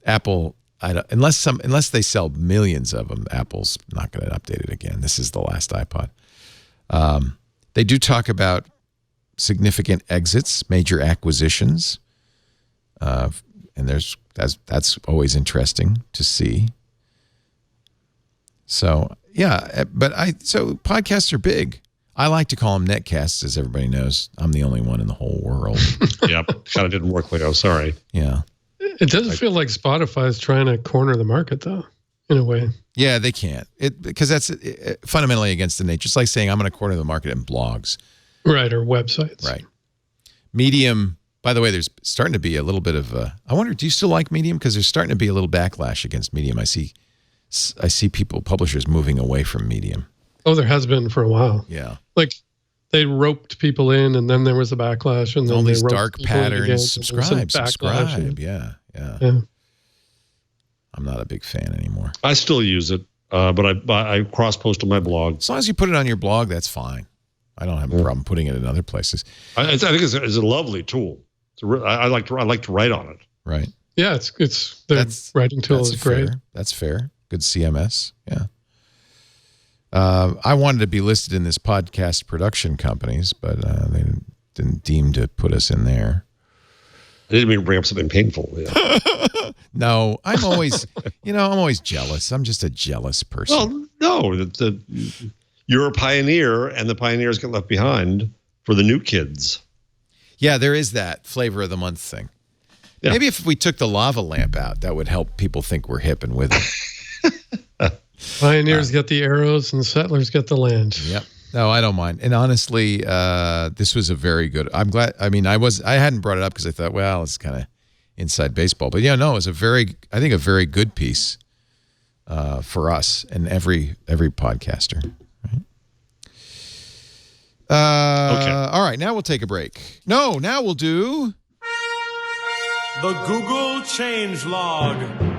Apple. Unless they sell millions of them, Apple's not going to update it again. This is the last iPod. They do talk about significant exits, major acquisitions, and that's always interesting to see. So yeah, so podcasts are big. I like to call them netcasts, as everybody knows. I'm the only one in the whole world.
Yep, kind of didn't work, Leo. Sorry.
Yeah.
It doesn't feel like Spotify is trying to corner the market, though, in a way.
Yeah, they can't. Because that's fundamentally against the nature. It's like saying I'm going to corner the market in blogs.
Right, or websites.
Right. Medium, by the way, there's starting to be a little bit of I wonder, do you still like Medium? Because there's starting to be a little backlash against Medium. I see publishers moving away from Medium.
Oh, there has been for a while.
Yeah.
Like they roped people in, and then there was a backlash, and then
all these
they
dark patterns. Subscribe.
Yeah.
I'm not a big fan anymore.
I still use it, but I cross-post on my blog.
As long as you put it on your blog, that's fine. I don't have a problem putting it in other places.
I think it's a lovely tool. I like to write on it.
Right.
Yeah, it's the writing tool is great.
That's fair. Good CMS. Yeah. I wanted to be listed in this podcast production companies, but they didn't deem to put us in there.
I didn't mean to bring up something painful. Yeah.
No, I'm always, I'm always jealous. I'm just a jealous person.
Well, no, you're a pioneer, and the pioneers get left behind for the new kids.
Yeah, there is that flavor of the month thing. Yeah. Maybe if we took the lava lamp out, that would help people think we're hip and with it.
Pioneers get the arrows, and settlers get the land.
Yep. No, I don't mind. And honestly, this was a very good. I'm glad. I mean, I hadn't brought it up because I thought, well, it's kind of inside baseball. But no, it was a very good piece for us and every podcaster. Right? Okay. All right. Now we'll take a break. No, now we'll do
the Google changelog.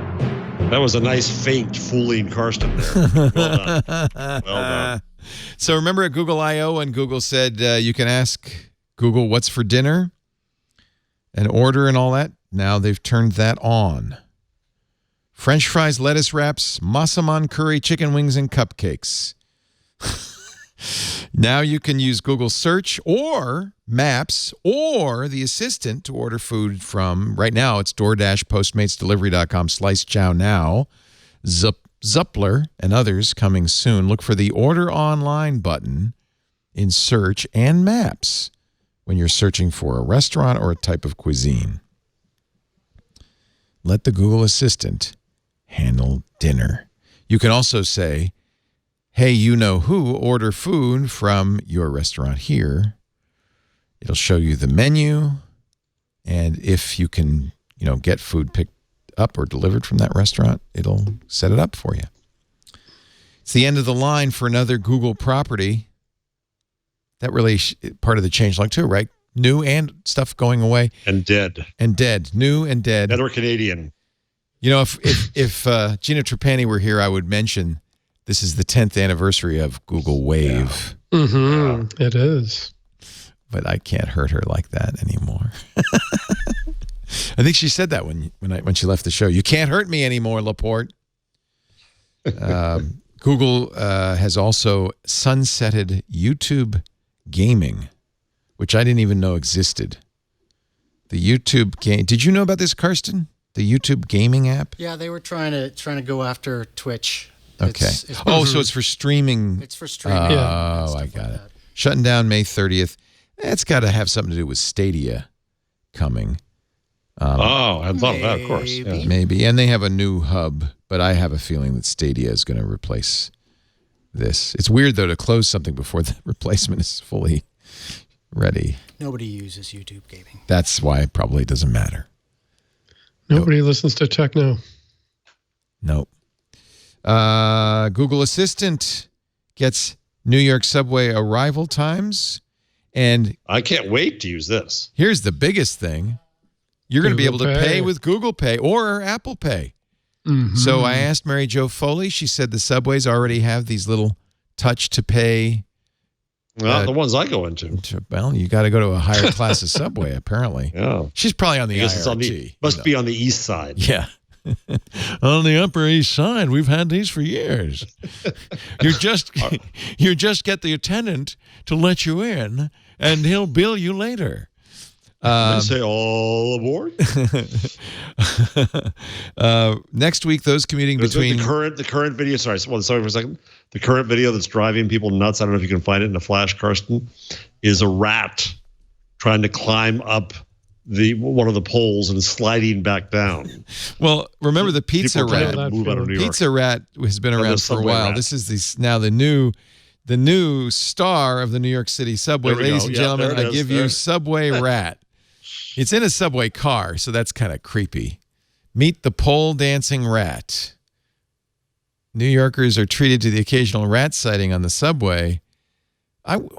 That was a nice feint fooling Karsten there. Well done. Well done.
So remember at Google I.O. when Google said you can ask Google what's for dinner and order and all that? Now they've turned that on. French fries, lettuce wraps, massaman curry, chicken wings, and cupcakes. Now you can use Google Search or Maps or the Assistant to order food from, right now it's DoorDash, Postmates, Delivery.com, Slice Chow Now, Zuppler, and others coming soon. Look for the Order Online button in Search and Maps when you're searching for a restaurant or a type of cuisine. Let the Google Assistant handle dinner. You can also say, hey, you know who, order food from your restaurant here. It'll show you the menu, and if you can, get food picked up or delivered from that restaurant, it'll set it up for you. It's the end of the line for another Google property. That really part of the changelog too, right? New and stuff going away.
And dead.
New and dead.
Dead or Canadian.
If Gina Trapani were here, I would mention this is the 10th anniversary of Google Wave.
Yeah. Mm-hmm. It is.
But I can't hurt her like that anymore. I think she said that when she left the show. You can't hurt me anymore, Laporte. Google has also sunsetted YouTube gaming, which I didn't even know existed. The YouTube game. Did you know about this, Karsten? The YouTube gaming app?
Yeah, they were trying to go after Twitch.
Okay. So it's for streaming.
It's for streaming.
Oh, I got it. Shutting down May 30th. It's got to have something to do with Stadia coming.
I hadn't thought of that, of course. Yeah.
Maybe. And they have a new hub, but I have a feeling that Stadia is going to replace this. It's weird, though, to close something before the replacement is fully ready.
Nobody uses YouTube gaming.
That's why it probably doesn't matter.
Nobody listens to techno.
Nope. Google Assistant gets New York subway arrival times. And
I can't wait to use this.
Here's the biggest thing. You're going to be able to pay with Google Pay or Apple Pay. Mm-hmm. So I asked Mary Jo Foley. She said the subways already have these little touch to pay.
Well, the ones I go into.
Well, you got to go to a higher class of subway, apparently.
Yeah.
She's probably on the
IRT. Must be on the east side.
Yeah. On the Upper East Side, we've had these for years. You just get the attendant to let you in, and he'll bill you later.
Say all aboard.
Next week, those commuting between
the current video. Sorry for a second. The current video that's driving people nuts. I don't know if you can find it in a flash, Karsten. Is a rat trying to climb up one of the poles and sliding back down.
Well, remember the pizza rat. Pizza rat has been around for a while. Rat. This is now the new star of the New York City subway. Ladies and gentlemen, I give you Subway Rat. It's in a subway car, so that's kind of creepy. Meet the pole dancing rat. New Yorkers are treated to the occasional rat sighting on the subway.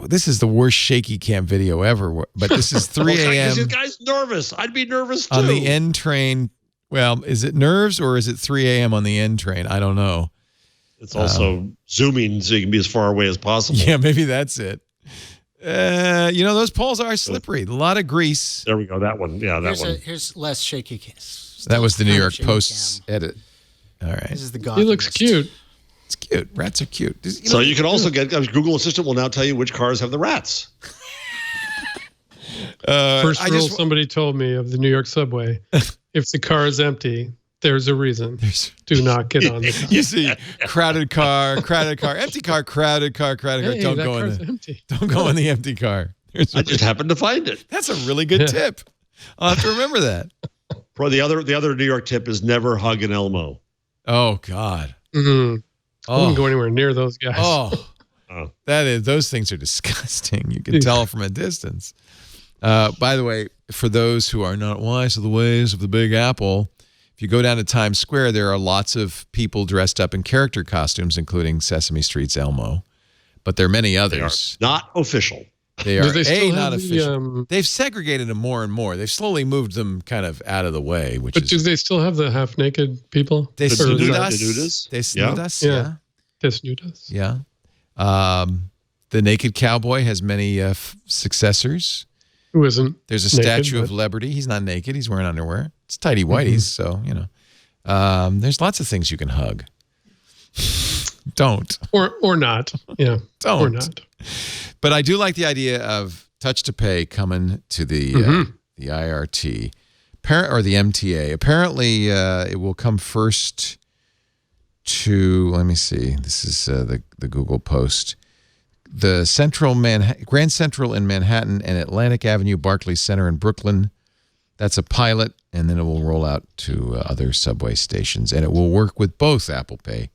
This is the worst shaky cam video ever. But this is 3 a.m.
This guy's nervous. I'd be nervous too.
On the N train. Well, is it nerves or is it 3 a.m. on the N train? I don't know.
It's also zooming so you can be as far away as possible.
Yeah, maybe that's it. Those poles are slippery. A lot of grease.
There we go. That one. Yeah, that one.
Here's less shaky case.
That was the New York Post's edit. All right.
This is the
He looks cute.
It's cute. Rats are cute.
So you can also get Google Assistant will now tell you which cars have the rats.
First rule somebody told me of the New York subway: if the car is empty, there's a reason. Do not get on the car.
You see, crowded car, empty car, crowded car.
Hey,
don't
that
go
car's
in the
empty.
Don't go in the empty car.
I just happened to find it.
That's a really good tip. I'll have to remember that.
The other New York tip is never hug an Elmo.
Oh God.
Mm-hmm. I wouldn't go anywhere near those guys.
Those things are disgusting. You can tell from a distance. By the way, for those who are not wise to the ways of the Big Apple, if you go down to Times Square, there are lots of people dressed up in character costumes, including Sesame Street's Elmo. But there are many others.
They are not official.
They are
not
official. They've segregated them more and more. They've slowly moved them kind of out of the way.
But do they still have the half-naked people?
Desnudas. Yeah.
Desnudas.
Yeah. The naked cowboy has many successors.
Who isn't?
There's a statue of Liberty. He's not naked. He's wearing underwear. It's tighty whities, so there's lots of things you can hug. Don't.
Or not. Yeah.
Don't.
Or not.
But I do like the idea of touch to pay coming to the IRT or the MTA. Apparently, it will come first to. Let me see. This is the Google post. The Grand Central in Manhattan and Atlantic Avenue, Barclays Center in Brooklyn. That's a pilot, and then it will roll out to other subway stations, and it will work with both Apple Pay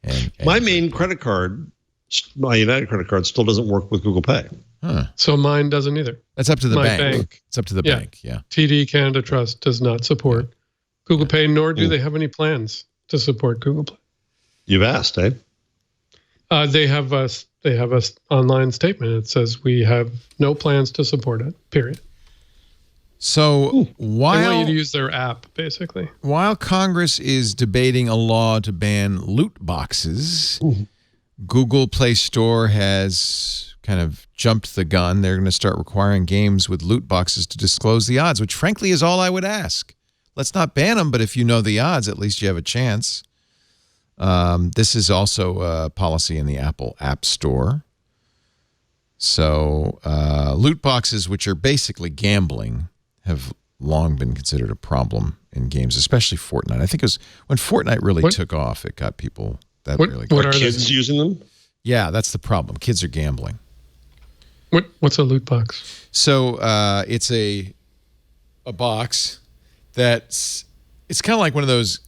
and
my main credit card, my United credit card, still doesn't work with Google Pay.
Huh.
So mine doesn't either.
That's up to the
My
bank. It's up to the bank. Yeah.
TD Canada Trust does not support Google Pay, nor do they have any plans to support Google Play.
You've asked, eh?
They have us online statement. It says we have no plans to support it. Period.
So
they want you to use their app, basically.
While Congress is debating a law to ban loot boxes, Google Play Store has kind of jumped the gun. They're going to start requiring games with loot boxes to disclose the odds, which frankly is all I would ask. Let's not ban them, but if you know the odds, at least you have a chance. This is also a policy in the Apple App Store. So loot boxes, which are basically gambling, have long been considered a problem in games, especially Fortnite. I think it was when Fortnite really took off, it got people really
Are kids using them?
Yeah, that's the problem. Kids are gambling.
What's a loot box?
So it's a box it's kind of like one of those,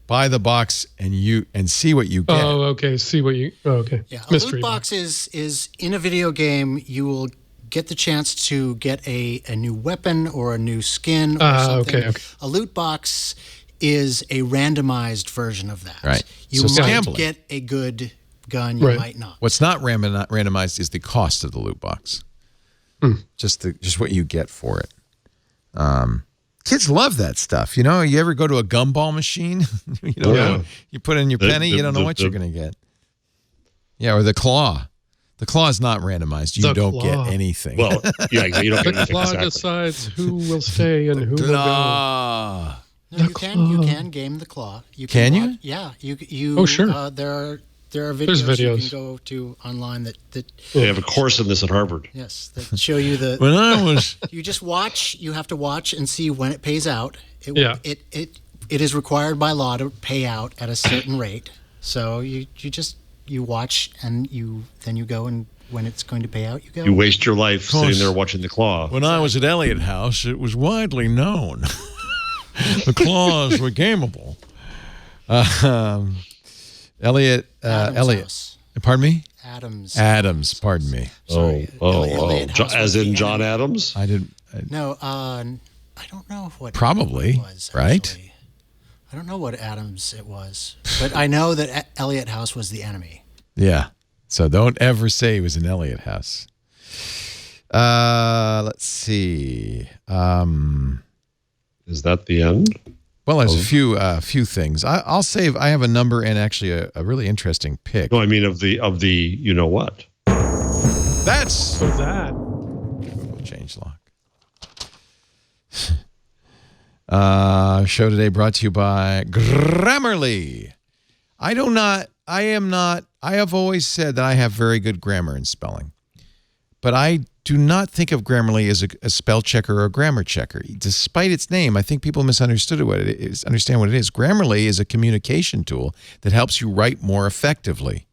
buy the box and see what you get.
Oh, okay. See what you. Oh, okay.
Yeah, a loot box is in a video game. You will get the chance to get a new weapon or a new skin or something.
Okay.
A loot box is a randomized version of that.
Right.
You
So
might
gambling.
get a good gun. You might not.
What's not randomized is the cost of the loot box. Just what you get for it. Kids love that stuff. You ever go to a gumball machine? You put in your penny, you don't know what you're going to get. Yeah, or the claw. The claw is not randomized. You don't get anything.
Well, yeah, you don't get
The
anything.
claw
Exactly.
decides who will stay and who will go.
Ah.
No, you can game the claw.
Can you?
Yeah, you.
Oh, sure.
There are
There's
videos you
videos.
can go to online that
They have a course in this at Harvard.
yes that show you the.
When I was
You just watch. You have to watch and see when it pays out. It is required by law to pay out at a certain rate. So you watch and then you go, and when it's going to pay out, you go.
You waste your life sitting there watching the claw.
When I was at Elliott House, it was widely known the claws were gameable. Elliott.
House.
Pardon me?
Adams.
Pardon me.
Elliott House
As
was
in
the
John
enemy.
Adams?
I didn't.
No, I don't know what.
Probably,
it was,
right?
actually. I don't know what Adams it was, but I know that Elliott House was the enemy.
Yeah. So don't ever say he was in Elliott House. Let's see.
Is that the end?
Well, there's a few things. I'll save. I have a number and actually a really interesting pick.
No, I mean of the you know what.
That's
what's that?
Google change log. Show today brought to you by Grammarly. I have always said that I have very good grammar and spelling, but I do not think of Grammarly as a spell checker or a grammar checker. Despite its name, I think people misunderstood what it is. Understand what it is. Grammarly is a communication tool that helps you write more effectively.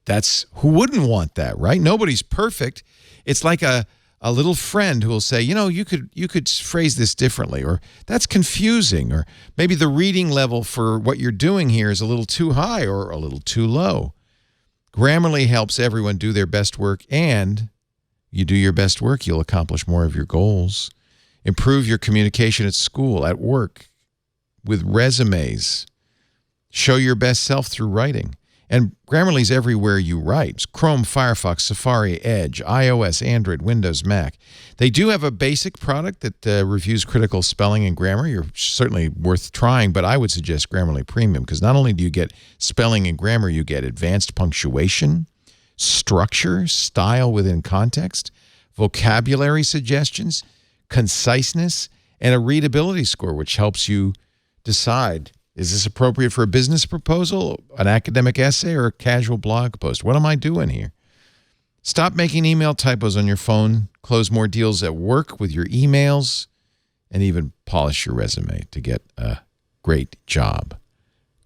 That's who wouldn't want that, right? Nobody's perfect. It's like a little friend who will say, you know, you could phrase this differently, or that's confusing, or maybe the reading level for what you're doing here is a little too high or a little too low. Grammarly helps everyone do their best work, and you do your best work, you'll accomplish more of your goals. Improve your communication at school, at work, with resumes. Show your best self through writing. And Grammarly's everywhere you write. It's Chrome, Firefox, Safari, Edge, iOS, Android, Windows, Mac. They do have a basic product that reviews critical spelling and grammar. You're certainly worth trying, but I would suggest Grammarly Premium, because not only do you get spelling and grammar, you get advanced punctuation, structure, style within context, vocabulary suggestions, conciseness, and a readability score, which helps you decide, is this appropriate for a business proposal, an academic essay, or a casual blog post? What am I doing here? Stop making email typos on your phone. Close more deals at work with your emails, and even polish your resume to get a great job.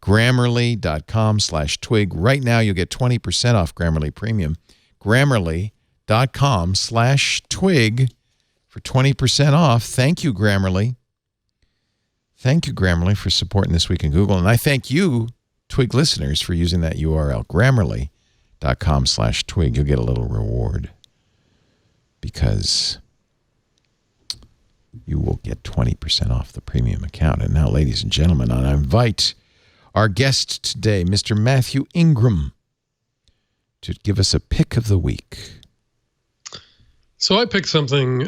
Grammarly.com/twig. Right now, you'll get 20% off Grammarly Premium. Grammarly.com/twig for 20% off. Thank you, Grammarly. Thank you, Grammarly, for supporting This Week in Google. And I thank you, Twig listeners, for using that URL, Grammarly.com/twig. You'll get a little reward because you will get 20% off the premium account. And now, ladies and gentlemen, I invite our guest today, Mr. Mathew Ingram, to give us a pick of the week.
So I picked something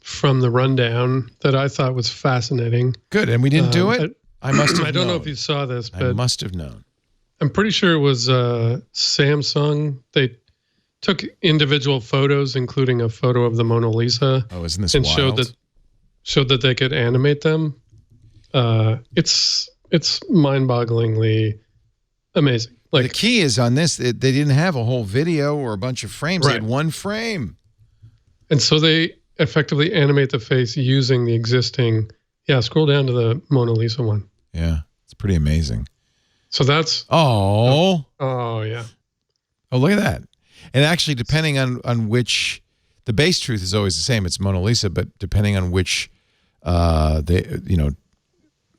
from the rundown that I thought was fascinating.
Good, and we didn't do it? I must have
I don't
known.
know if you saw this, but
I must have known.
I'm pretty sure it was Samsung. They took individual photos, including a photo of the Mona Lisa.
Oh, isn't this
and
wild?
showed that they could animate them. It's mind-bogglingly amazing. Like,
the key is on this, they didn't have a whole video or a bunch of frames. They had one frame.
And so they effectively animate the face using the existing. Yeah, scroll down to the Mona Lisa one.
Yeah, it's pretty amazing.
So that's.
Oh,
yeah.
Oh, look at that. And actually, depending on which, the base truth is always the same. It's Mona Lisa, but depending on which,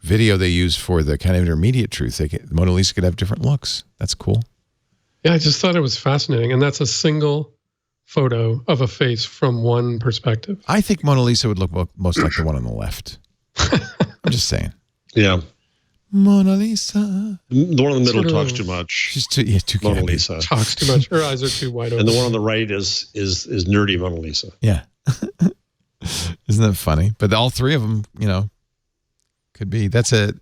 video they use for the kind of intermediate truth, Mona Lisa could have different looks. That's cool.
Yeah, I just thought it was fascinating. And that's a single photo of a face from one perspective.
I think Mona Lisa would look most like the one on the left. I'm just saying.
Yeah.
Mona Lisa.
The one in the middle talks too much.
She's too
Mona
campy.
Lisa
talks too much. Her eyes are too wide open.
And the one on the right is nerdy Mona Lisa.
Yeah. Isn't that funny? But all three of them, could be. I don't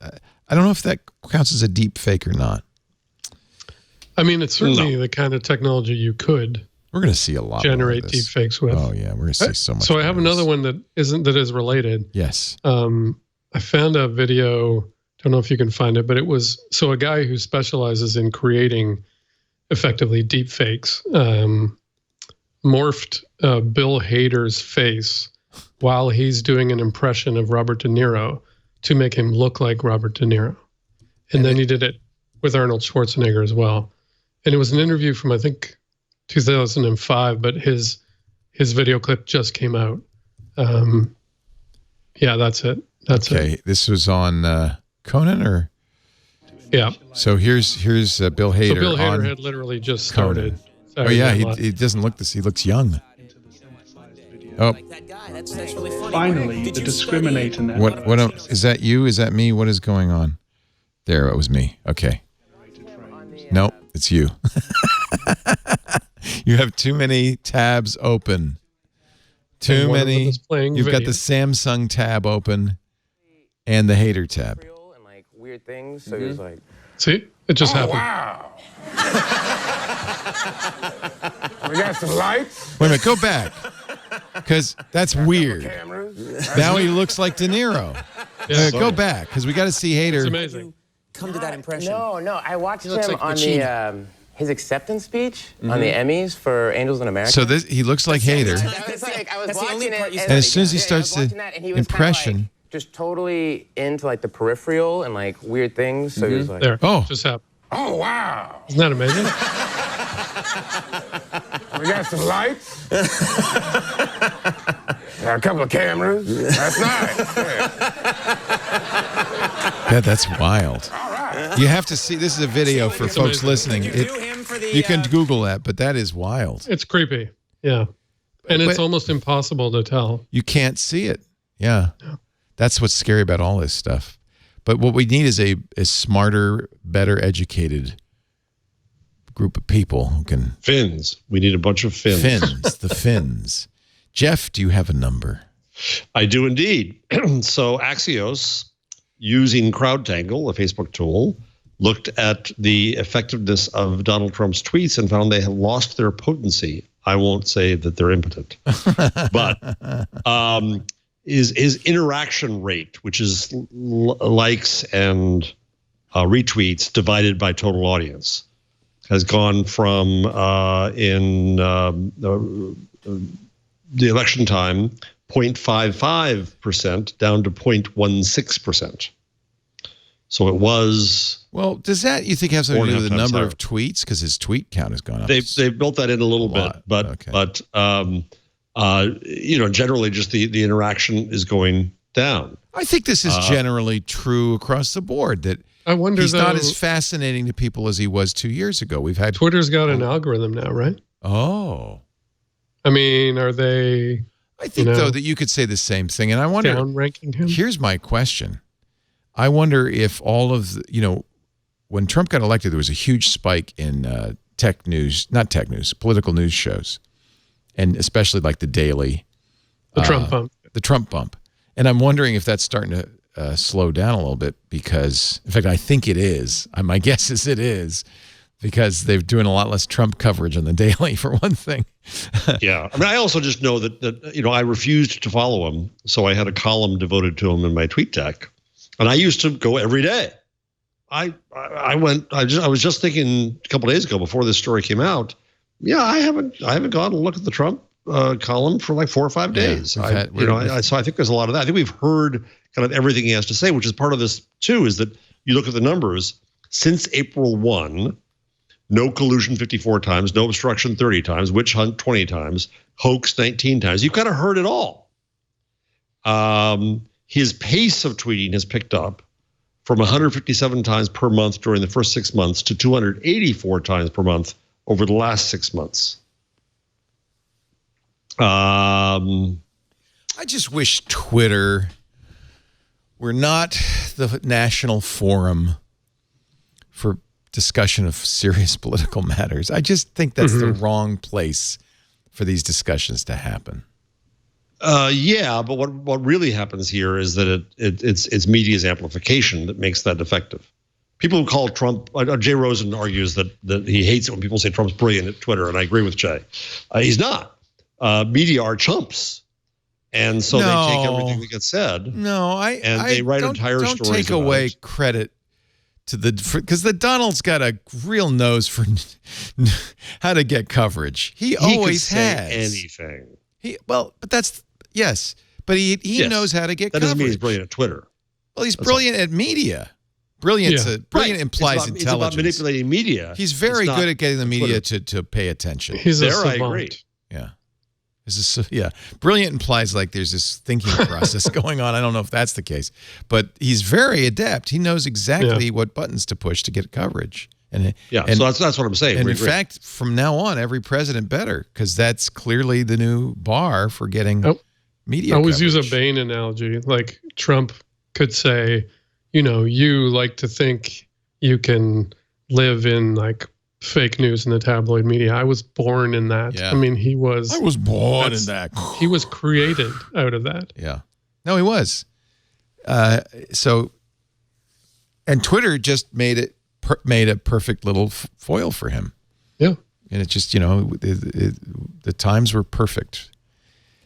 know if that counts as a deep fake or not.
I mean, it's certainly the kind of technology you could.
We're going to see a lot
generate
more of this.
deep fakes with.
Oh yeah, we're going to see so much.
So I have another one that is related.
Yes.
I found a video. Don't know if you can find it, but it was a guy who specializes in creating effectively deep fakes morphed Bill Hader's face while he's doing an impression of Robert De Niro to make him look like Robert De Niro. And then he did it with Arnold Schwarzenegger as well. And it was an interview from, I think, 2005, but his video clip just came out. Yeah, that's it. That's
okay.
it.
This was on Conan, or?
Yeah.
So here's Bill Hader.
So Bill Hader
on
had literally just started.
Oh yeah, he doesn't look this. He looks young. Oh.
Finally, the discriminator now.
What is that you? Is that me? What is going on? There, it was me. Okay. Nope. It's you. You have too many tabs open. Too many. You've got the Samsung tab open and the hater tab.
And like weird things. So he was like,
see, it just happened.
Wow. We got some lights.
Wait a minute, go back. Because that's weird. Now he looks like De Niro. Go back, because we got to see hater.
It's amazing.
Come to that impression. No, I watched him
like
on the his acceptance speech on the Emmys for Angels in America.
So he looks like hater.
I was watching it,
and as soon as he starts the impression,
like, just totally into like the peripheral and like weird things. So he was like,
there. Oh, just happened.
Oh wow!
Isn't that amazing?
We got some lights. Got a couple of cameras. That's nice.
Yeah, that's wild. You have to see. This is a video for folks listening. You can Google that, but that is wild.
It's creepy. Yeah. And it's almost impossible to tell.
You can't see it. Yeah. That's what's scary about all this stuff. But what we need is a smarter, better educated group of people who can...
Finns. We need a bunch of Finns.
The Finns. Jeff, do you have a number?
I do indeed. So Axios, using CrowdTangle, a Facebook tool, looked at the effectiveness of Donald Trump's tweets and found they have lost their potency. I won't say that they're impotent, but his interaction rate, which is likes and retweets divided by total audience, has gone from in the election time 0.55% down to 0.16%. So it was.
Well, does that, you think, have something to do with the number of tweets? Because his tweet count has gone up.
They've built that in a little bit, but generally just the interaction is going down.
I think this is generally true across the board. That
I wonder,
he's not as fascinating to people as he was 2 years ago. We've had
Twitter's got an algorithm now, right?
Oh,
I mean, are they?
I think though that you could say the same thing, and I wonder.
Down-ranking him.
Here's my question. I wonder if all of the, when Trump got elected, there was a huge spike in political news shows, and especially like the Daily.
The Trump bump.
The Trump bump. And I'm wondering if that's starting to slow down a little bit because, in fact, I think it is. My guess is it is because they're doing a lot less Trump coverage on the Daily, for one thing.
Yeah. I mean, I also just know that I refused to follow him, so I had a column devoted to him in my tweet deck. And I used to go every day. I was just thinking a couple of days ago before this story came out. Yeah, I haven't gone to look at the Trump column for like 4 or 5 days. So I think there's a lot of that. I think we've heard kind of everything he has to say, which is part of this too. Is that you look at the numbers since April 1, no collusion 54 times, no obstruction 30 times, witch hunt 20 times, hoax 19 times. You've kind of heard it all. His pace of tweeting has picked up from 157 times per month during the first 6 months to 284 times per month over the last 6 months.
I just wish Twitter were not the national forum for discussion of serious political matters. I just think that's the wrong place for these discussions to happen.
Yeah, but what really happens here is that it's media's amplification that makes that effective. People who call Trump, Jay Rosen argues that he hates it when people say Trump's brilliant at Twitter, and I agree with Jay. He's not. Media are chumps, and so they take everything that gets said. They write entire stories.
Don't take away credit to because the Donald's got a real nose for how to get coverage. He always has
anything.
But that's. Yes, but he knows how to get coverage.
That doesn't mean he's brilliant at Twitter.
Well, he's brilliant at media. Brilliant implies intelligence. It's about
manipulating media.
He's very good at getting the media to pay attention.
He's
I agree.
Yeah. Brilliant implies like there's this thinking process going on. I don't know if that's the case, but he's very adept. He knows exactly what buttons to push to get coverage. So
that's what I'm saying.
And in fact, from now on, every president better, because that's clearly the new bar for getting media.
I always
coverage.
use a Bain analogy. Like Trump could say, you like to think you can live in like fake news in the tabloid media. I was born in that.
Yeah.
I mean, he was.
I was born in that.
He was created out of that.
Yeah. No, he was. And Twitter just made a perfect little foil for him.
Yeah.
And it just, the times were perfect.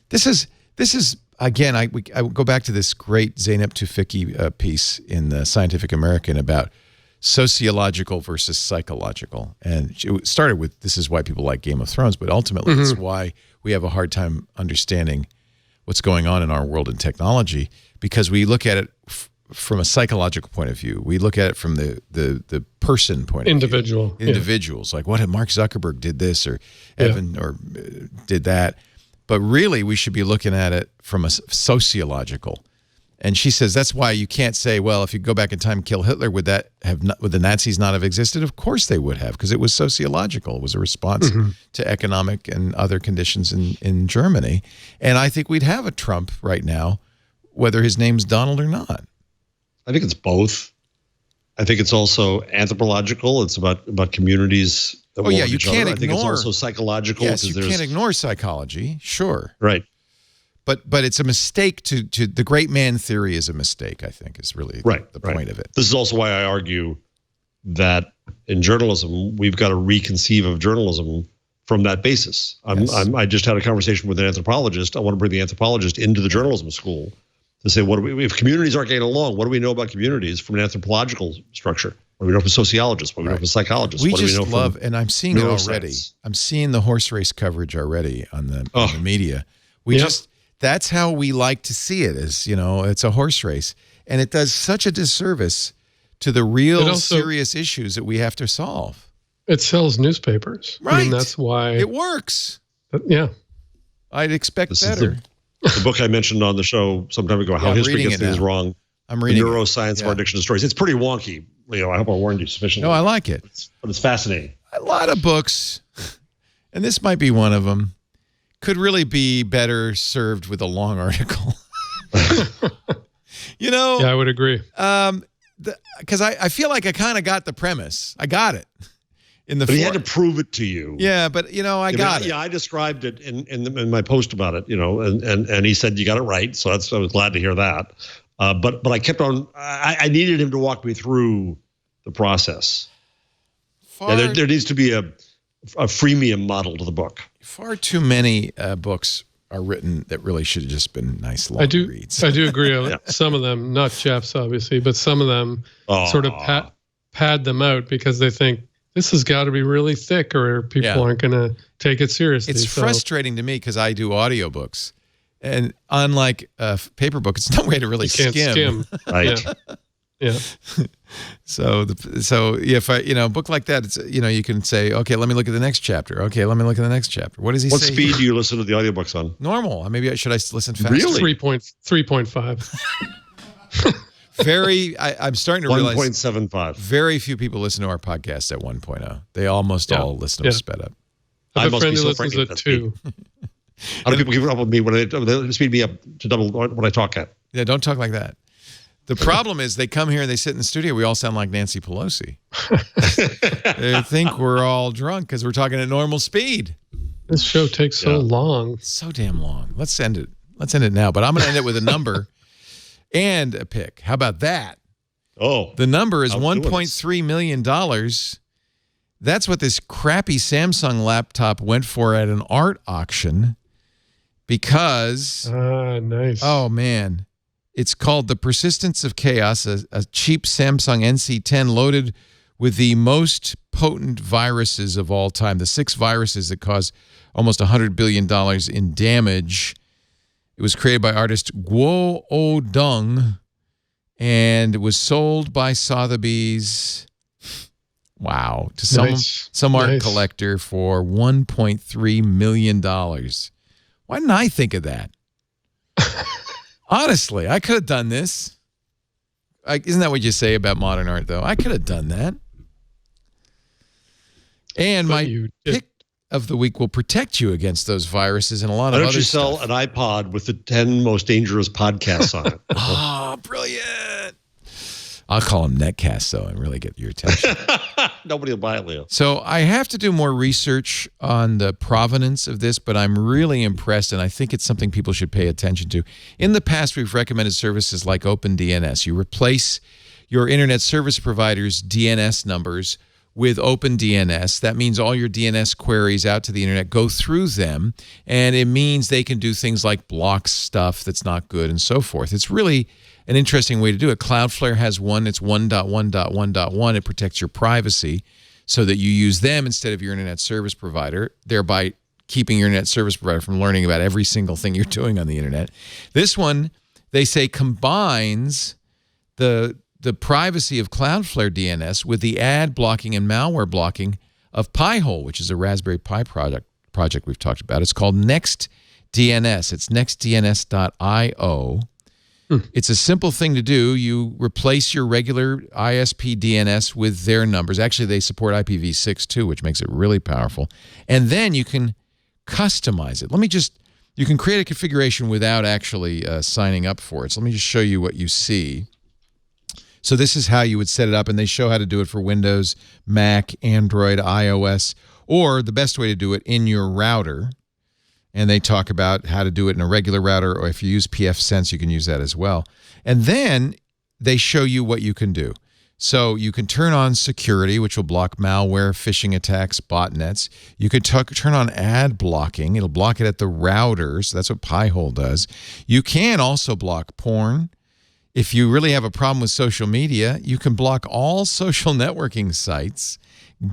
This is again, I go back to this great Zeynep Tufekci piece in the Scientific American about sociological versus psychological. And it started with, this is why people like Game of Thrones, but ultimately it's why we have a hard time understanding what's going on in our world in technology, because we look at it from a psychological point of view. We look at it from the person point of view. Individuals. Like, what if Mark Zuckerberg did this, or Evan or did that? But really, we should be looking at it from a sociological. And she says that's why you can't say, well, if you go back in time and kill Hitler, would the Nazis not have existed? Of course they would have, because it was sociological. It was a response to economic and other conditions in Germany. And I think we'd have a Trump right now, whether his name's Donald or not.
I think it's both. I think it's also anthropological. It's about communities.
You can't ignore.
I think it's also psychological.
Yes, you can't ignore psychology. Sure.
Right.
But it's a mistake to the great man theory is a mistake, I think, is really the point of it.
This is also why I argue that in journalism, we've got to reconceive of journalism from that basis. I just had a conversation with an anthropologist. I want to bring the anthropologist into the journalism school to say, if communities aren't getting along, what do we know about communities from an anthropological structure? What do we know from sociologists? What do we know from psychologists?
We just love, and I'm seeing it already. I'm seeing the horse race coverage already on the media. That's how we like to see it, is, it's a horse race. And it does such a disservice to the real serious issues that we have to solve.
It sells newspapers.
Right.
I mean, that's why.
It works.
Yeah.
I'd expect better.
The book I mentioned on the show some time ago, How History Gets Things Wrong.
I'm reading
The Neuroscience of Our Addiction to Stories. It's pretty wonky. I hope I warned you sufficiently.
No, I like it.
But it's fascinating.
A lot of books, and this might be one of them, could really be better served with a long article.
Yeah, I would agree.
Because I feel like I kind of got the premise. I got it.
But he had to prove it to you.
Yeah, but I got it.
Yeah, I described it in my post about it, and he said you got it right. So I was glad to hear that. But I kept on. I needed him to walk me through the process. There needs to be a freemium model to the book.
Far too many books are written that really should have just been nice long reads.
I do agree. Some of them, not Jeff's obviously, but some of them sort of pad them out because they think this has got to be really thick or people aren't going to take it seriously.
It's frustrating to me because I do audiobooks. And unlike a paper book, it's no way to really skim.
Right.
Yeah.
So if I, a book like that, it's, you can say, okay, let me look at the next chapter. Okay, let me look at the next chapter. What does he say?
What speed do you listen to the audiobooks on?
Normal. Maybe should I listen faster?
Really?
3.5.
I'm starting to realize
1.75.
Very few people listen to our podcast at 1.0. They almost all listen to us sped up.
I have a friend who listens at 2.
How do people give up with me when they speed me up to double what I talk at?
Yeah, don't talk like that. The problem is they come here and they sit in the studio. We all sound like Nancy Pelosi. They think we're all drunk because we're talking at normal speed.
This show takes so long.
So damn long. Let's end it. Let's end it now. But I'm going to end it with a number and a pick. How about that?
Oh.
The number is $1.3 million. That's what this crappy Samsung laptop went for at an art auction because...
nice.
Oh, man. It's called The Persistence of Chaos, a cheap Samsung NC10 loaded with the most potent viruses of all time, the 6 viruses that cause almost $100 billion in damage. It was created by artist Guo Odung, and it was sold by Sotheby's, to some art collector for $1.3 million. Why didn't I think of that? Honestly, I could have done this. Isn't that what you say about modern art, though? I could have done that. And my pick of the week will protect you against those viruses and a lot of other stuff.
Why don't you sell an iPod with the 10 most dangerous podcasts on it?
Oh, brilliant. I'll call them netcasts, though, and really get your attention.
Nobody will buy it, Leo.
So I have to do more research on the provenance of this, but I'm really impressed, and I think it's something people should pay attention to. In the past, we've recommended services like OpenDNS. You replace your internet service provider's DNS numbers with OpenDNS. That means all your DNS queries out to the internet go through them, and it means they can do things like block stuff that's not good and so forth. It's really an interesting way to do it. Cloudflare has one. It's 1.1.1.1. It protects your privacy so that you use them instead of your internet service provider, thereby keeping your internet service provider from learning about every single thing you're doing on the internet. This one, they say, combines the privacy of Cloudflare DNS with the ad blocking and malware blocking of Pi-hole, which is a Raspberry Pi project we've talked about. It's called NextDNS. It's nextdns.io. It's a simple thing to do. You replace your regular ISP DNS with their numbers. Actually, they support IPv6 too, which makes it really powerful. And then you can customize it. You can create a configuration without actually signing up for it. So let me just show you what you see. So this is how you would set it up, and they show how to do it for Windows, Mac, Android, iOS, or the best way to do it in your router. And they talk about how to do it in a regular router, or if you use pfSense, you can use that as well. And then they show you what you can do. So you can turn on security, which will block malware, phishing attacks, botnets. You could turn on ad blocking. It'll block it at the routers. That's what Pi-hole does. You can also block porn. If you really have a problem with social media, you can block all social networking sites,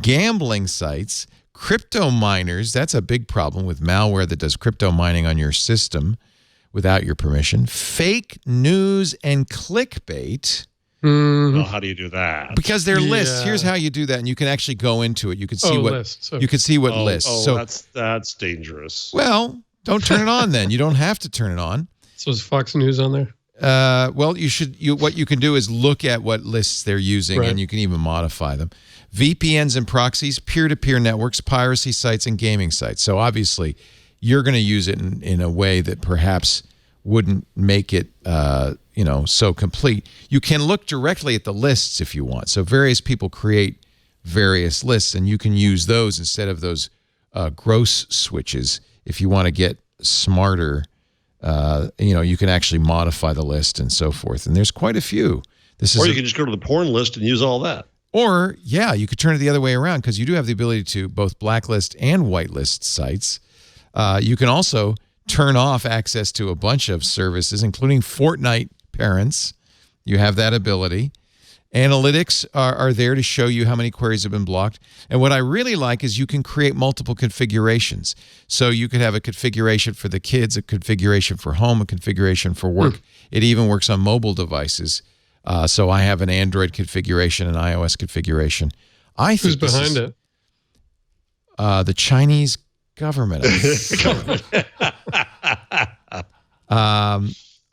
gambling sites, crypto miners. That's a big problem with malware that does crypto mining on your system without your permission. Fake news and clickbait.
Well, how do you do that?
Because they're lists. Here's how you do that, and you can actually go into it. You can see you can see what lists.
So that's dangerous.
Well, don't turn it on then. You don't have to turn it on.
So is Fox News on there?
Well, what you can do is look at what lists they're using, and you can even modify them. VPNs and proxies, peer-to-peer networks, piracy sites, and gaming sites. So obviously, you're going to use it in a way that perhaps wouldn't make it, so complete. You can look directly at the lists if you want. So various people create various lists, and you can use those instead of those gross switches if you want to get smarter. You can actually modify the list and so forth. And there's quite a few.
Or you can just go to the porn list and use all that.
Or, you could turn it the other way around because you do have the ability to both blacklist and whitelist sites. You can also turn off access to a bunch of services, including Fortnite parents. You have that ability. Analytics are there to show you how many queries have been blocked. And what I really like is you can create multiple configurations. So you could have a configuration for the kids, a configuration for home, a configuration for work. It even works on mobile devices. So I have an Android configuration, an iOS configuration. Who's
behind it?
The Chinese government.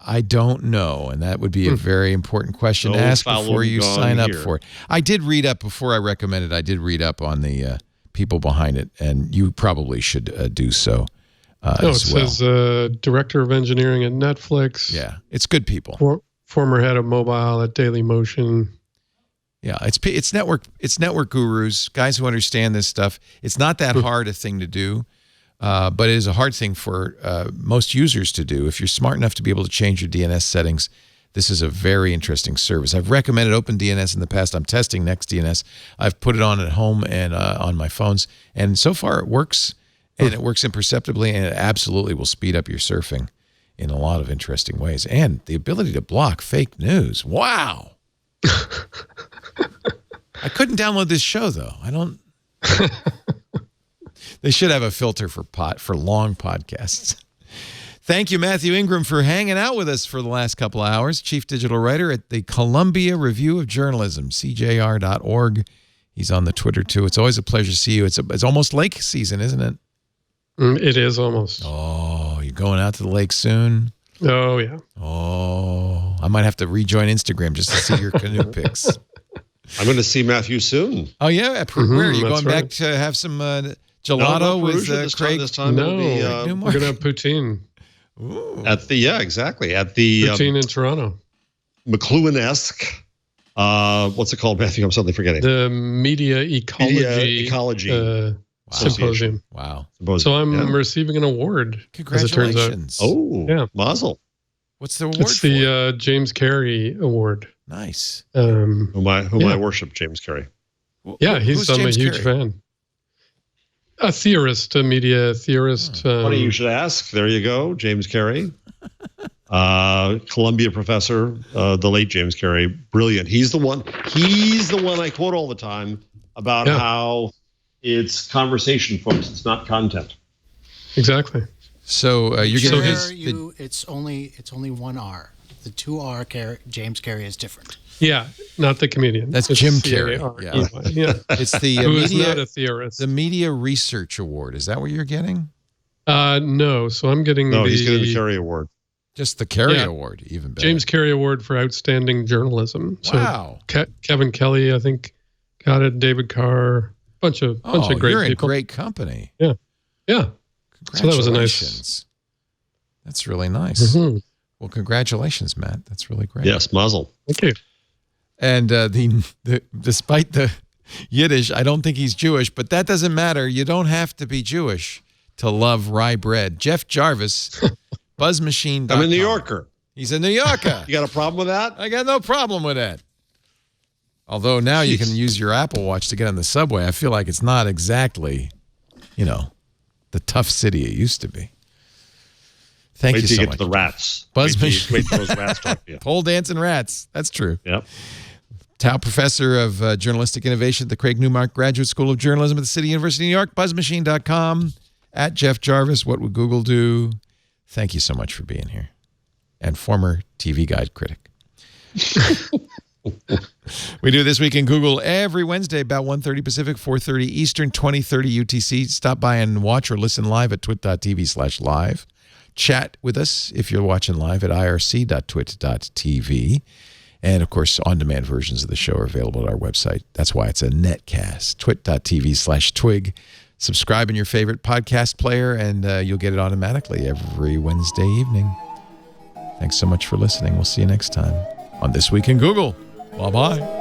I don't know, and that would be a very important question to ask before you sign up for it. I did read up, before I recommended, I did read up on the people behind it, and you probably should do so as well. It
says Director of Engineering at Netflix.
Yeah, it's good people.
Former head of mobile at Dailymotion.
Yeah, it's network gurus, guys who understand this stuff. It's not that hard a thing to do. But it is a hard thing for most users to do. If you're smart enough to be able to change your DNS settings, this is a very interesting service. I've recommended OpenDNS in the past. I'm testing NextDNS. I've put it on at home and on my phones. And so far it works, and it works imperceptibly, and it absolutely will speed up your surfing in a lot of interesting ways. And the ability to block fake news. Wow. I couldn't download this show, though. I don't... They should have a filter for long podcasts. Thank you, Mathew Ingram, for hanging out with us for the last couple of hours. Chief Digital Writer at the Columbia Review of Journalism, CJR.org. He's on the Twitter, too. It's always a pleasure to see you. It's almost lake season, isn't it?
It is almost.
Oh, you're going out to the lake soon?
Oh, yeah.
Oh, I might have to rejoin Instagram just to see your canoe pics.
I'm going to see Mathew soon.
Oh, yeah? Where are you going back to have some... gelato with Craig?
This time we're going to have poutine.
Ooh.
Exactly. At the
poutine in Toronto.
McLuhan-esque What's it called, Matthew? I'm suddenly forgetting.
The Media Ecology Symposium.
Wow.
So I'm receiving an award.
Congratulations.
As it turns out.
Oh, yeah. Mazel.
What's the award
It's the James Carey Award.
Nice.
Whom I worship, James Carey.
Yeah, I'm a huge fan. A theorist, a media theorist.
Funny you should ask. There you go, James Carey. Columbia professor, the late James Carey. Brilliant. He's the one I quote all the time about how it's conversation, folks. It's not content.
Exactly.
So you're
getting it's only one R. The 2R James Carey is different.
Yeah, not the comedian.
That's Jim Carrey. Yeah. It's the
who is not a theorist.
The Media Research Award. Is that what you're getting?
No. So I'm getting
he's getting the Carey Award.
Just the Carey Award, even better.
James Carey Award for Outstanding Journalism.
Wow.
So Kevin Kelly, I think, got it. David Carr, bunch of great people.
You're in great company.
Yeah.
Congratulations.
So that was a nice.
That's really nice.
Mm-hmm.
Well, congratulations, Matt. That's really great.
Yes, mazel.
Thank you.
And despite the Yiddish, I don't think he's Jewish, but that doesn't matter. You don't have to be Jewish to love rye bread. Jeff Jarvis, BuzzMachine.com.
I'm a New Yorker.
He's a New Yorker.
You got a problem with that?
I got no problem with that. Although now you can use your Apple Watch to get on the subway. I feel like it's not exactly, the tough city it used to be. Thank you so much.
Wait till you get to the rats.
BuzzMachine.
Wait till those rats talk to you.
Pole dancing rats. That's true.
Yep.
Tao Professor of Journalistic Innovation at the Craig Newmark Graduate School of Journalism at the City University of New York. BuzzMachine.com. At Jeff Jarvis. What would Google do? Thank you so much for being here. And former TV Guide critic. We do This Week in Google every Wednesday about 1:30 Pacific, 4:30 Eastern, 20:30 UTC. Stop by and watch or listen live at twit.tv/live. Chat with us if you're watching live at irc.twit.tv. And, of course, on-demand versions of the show are available at our website. That's why it's a netcast, twit.tv/twig. Subscribe in your favorite podcast player, and you'll get it automatically every Wednesday evening. Thanks so much for listening. We'll see you next time on This Week in Google. Bye-bye.